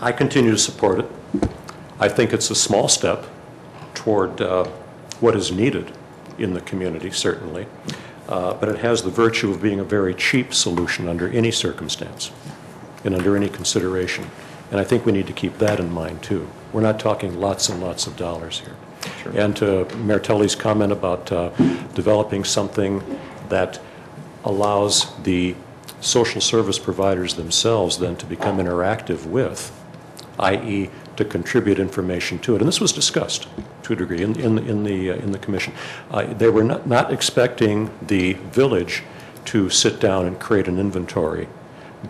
I continue to support it. I think it's a small step toward what is needed in the community, certainly, but it has the virtue of being a very cheap solution under any circumstance and under any consideration. And I think we need to keep that in mind, too. We're not talking lots and lots of dollars here. Sure. And to Mayor Tully's comment about developing something that allows the social service providers themselves then to become interactive with, i.e. to contribute information to it. And this was discussed to a degree in the commission. They were not expecting the village to sit down and create an inventory,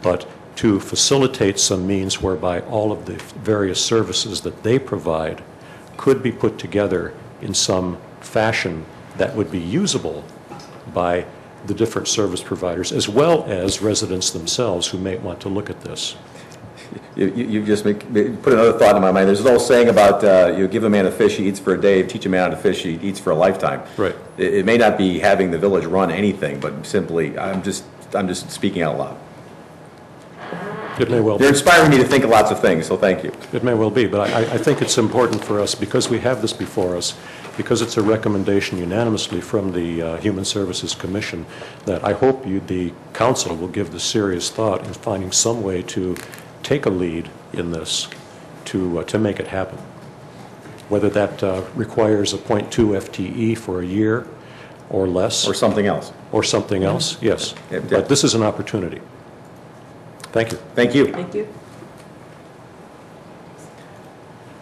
but to facilitate some means whereby all of the various services that they provide could be put together in some fashion that would be usable by the different service providers, as well as residents themselves who may want to look at this. You just put another thought in my mind. There's an old saying about you give a man a fish, he eats for a day. Teach a man how to fish, he eats for a lifetime. Right. It may not be having the village run anything, but simply, I'm just speaking out loud. It may well be. You're inspiring me to think of lots of things, so thank you. It may well be, but I think it's important for us, because we have this before us, because it's a recommendation unanimously from the Human Services Commission, that I hope the council will give this serious thought in finding some way to take a lead in this to make it happen. Whether that requires a 0.2 FTE for a year or less. Or something else. Or something else, yes. But this is an opportunity. Thank you. Thank you. Thank you.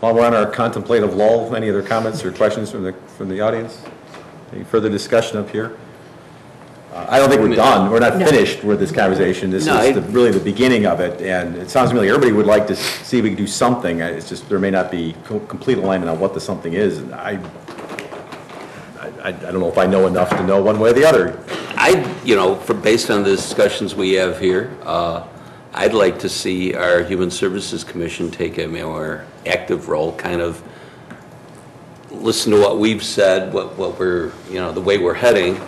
While we're on our contemplative lull, any other comments or questions from the audience? Any further discussion up here? I don't think we're done. We're not finished with this conversation. This is really the beginning of it, and it sounds to me like everybody would like to see if we can do something. It's just there may not be complete alignment on what the something is. And I don't know if I know enough to know one way or the other. Based on the discussions we have here, I'd like to see our Human Services Commission take a more active role, kind of listen to what we've said, what we're, the way we're heading,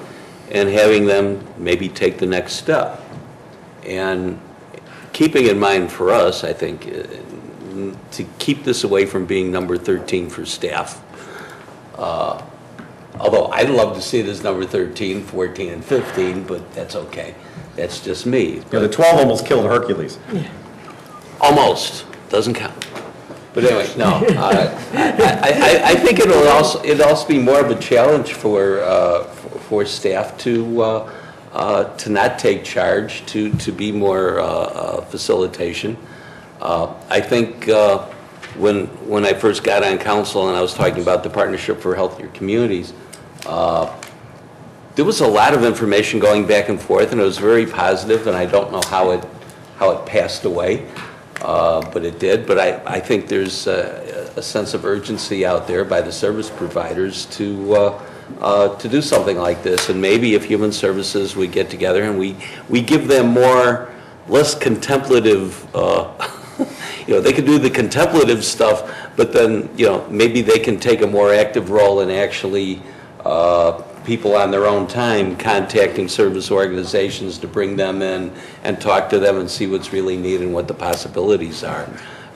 and having them maybe take the next step. And keeping in mind for us, I think, to keep this away from being number 13 for staff. Although I'd love to see it as number 13, 14, and 15, but that's okay. That's just me. Yeah, the 12 almost killed Hercules. Almost. Doesn't count. But anyway, no. I think it'll also be more of a challenge for staff to not take charge, to be more facilitation. I think when I first got on council and I was talking about the Partnership for Healthier Communities, there was a lot of information going back and forth, and it was very positive, and I don't know how it passed away, but it did. But I think there's a sense of urgency out there by the service providers to do something like this. And maybe if Human Services, we get together and we give them less contemplative, they can do the contemplative stuff, but then, maybe they can take a more active role in actually people on their own time contacting service organizations to bring them in and talk to them and see what's really needed and what the possibilities are.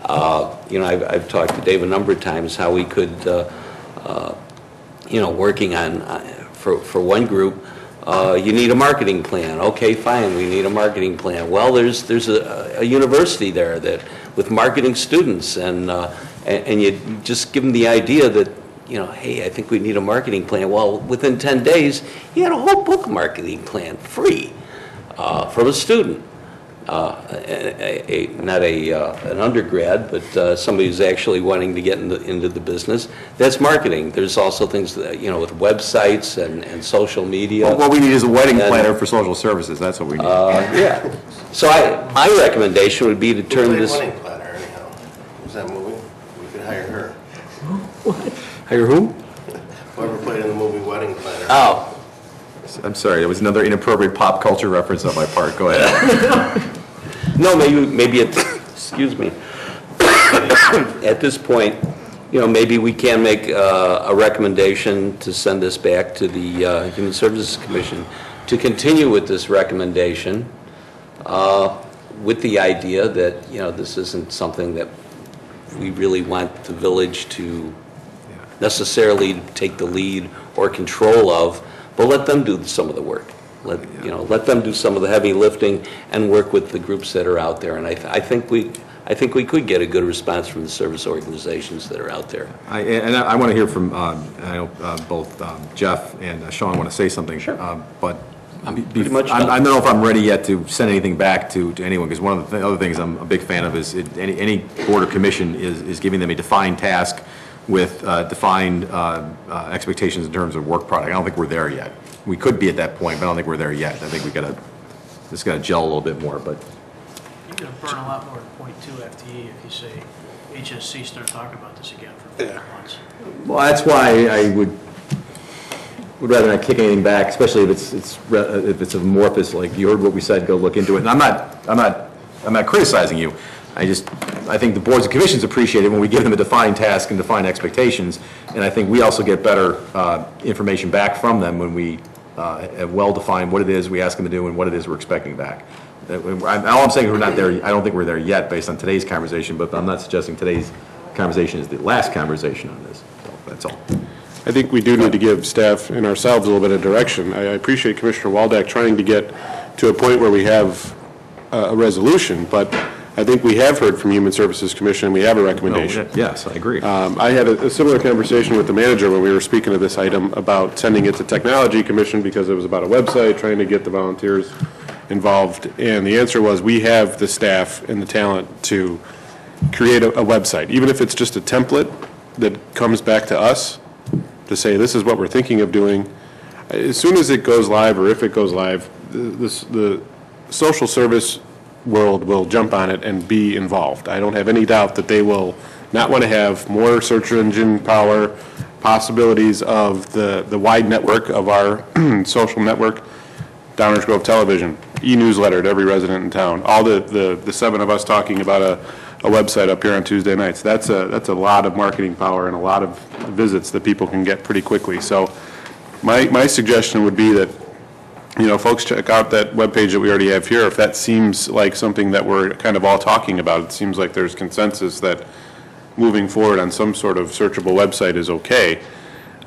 I've talked to Dave a number of times how we could, working on, for one group, you need a marketing plan. Okay, fine, we need a marketing plan. Well, there's a university there that with marketing students, and you just give them the idea that, hey, I think we need a marketing plan. Well, within 10 days, he had a whole book marketing plan, free, from a student. Not an undergrad, but somebody who's actually wanting to get into the business. That's marketing. There's also things that, with websites and social media. Well, what we need is a wedding planner for social services. That's what we need. Yeah. So my recommendation would be to turn this. Wedding planner, anyhow. Was that movie? We could hire her. Hire who? Whoever played in the movie Wedding Planner. Oh. I'm sorry, it was another inappropriate pop culture reference on my part. Go ahead. No, maybe excuse me. At this point, maybe we can make a recommendation to send this back to the Human Services Commission to continue with this recommendation with the idea that, this isn't something that we really want the village to necessarily take the lead or control of, but let them do some of the work. Let them do some of the heavy lifting and work with the groups that are out there. And I think we could get a good response from the service organizations that are out there. I want to hear from, I know both Jeff and Sean want to say something. Sure. But I don't know if I'm ready yet to send anything back to anyone, because one of the other things I'm a big fan of is any board or commission is giving them a defined task with defined expectations in terms of work product. I don't think we're there yet. We could be at that point, but I don't think we're there yet. I think we just got to gel a little bit more. But you're going to burn a lot more than 0.2 FTE if you say HSC start talking about this again for 4 months. Well, that's why I would rather not kick anything back, especially if it's amorphous. Like you heard what we said, go look into it. And I'm not criticizing you. I think the boards and commissions appreciate it when we give them a defined task and defined expectations, and I think we also get better information back from them when we have well-defined what it is we ask them to do and what it is we're expecting back. All I'm saying is we're not there. I don't think we're there yet based on today's conversation, but I'm not suggesting today's conversation is the last conversation on this. So that's all. I think we do need to give staff and ourselves a little bit of direction. I appreciate Commissioner Waldeck trying to get to a point where we have a resolution, but I think we have heard from Human Services Commission, we have a recommendation. Yes, I agree. I had a similar conversation with the manager when we were speaking of this item about sending it to Technology Commission because it was about a website, trying to get the volunteers involved. And the answer was, we have the staff and the talent to create a website, even if it's just a template that comes back to us to say, this is what we're thinking of doing. as soon as it goes live, or if it goes live, the social service world will jump on it and be involved. I don't have any doubt that they will not want to have more search engine power, possibilities of the wide network of our social network, Downers Grove Television, e-newsletter to every resident in town, all the 7 of us talking about a website up here on Tuesday nights. That's a lot of marketing power and a lot of visits that people can get pretty quickly. So my suggestion would be that, folks check out that webpage that we already have here. If that seems like something that we're kind of all talking about, it seems like there's consensus that moving forward on some sort of searchable website is okay.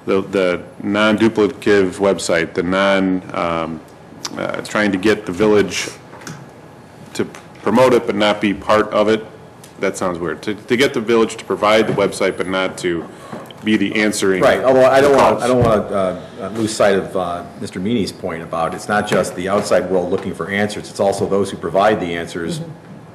The non-duplicative website, the trying to get the village to promote it but not be part of it, that sounds weird. To get the village to provide the website but not to be the answering. Right, although I don't want to lose sight of Mr. Meany's point about it's not just the outside world looking for answers, it's also those who provide the answers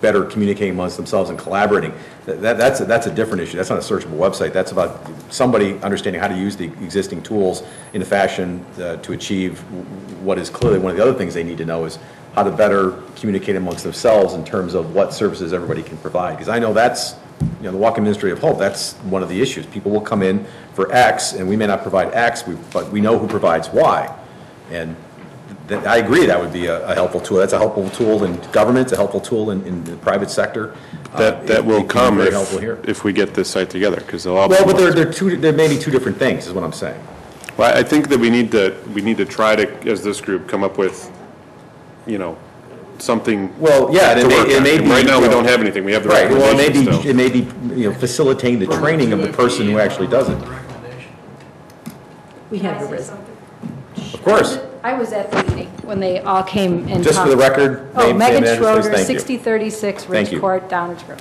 better communicating amongst themselves and collaborating. That's a different issue. That's not a searchable website. That's about somebody understanding how to use the existing tools in a fashion to achieve what is clearly one of the other things they need to know is how to better communicate amongst themselves in terms of what services everybody can provide. Because I know that's, the Walk-in Ministry of Hope, that's one of the issues. People will come in for X, and we may not provide X, but we know who provides Y. And I agree that would be a helpful tool. That's a helpful tool in government, it's a helpful tool in the private sector. That will come if we get this site together, because they'll all. Well, but there may be two different things, is what I'm saying. Well, I think that we need to try to, as this group, come up with, something. Well, yeah, it may be. Right now, we don't have anything. We have the right. Well, it may be facilitating the training of the person who actually does it. We have the risen. Of course. I was at the meeting when they all came and just talked. For the record, oh, Megan Schroeder, please, 6036 Ridge Court, Downers Grove.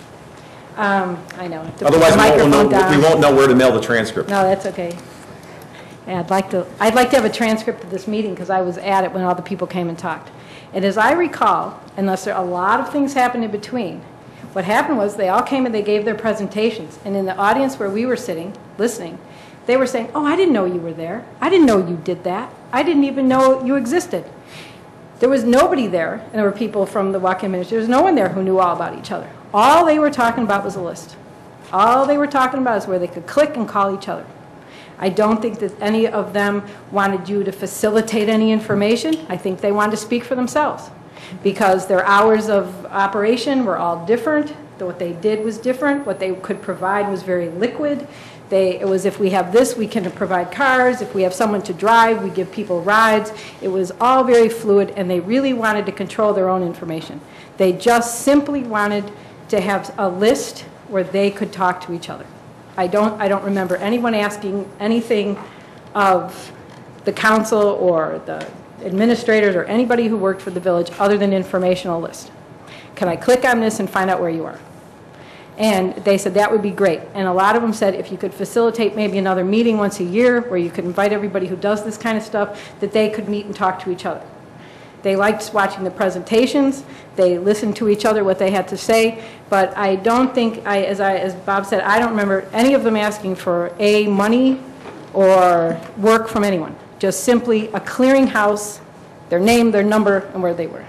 I know. Otherwise, we won't know where to mail the transcript. No, that's okay. Yeah, I'd like to have a transcript of this meeting because I was at it when all the people came and talked. And as I recall, unless there a lot of things happened in between, what happened was they all came and they gave their presentations. And in the audience where we were sitting, listening, they were saying, oh, I didn't know you were there. I didn't know you did that. I didn't even know you existed. There was nobody there, and there were people from the walk-in ministry. There was no one there who knew all about each other. All they were talking about was a list. All they were talking about is where they could click and call each other. I don't think that any of them wanted you to facilitate any information. I think they wanted to speak for themselves because their hours of operation were all different. What they did was different. What they could provide was very liquid. It was if we have this, we can provide cars. If we have someone to drive, we give people rides. It was all very fluid, and they really wanted to control their own information. They just simply wanted to have a list where they could talk to each other. I don't remember anyone asking anything of the council or the administrators or anybody who worked for the village other than informational list. Can I click on this and find out where you are? And they said that would be great. And a lot of them said if you could facilitate maybe another meeting once a year where you could invite everybody who does this kind of stuff, that they could meet and talk to each other. They liked watching the presentations. They listened to each other, what they had to say. But I don't think, as Bob said, I don't remember any of them asking for money or work from anyone. Just simply a clearinghouse, their name, their number, and where they were.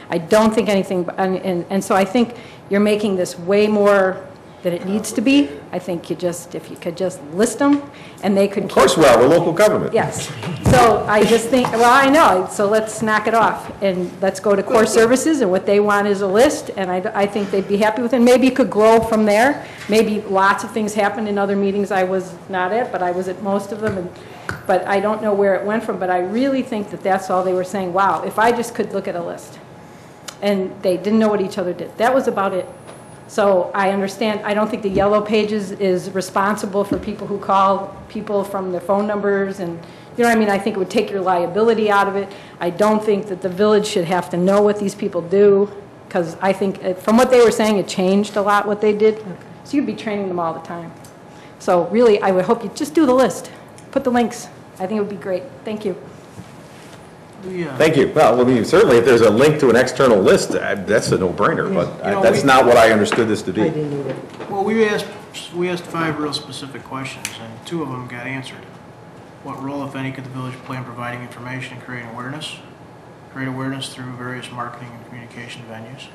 I don't think anything, and so I think you're making this way more than it needs to be. I think if you could just list them, and they could. Of course we are, we're local government. Yes. So I just think, well, I know, so let's knock it off, and let's go to core services, and what they want is a list, and I think they'd be happy with it. Maybe it could grow from there. Maybe lots of things happened in other meetings I was not at, but I was at most of them, but I don't know where it went from, but I really think that that's all they were saying, wow, if I just could look at a list. And they didn't know what each other did. That was about it. So I understand, I don't think the yellow pages is responsible for people who call people from their phone numbers and, you know what I mean? I think it would take your liability out of it. I don't think that the village should have to know what these people do because I think from what they were saying, it changed a lot what they did. So you'd be training them all the time. So really, I would hope you just do the list. Put the links. I think it would be great. Thank you. Thank you. Well, I mean, certainly if there's a link to an external list, that's a no-brainer, but that's not what I understood this to be. I didn't either. Well, we asked 5 real specific questions, and 2 of them got answered. What role, if any, could the village play in providing information and creating awareness? Create awareness through various marketing and communication venues.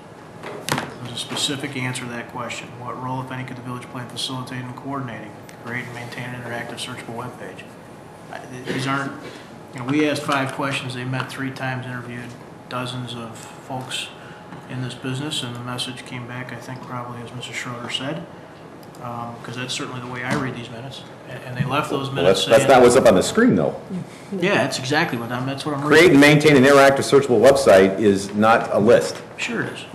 There's a specific answer to that question. What role, if any, could the village play in facilitating and coordinating, create and maintain an interactive searchable webpage? These aren't, we asked 5 questions. They met 3 times, interviewed dozens of folks in this business, and the message came back, I think, probably as Mrs. Schroeder said, because that's certainly the way I read these minutes. And they left those minutes saying... That's not what's up on the screen, though. Yeah, that's exactly that's what I'm reading. Create and maintain an interactive searchable website is not a list. Sure it is.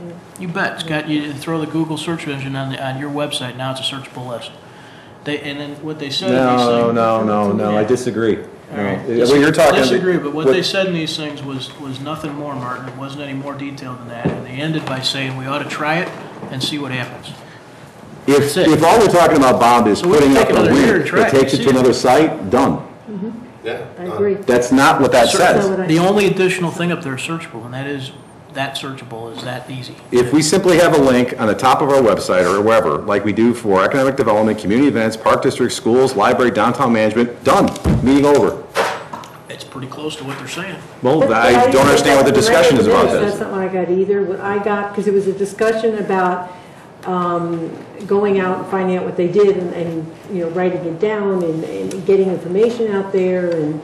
You bet. It's you throw the Google search engine on your website, now it's a searchable list. And then what they said in these things... No, I disagree. All right. Well, you're talking... I disagree, but what they said in these things was nothing more, Martin. It wasn't any more detailed than that. And they ended by saying we ought to try it and see what happens. If all we're talking about, Bob, is putting up a link that takes you to another site, done. Yeah. I agree. That's not what that says. The only additional thing up there is searchable, and that searchable is that easy. If we simply have a link on the top of our website or wherever, like we do for economic development, community events, park district, schools, library, downtown management, done, meeting over. It's pretty close to what they're saying. Well, I don't understand what the discussion is about this. That's not what I got either. What I got, because it was a discussion about going out and finding out what they did and writing it down and getting information out there and,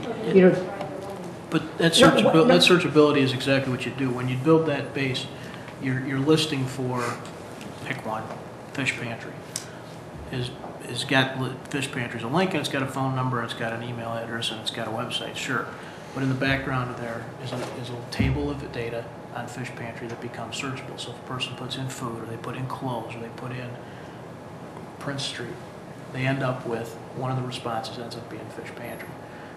But that searchability is exactly what you do. When you build that base, you're listing for, pick one, fish pantry. It's got fish pantry's a link, and it's got a phone number, it's got an email address, and it's got a website, sure. But in the background of there is a table of data on fish pantry that becomes searchable. So if a person puts in food, or they put in clothes, or they put in Prince Street, they end up with one of the responses ends up being fish pantry.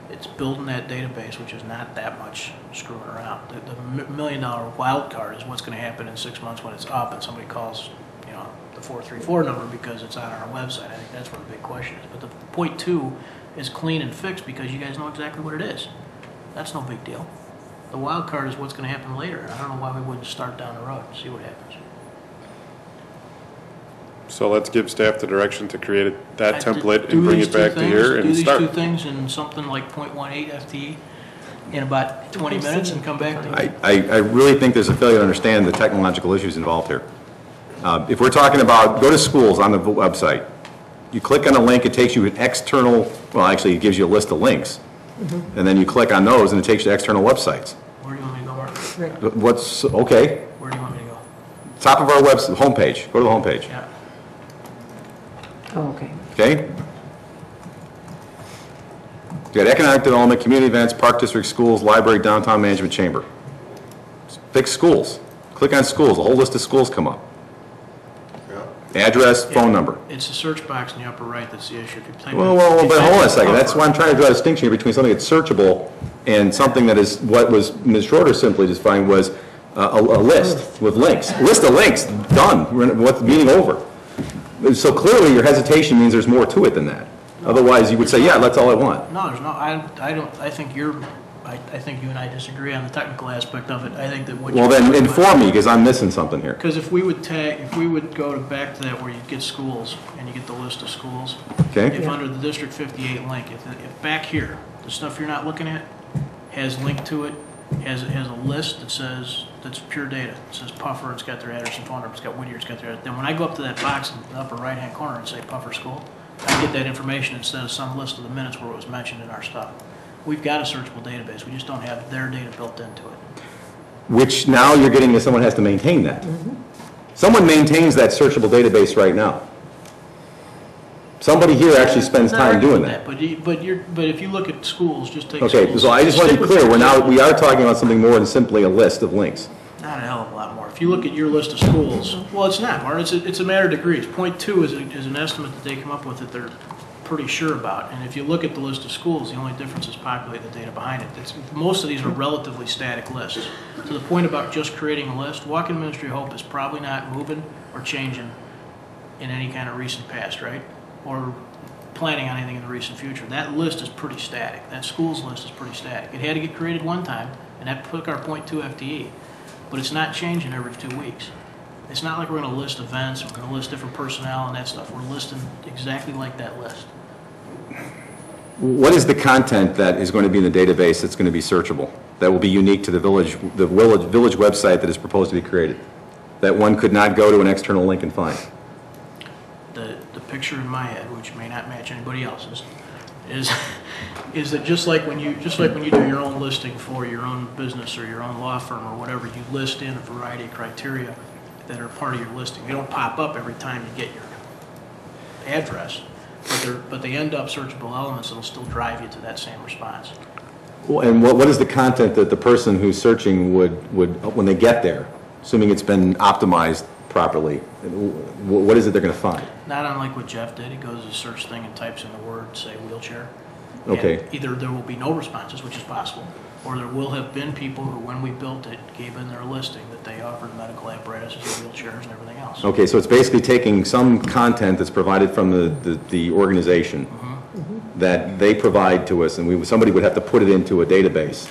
It's building that database, which is not that much screwing around. The $1 million wild card is what's going to happen in 6 months when it's up and somebody calls, the 434 number because it's on our website. I think that's where the big question is. But the point 2 is clean and fixed because you guys know exactly what it is. That's no big deal. The wild card is what's going to happen later. I don't know why we wouldn't start down the road and see what happens. So let's give staff the direction to create that template and bring it back to here and start. Do these 2 things in something like 0.18 FTE in about 20 minutes and come back to it. I really think there's a failure to understand the technological issues involved here. If we're talking about, go to schools on the website. You click on a link, it takes you an external, well, actually, it gives you a list of links. And then you click on those, and it takes you to external websites. Where do you want me to go, Mark? Okay. Where do you want me to go? Top of our website, homepage. Go to the homepage. Yeah. oh, okay. Okay? You got economic development, community events, park district, schools, library, downtown management chamber. Pick schools. Click on schools. A whole list of schools come up. Address, phone number. It's the search box in the upper right that's the issue. If you type Well, but hold on a second. That's why I'm trying to draw a distinction here between something that's searchable and something that is what was Ms. Schroeder simply defined was a list with links. A list of links, done. What's meeting over? So clearly your hesitation means there's more to it than that. Otherwise, you would say, yeah, that's all I want. No, there's no. I don't. I think I think you and I disagree on the technical aspect of it. I think that what. Well, then inform me because I'm missing something here. Because if we would go back to that where you get schools and you get the list of schools. Okay. If under the District 58 link, if back here the stuff you're not looking at has linked to it, has a list that says that's pure data. It says Puffer. It's got their address and phone number. It's got Whittier. It's got their. Then when I go up to that box in the upper right hand corner and say Puffer School, I get that information instead of some list of the minutes where it was mentioned in our stuff. We've got a searchable database. We just don't have their data built into it. Which now you're getting that someone has to maintain that. Someone maintains that searchable database right now. Somebody here actually spends time doing that. But if you look at schools, just take Okay, schools. so I just want to be clear. We are talking about something more than simply a list of links. Not a hell of a lot more. If you look at your list of schools, well, it's not, Martin. It's a matter of degrees. Point 2 is an estimate that they come up with that they're pretty sure about. And if you look at the list of schools, the only difference is populate the data behind it. Most of these are relatively static lists. To the point about just creating a list, Walk-in Ministry of Hope is probably not moving or changing in any kind of recent past, right? Or planning on anything in the recent future. That list is pretty static. That schools list is pretty static. It had to get created one time, and that took our 0.2 FTE. But it's not changing every 2 weeks. It's not like we're going to list events, we're going to list different personnel and that stuff. We're listing exactly like that list. What is the content that is going to be in the database that's going to be searchable, that will be unique to the village website that is proposed to be created, that one could not go to an external link and find? The picture in my head, which may not match anybody else's, is that just like when you do your own listing for your own business or your own law firm or whatever, you list in a variety of criteria that are part of your listing. They don't pop up every time you get your address, but they end up searchable elements that'll still drive you to that same response. Well, and what is the content that the person who's searching would when they get there, assuming it's been optimized properly, what is it they're going to find? Not unlike what Jeff did. He goes to the search thing and types in the word, say, wheelchair. Okay. And either there will be no responses, which is possible, or there will have been people who, when we built it, gave in their listing that they offered medical apparatuses and wheelchairs and everything else. Okay, so it's basically taking some content that's provided from the organization that they provide to us, and somebody would have to put it into a database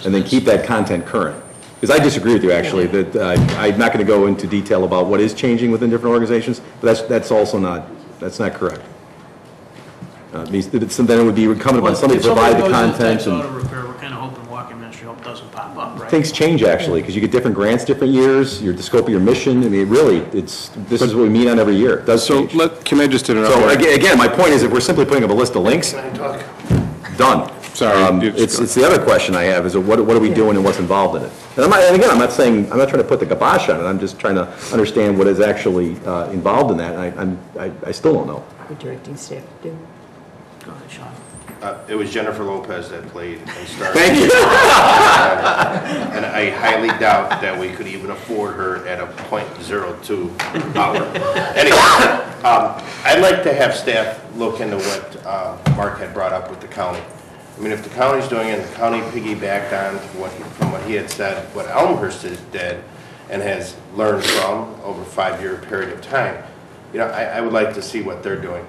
and then keep that content current. Because I disagree with you, actually, that I'm not going to go into detail about what is changing within different organizations, but that's also not correct. Then it would be incumbent upon somebody to provide the content. Auto repair, we're kind of hoping walk-in ministry help doesn't pop up, right? Things change, actually, because you get different grants different years, the scope of your mission. I mean, really, this is what we meet on every year. It does change. Can I just interrupt? So again, my point is, if we're simply putting up a list of links, Can I talk? done. Sorry. It's the other question I have is what are we doing and what's involved in it? And again, I'm not trying to put the kibosh on it. I'm just trying to understand what is actually involved in that. And I still don't know. We're directing staff to do. Go ahead, Sean. It was Jennifer Lopez that played and started. Thank you. And I highly doubt that we could even afford her at a .02 hour. Anyway, I'd like to have staff look into what Mark had brought up with the county. I mean, if the county's doing it, and the county piggybacked on from what he had said, what Elmhurst did and has learned from over a 5-year period of time, I would like to see what they're doing.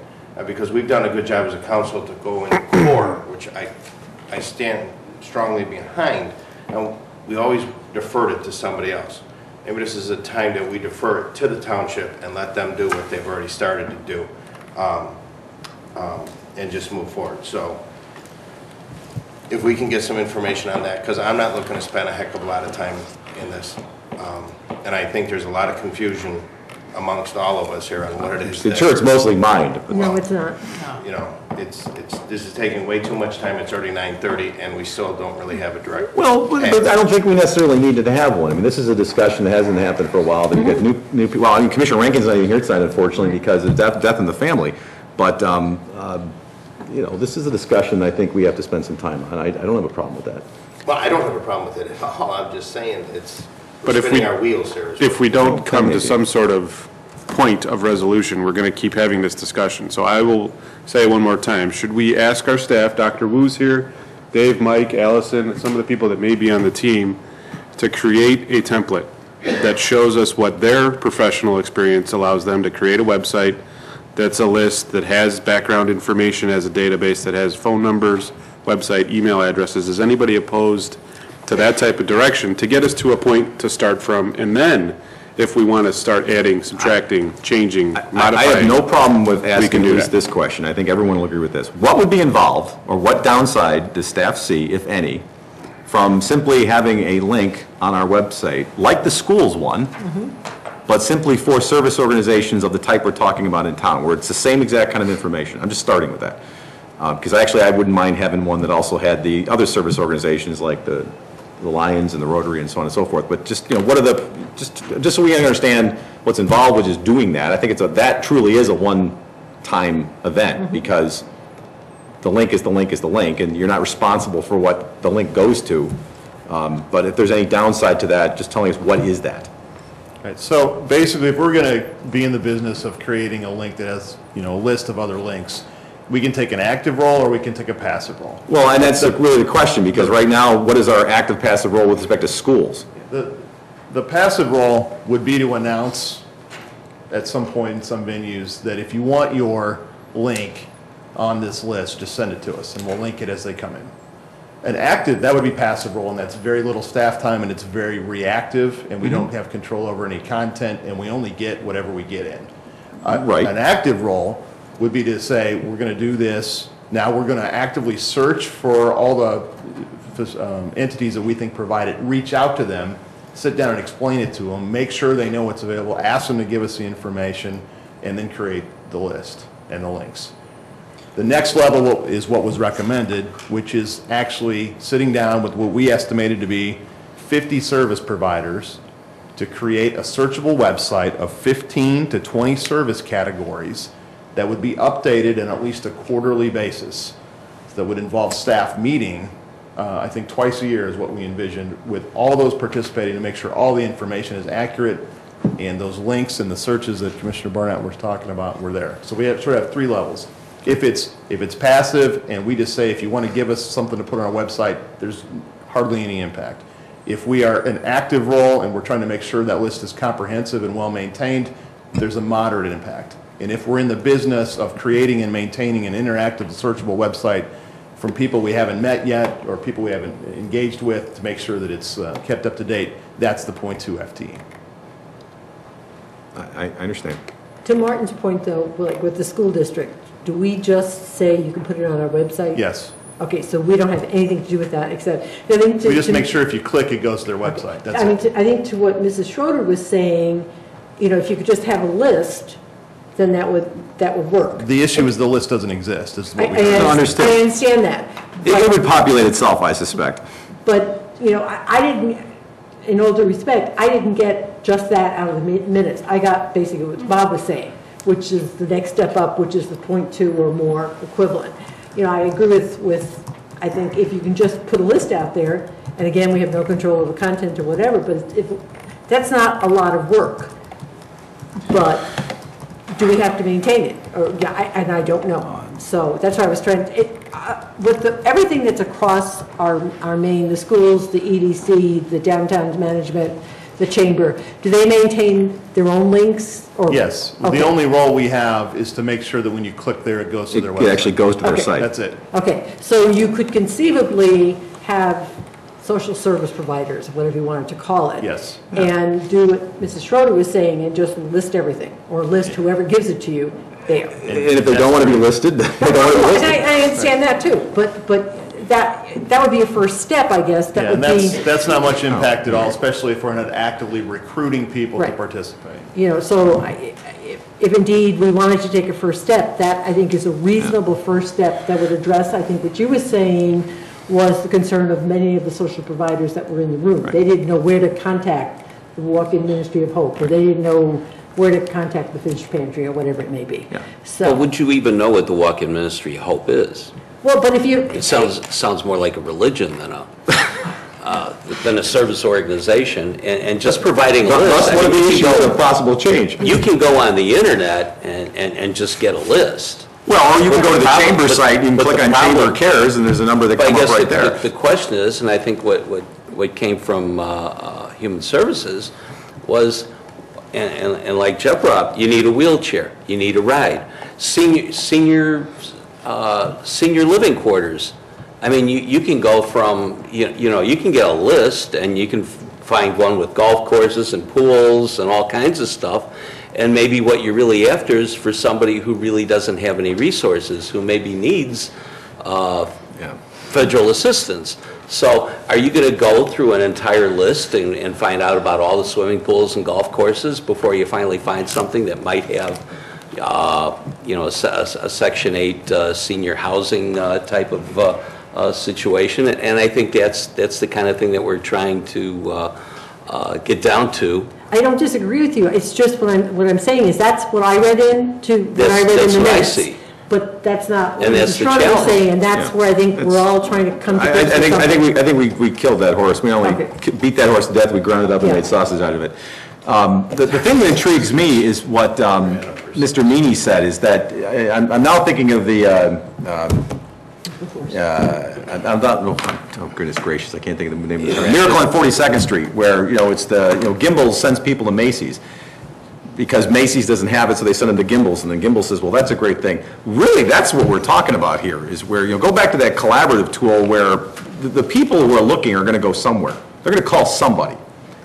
Because we've done a good job as a council to go in core, which I stand strongly behind, and we always deferred it to somebody else. Maybe this is a time that we defer it to the township and let them do what they've already started to do, and just move forward. So if we can get some information on that, because I'm not looking to spend a heck of a lot of time in this, and I think there's a lot of confusion amongst all of us here on what it is. I'm sure it's mostly mind. No, it's not. This is taking way too much time. It's already 9:30, and we still don't really have a direct. Well, but I don't think we necessarily needed to have one. I mean, this is a discussion that hasn't happened for a while. That you get new people. Well, I mean, Commissioner Rankin's not even here tonight, unfortunately, because of death in the family. But this is a discussion I think we have to spend some time on. I don't have a problem with that. Well, I don't have a problem with it at all. I'm just saying But if spinning our wheels here. if we don't come to some sort of point of resolution, we're going to keep having this discussion. So I will say one more time, should we ask our staff, Dr. Wu's here, Dave, Mike, Allison, some of the people that may be on the team, to create a template that shows us what their professional experience allows them to create a website that's a list that has background information, as a database that has phone numbers, website, email addresses. Is anybody opposed to that type of direction to get us to a point to start from? And then, if we want to start adding, subtracting, changing, modifying. I have no problem with asking this question. I think everyone will agree with this. What would be involved, or what downside does staff see, if any, from simply having a link on our website, like the schools one, but simply for service organizations of the type we're talking about in town, where it's the same exact kind of information? I'm just starting with that. Because I wouldn't mind having one that also had the other service organizations like the Lions and the Rotary and so on and so forth. But just, what are just so we understand what's involved with just doing that, I think that truly is a one-time event, because the link is the link is the link, and you're not responsible for what the link goes to. But if there's any downside to that, just telling us what is that. Right, so basically, if we're going to be in the business of creating a link that has, a list of other links, we can take an active role or we can take a passive role. Well, and that's really the question, because right now, what is our active passive role with respect to schools? The passive role would be to announce at some point in some venues that if you want your link on this list, just send it to us and we'll link it as they come in. An active, that would be passive role, and that's very little staff time and it's very reactive, and we don't have control over any content, and we only get whatever we get in. Right. An active role would be to say, we're going to do this, Now we're going to actively search for all the entities that we think provide it, reach out to them, sit down and explain it to them, make sure they know what's available, ask them to give us the information, and then create the list and the links. The next level is what was recommended, which is actually sitting down with what we estimated to be 50 service providers to create a searchable website of 15 to 20 service categories that would be updated on at least a quarterly basis. That would involve staff meeting, I think twice a year is what we envisioned, with all those participating to make sure all the information is accurate and those links and the searches that Commissioner Barnett was talking about were there. So we sort of have 3 levels. If it's passive and we just say, if you want to give us something to put on our website, there's hardly any impact. If we are an active role and we're trying to make sure that list is comprehensive and well maintained, there's a moderate impact. And if we're in the business of creating and maintaining an interactive, searchable website from people we haven't met yet or people we haven't engaged with to make sure that it's kept up to date, that's the 0.2 FTE. I understand. To Martin's point, though, like with the school district, do we just say you can put it on our website? Yes. Okay, so we don't have anything to do with that, except, I think We just make sure if you click, it goes to their website. That's I mean, it. I think to what Mrs. Schroeder was saying, you know, if you could just have a list, then that would work. The issue is the list doesn't exist, is what we don't understand. I understand that. It would populate itself, I suspect. But, you know, I didn't, in all due respect, I didn't get just that out of the minutes. I got basically what Bob was saying, which is the next step up, which is the 0.2 or more equivalent. You know, I agree with, I think if you can just put a list out there, and again, we have no control over the content or whatever, but that's not a lot of work. But do we have to maintain it? Or, yeah, and I don't know. So that's why I was trying to, with everything that's across our main, the schools, the EDC, the downtown management, the chamber, do they maintain their own links? Or? Yes. Okay. The only role we have is to make sure that when you click there, it goes to their website. It actually goes to their site. That's it. Okay, so you could conceivably have social service providers, whatever you wanted to call it. Yes. And do what Mrs. Schroeder was saying and just list everything, or list whoever gives it to you there. And if they don't want to be listed, they don't want to be listed. I understand that too, but that would be a first step, I guess. That Yeah, would and be, that's not much impact at all, especially if we're not actively recruiting people to Right. participate. you know, so if indeed we wanted to take a first step, that I think is a reasonable first step that would address, I think what you were saying was the concern of many of the social providers that were in the room. They didn't know where to contact the Walk-In Ministry of Hope, or they didn't know where to contact the fish pantry, or whatever it may be. Yeah. So, Well, would you even know what the Walk-In Ministry of Hope is? well, but if you... It sounds more like a religion than a service organization, and just providing a list. That's one of the issues of possible change. You can go on the internet and just get a list. Well, or you can go to the problem- chamber but- site and but click the on problem- Chamber Cares, and there's a number that But I comes up guess right there. the question is, and I think what came from Human Services was, and like Jeff brought up, you need a wheelchair, you need a ride. Senior living quarters. I mean, you can go from, you know, you can get a list and you can find one with golf courses and pools and all kinds of stuff. And maybe what you're really after is for somebody who really doesn't have any resources, who maybe needs federal assistance. So are you going to go through an entire list and find out about all the swimming pools and golf courses before you finally find something that might have, you know, a Section 8 senior housing type of situation? And I think that's the kind of thing that we're trying to get down to. I don't disagree with you. It's just what I'm saying is that's what I read into when I read in That's the what I minutes. see. But that's not what And that's Mrs. the Schroeder was challenge. saying, and that's where I think we're all trying to come to grips with something. I think we killed that horse. We only beat that horse to death. We ground it up and Yeah. made sausage out of it. The thing that intrigues me is what Mr. Meany said, is that I'm now thinking of the, I'm not, oh goodness gracious, I can't think of the name of the Miracle on 42nd Street, where, you know, it's the, you know, Gimbels sends people to Macy's, because Macy's doesn't have it, so they send them to Gimbels, and then Gimbels says, well, that's a great thing. Really, that's what we're talking about here, is where, you know, go back to that collaborative tool where the people who are looking are going to go somewhere. They're going to call somebody.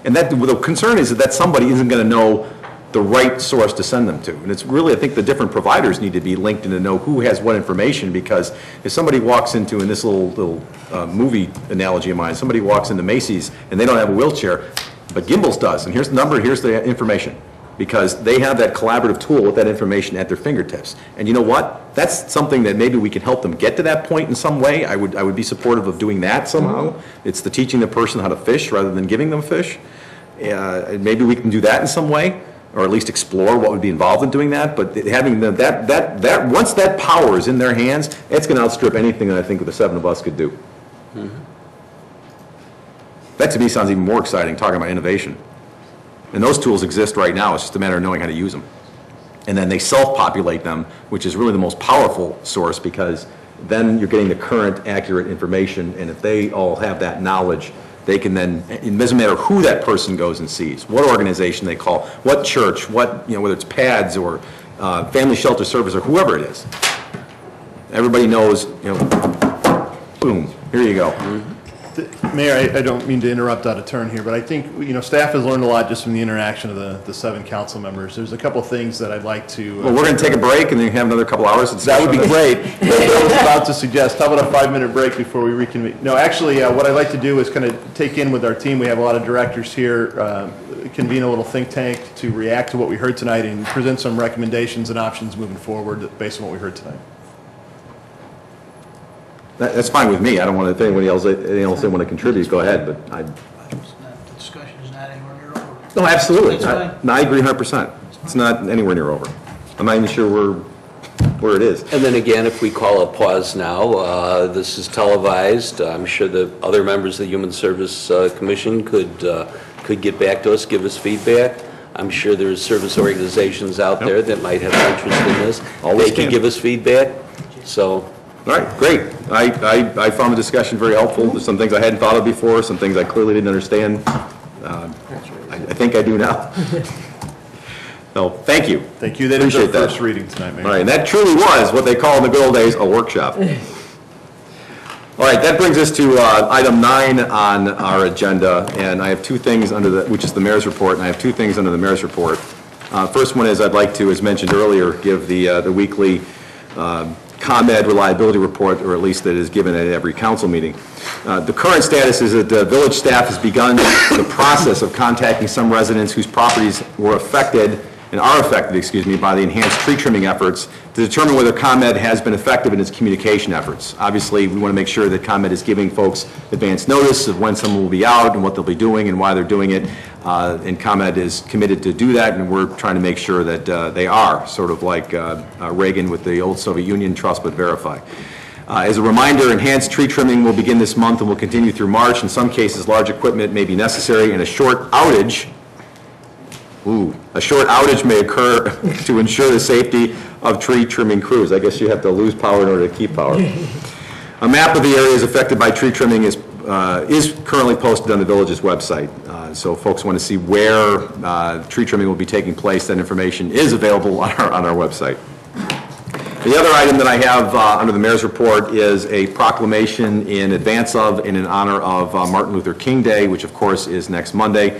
And that, the concern is that somebody isn't going to know the right source to send them to. And it's really, I think the different providers need to be linked in to know who has what information, because if somebody walks into, in this little movie analogy of mine, somebody walks into Macy's and they don't have a wheelchair, but Gimbel's does, and here's the number, here's the information, because they have that collaborative tool with that information at their fingertips. And you know what? That's something that maybe we can help them get to that point in some way. I would be supportive of doing that somehow. It's the teaching the person how to fish rather than giving them fish. Maybe we can do that in some way, or at least explore what would be involved in doing that. But having once that power is in their hands, it's going to outstrip anything that I think the seven of us could do. That to me sounds even more exciting, talking about innovation. And those tools exist right now. It's just a matter of knowing how to use them. And then they self-populate them, which is really the most powerful source, because then you're getting the current, accurate information. And if they all have that knowledge, they can then, it doesn't matter who that person goes and sees, what organization they call, what church, what, whether it's PADS or Family Shelter Service or whoever it is. Everybody knows, boom, here you go. Mayor, I don't mean to interrupt out of turn here, but I think, staff has learned a lot just from the interaction of the seven council members. There's a couple of things that I'd like to... Well, we're going to take a break and then have another couple hours. That would be great. I was about to suggest, how about a 5-minute break before we reconvene? No, actually, what I'd like to do is kind of take in with our team. We have a lot of directors here, convene a little think tank to react to what we heard tonight and present some recommendations and options moving forward based on what we heard tonight. That's fine with me. I don't want to, if anybody else they want to contribute, go ahead, but The discussion is not anywhere near over. No, absolutely. That's fine. I agree 100%. It's not anywhere near over. I'm not even sure where it is. And then again, if we call a pause now, this is televised. I'm sure the other members of the Human Service Commission could get back to us, give us feedback. I'm sure there's service organizations out there that might have interest in this. They can give us feedback. So. All right, great. I found the discussion very helpful. There's some things I hadn't thought of before, some things I clearly didn't understand. I think I do now. So, thank you. Thank you. That is our first reading tonight, Mayor. All right, and that truly was what they call in the good old days a workshop. All right, that brings us to item 9 on our agenda, and I have two things which is the mayor's report, and I have two things under the mayor's report. First one is I'd like to, as mentioned earlier, give the weekly ComEd reliability report, or at least that is given at every council meeting. The current status is that the village staff has begun the process of contacting some residents whose properties were affected and are affected, by the enhanced tree trimming efforts to determine whether ComEd has been effective in its communication efforts. Obviously, we want to make sure that ComEd is giving folks advance notice of when someone will be out and what they'll be doing and why they're doing it. And ComEd is committed to do that, and we're trying to make sure that they are, sort of like Reagan with the old Soviet Union, trust but verify. As a reminder, enhanced tree trimming will begin this month and will continue through March. In some cases, large equipment may be necessary, and a short outage may occur to ensure the safety of tree trimming crews. I guess you have to lose power in order to keep power. A map of the areas affected by tree trimming is currently posted on the village's website. So folks want to see where tree trimming will be taking place. That information is available on our website. The other item that I have under the mayor's report is a proclamation in advance of and in honor of Martin Luther King Day, which of course is next Monday.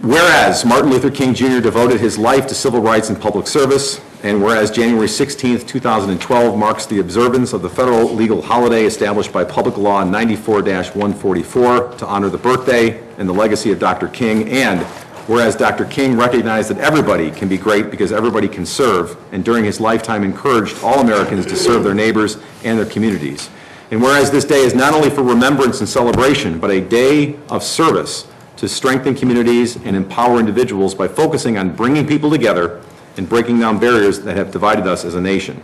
Whereas Martin Luther King Jr. devoted his life to civil rights and public service, and whereas January 16th, 2012 marks the observance of the federal legal holiday established by Public Law 94-144 to honor the birthday and the legacy of Dr. King, and whereas Dr. King recognized that everybody can be great because everybody can serve, and during his lifetime encouraged all Americans to serve their neighbors and their communities. And whereas this day is not only for remembrance and celebration, but a day of service to strengthen communities and empower individuals by focusing on bringing people together and breaking down barriers that have divided us as a nation.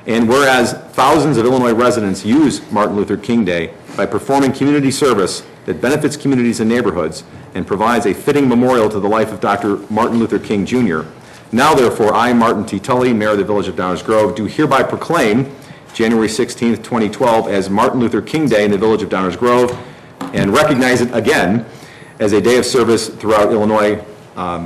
And whereas thousands of Illinois residents use Martin Luther King Day by performing community service that benefits communities and neighborhoods and provides a fitting memorial to the life of Dr. Martin Luther King Jr., now therefore I, Martin T. Tully, Mayor of the Village of Downers Grove, do hereby proclaim January 16th, 2012 as Martin Luther King Day in the Village of Downers Grove, and recognize it again as a day of service throughout Illinois,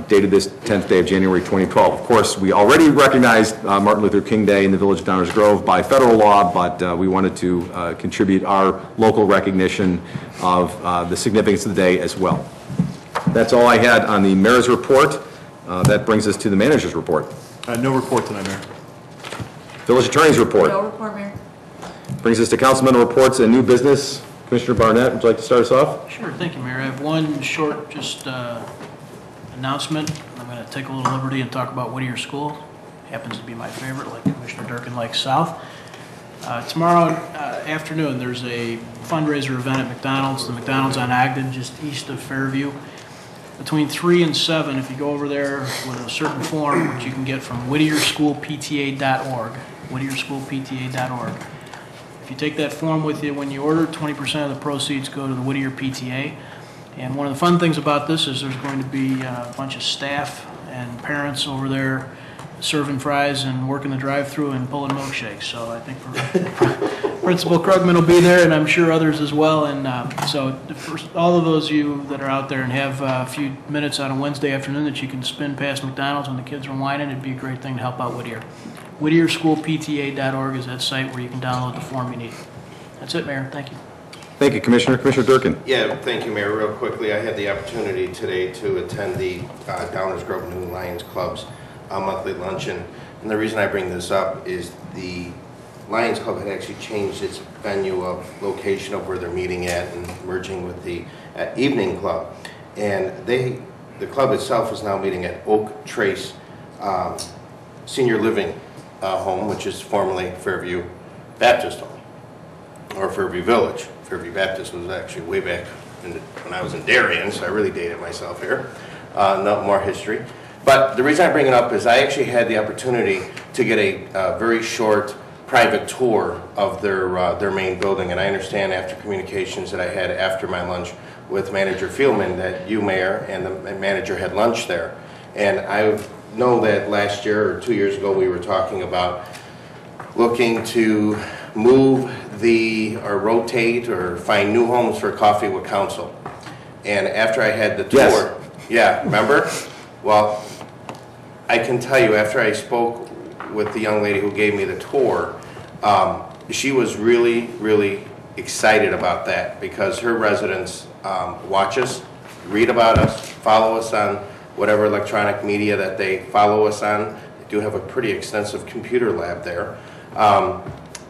dated this 10th day of January 2012. Of course, we already recognized Martin Luther King Day in the Village of Downers Grove by federal law, but we wanted to contribute our local recognition of the significance of the day as well. That's all I had on the mayor's report. That brings us to the manager's report. No report tonight, Mayor. Village attorney's report. No report, Mayor. Brings us to councilman reports and new business. Commissioner Barnett, would you like to start us off? Sure, thank you, Mayor. I have one short announcement. I'm going to take a little liberty and talk about Whittier School. Happens to be my favorite, like Commissioner Durkin likes South. Tomorrow afternoon, there's a fundraiser event at McDonald's, the McDonald's on Ogden, just east of Fairview. Between 3 and 7, if you go over there with a certain form, which you can get from whittierschoolpta.org, whittierschoolpta.org. If you take that form with you when you order, 20% of the proceeds go to the Whittier PTA. And one of the fun things about this is there's going to be a bunch of staff and parents over there serving fries and working the drive-thru and pulling milkshakes. So I think Principal Krugman will be there, and I'm sure others as well. And so for all of those of you that are out there and have a few minutes on a Wednesday afternoon that you can spin past McDonald's when the kids are whining, it'd be a great thing to help out Whittier. whittierschoolpta.org is that site where you can download the form you need. That's it, Mayor. Thank you. Thank you, Commissioner. Commissioner Durkin. Yeah, thank you, Mayor. Real quickly, I had the opportunity today to attend the Downers Grove New Lions Club's monthly luncheon. And the reason I bring this up is the Lions Club had actually changed its venue of location of where they're meeting at and merging with the evening club. And the club itself is now meeting at Oak Trace Senior Living Home, which is formerly Fairview Baptist Home, or Fairview Village. Fairview Baptist was actually way back when I was in Darien, so I really dated myself here. No more history. But the reason I bring it up is I actually had the opportunity to get a very short private tour of their main building, and I understand after communications that I had after my lunch with Manager Fieldman that you, Mayor, and the manager had lunch there. And I know that last year or 2 years ago we were talking about looking to move or rotate or find new homes for Coffee with Council. And after I had the tour, yes. Yeah, remember? Well, I can tell you, after I spoke with the young lady who gave me the tour, she was really, really excited about that because her residents watch us, read about us, follow us on whatever electronic media that they follow us on. They do have a pretty extensive computer lab there.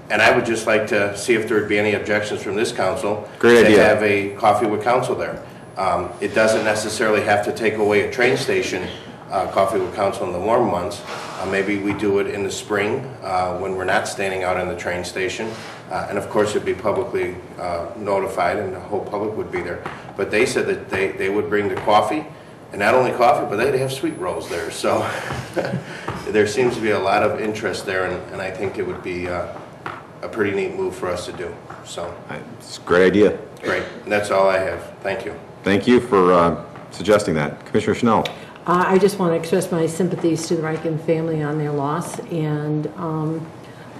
And I would just like to see if there would be any objections from this council Great idea. to have a Coffee with Council there. It doesn't necessarily have to take away a train station, Coffee with Council in the warm months. Maybe we do it in the spring when we're not standing out in the train station. And of course it'd be publicly notified and the whole public would be there. But they said that they would bring the coffee, and not only coffee, but they'd have sweet rolls there. So there seems to be a lot of interest there, and I think it would be a pretty neat move for us to do. So It's a great idea. great. And that's all I have. Thank you. Thank you for suggesting that. Commissioner Schnell. I just want to express my sympathies to the Riken family on their loss, and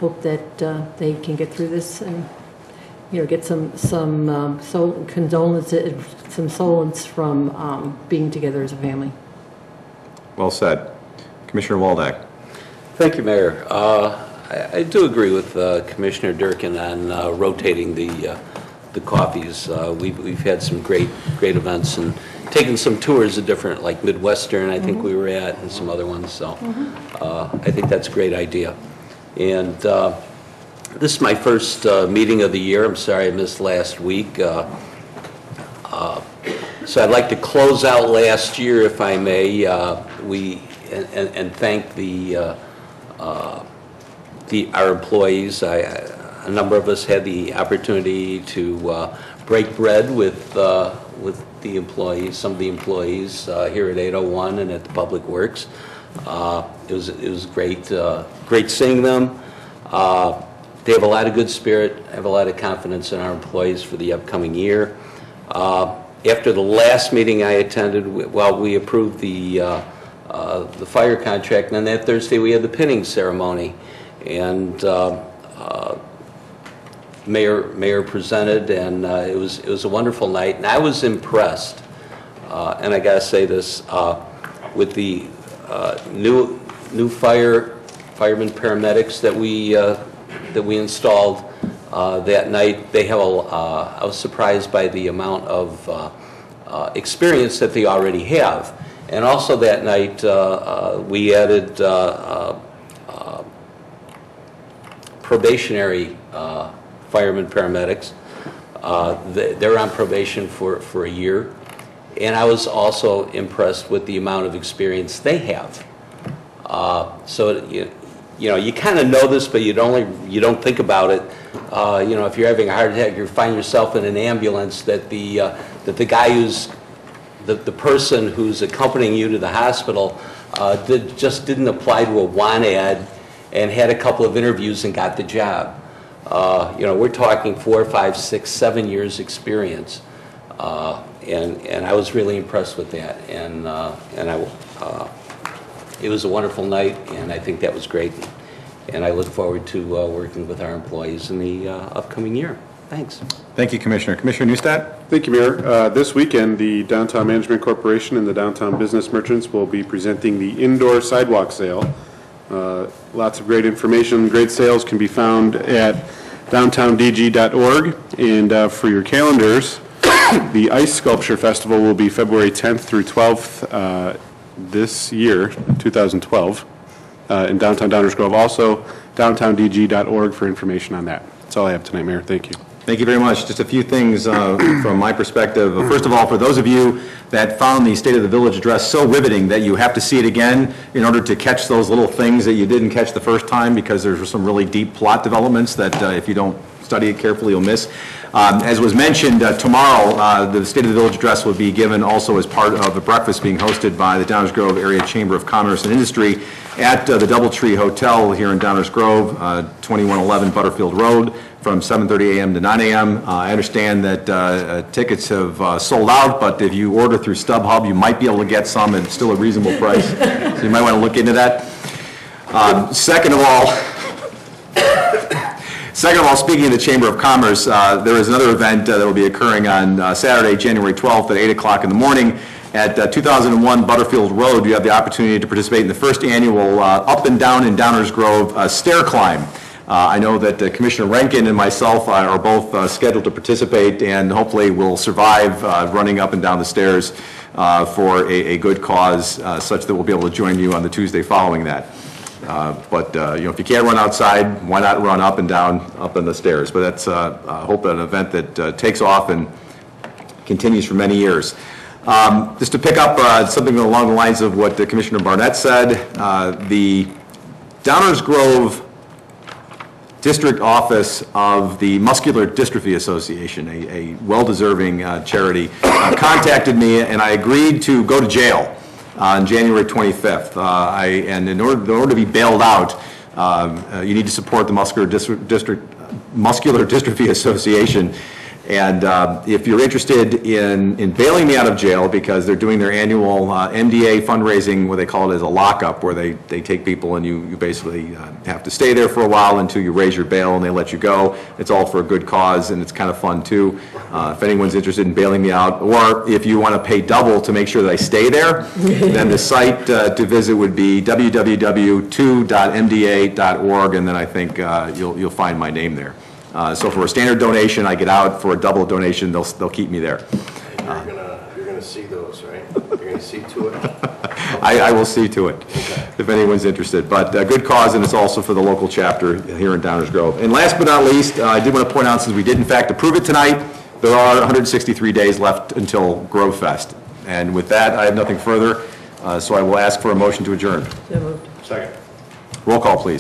hope that they can get through this and, you know, get some condolences, some solace from being together as a family. Well said. Commissioner Waldeck. Thank you, Mayor. I do agree with Commissioner Durkin on rotating the coffees. We've had some great events and taken some tours of different, like Midwestern, I think we were at, and some other ones. So I think that's a great idea. And this is my first meeting of the year. I'm sorry I missed last week. So I'd like to close out last year, if I may, and thank our employees. A number of us had the opportunity to break bread with the employees, some of the employees here at 801 and at the Public Works. It was great seeing them. They have a lot of good spirit. I have a lot of confidence in our employees for the upcoming year. After the last meeting I attended, we approved the fire contract, and then that Thursday we had the pinning ceremony. And Mayor presented, and it was a wonderful night. And I was impressed, and I got to say this, with the new firemen paramedics that we installed that night. They have I was surprised by the amount of experience that they already have. And also that night, we added probationary firemen, paramedics. They're on probation for a year. And I was also impressed with the amount of experience they have. So, you know, you kind of know this, but you don't think about it. You know, if you're having a heart attack, you find yourself in an ambulance, that the guy who's, the person who's accompanying you to the hospital just didn't apply to a want ad and had a couple of interviews and got the job. You know, we're talking 4, 5, 6, 7 years experience. And I was really impressed with that. And it was a wonderful night, and I think that was great. And I look forward to working with our employees in the upcoming year. Thanks. Thank you, Commissioner. Commissioner Neustadt? Thank you, Mayor. This weekend, the Downtown Management Corporation and the Downtown Business Merchants will be presenting the indoor sidewalk sale. Lots of great information, great sales can be found at downtowndg.org. And for your calendars, the Ice Sculpture Festival will be February 10th through 12th this year, 2012, in downtown Downers Grove. Also, downtowndg.org for information on that. That's all I have tonight, Mayor. Thank you. Thank you very much. Just a few things from my perspective. First of all, for those of you that found the State of the Village address so riveting that you have to see it again in order to catch those little things that you didn't catch the first time, because there's some really deep plot developments that if you don't study it carefully, you'll miss. As was mentioned, tomorrow the State of the Village address will be given also as part of a breakfast being hosted by the Downers Grove Area Chamber of Commerce and Industry at the Doubletree Hotel here in Downers Grove, 2111 Butterfield Road, from 7:30 a.m. to 9 a.m. I understand that tickets have sold out, but if you order through StubHub, you might be able to get some at still a reasonable price. So you might want to look into that. Second of all, speaking of the Chamber of Commerce, there is another event that will be occurring on Saturday, January 12th at 8 o'clock in the morning at 2001 Butterfield Road. You have the opportunity to participate in the first annual Up and Down in Downers Grove stair climb. I know that Commissioner Rankin and myself are both scheduled to participate, and hopefully will survive running up and down the stairs for a good cause, such that we'll be able to join you on the Tuesday following that. But you know, if you can't run outside, why not run up and down up in the stairs? But that's I hope an event that takes off and continues for many years. Just to pick up something along the lines of what Commissioner Barnett said, the Downers Grove District Office of the Muscular Dystrophy Association, a well-deserving charity, contacted me, and I agreed to go to jail on January 25th. And in order to be bailed out, you need to support the Muscular Dystrophy Association. And if you're interested in bailing me out of jail, because they're doing their annual MDA fundraising, what they call it as a lockup, where they take people and you basically have to stay there for a while until you raise your bail and they let you go. It's all for a good cause, and it's kind of fun too. If anyone's interested in bailing me out, or if you want to pay double to make sure that I stay there, then the site to visit would be www.2.mda.org, and then I think you'll find my name there. So for a standard donation, I get out. For a double donation, they'll keep me there. You're gonna see those, right? You're gonna see to it? I will see to it, okay, if anyone's interested. But good cause, and it's also for the local chapter here in Downers Grove. And last but not least, I did want to point out, since we did in fact approve it tonight, there are 163 days left until Grove Fest. And with that, I have nothing further, so I will ask for a motion to adjourn. So moved. Second. Roll call, please.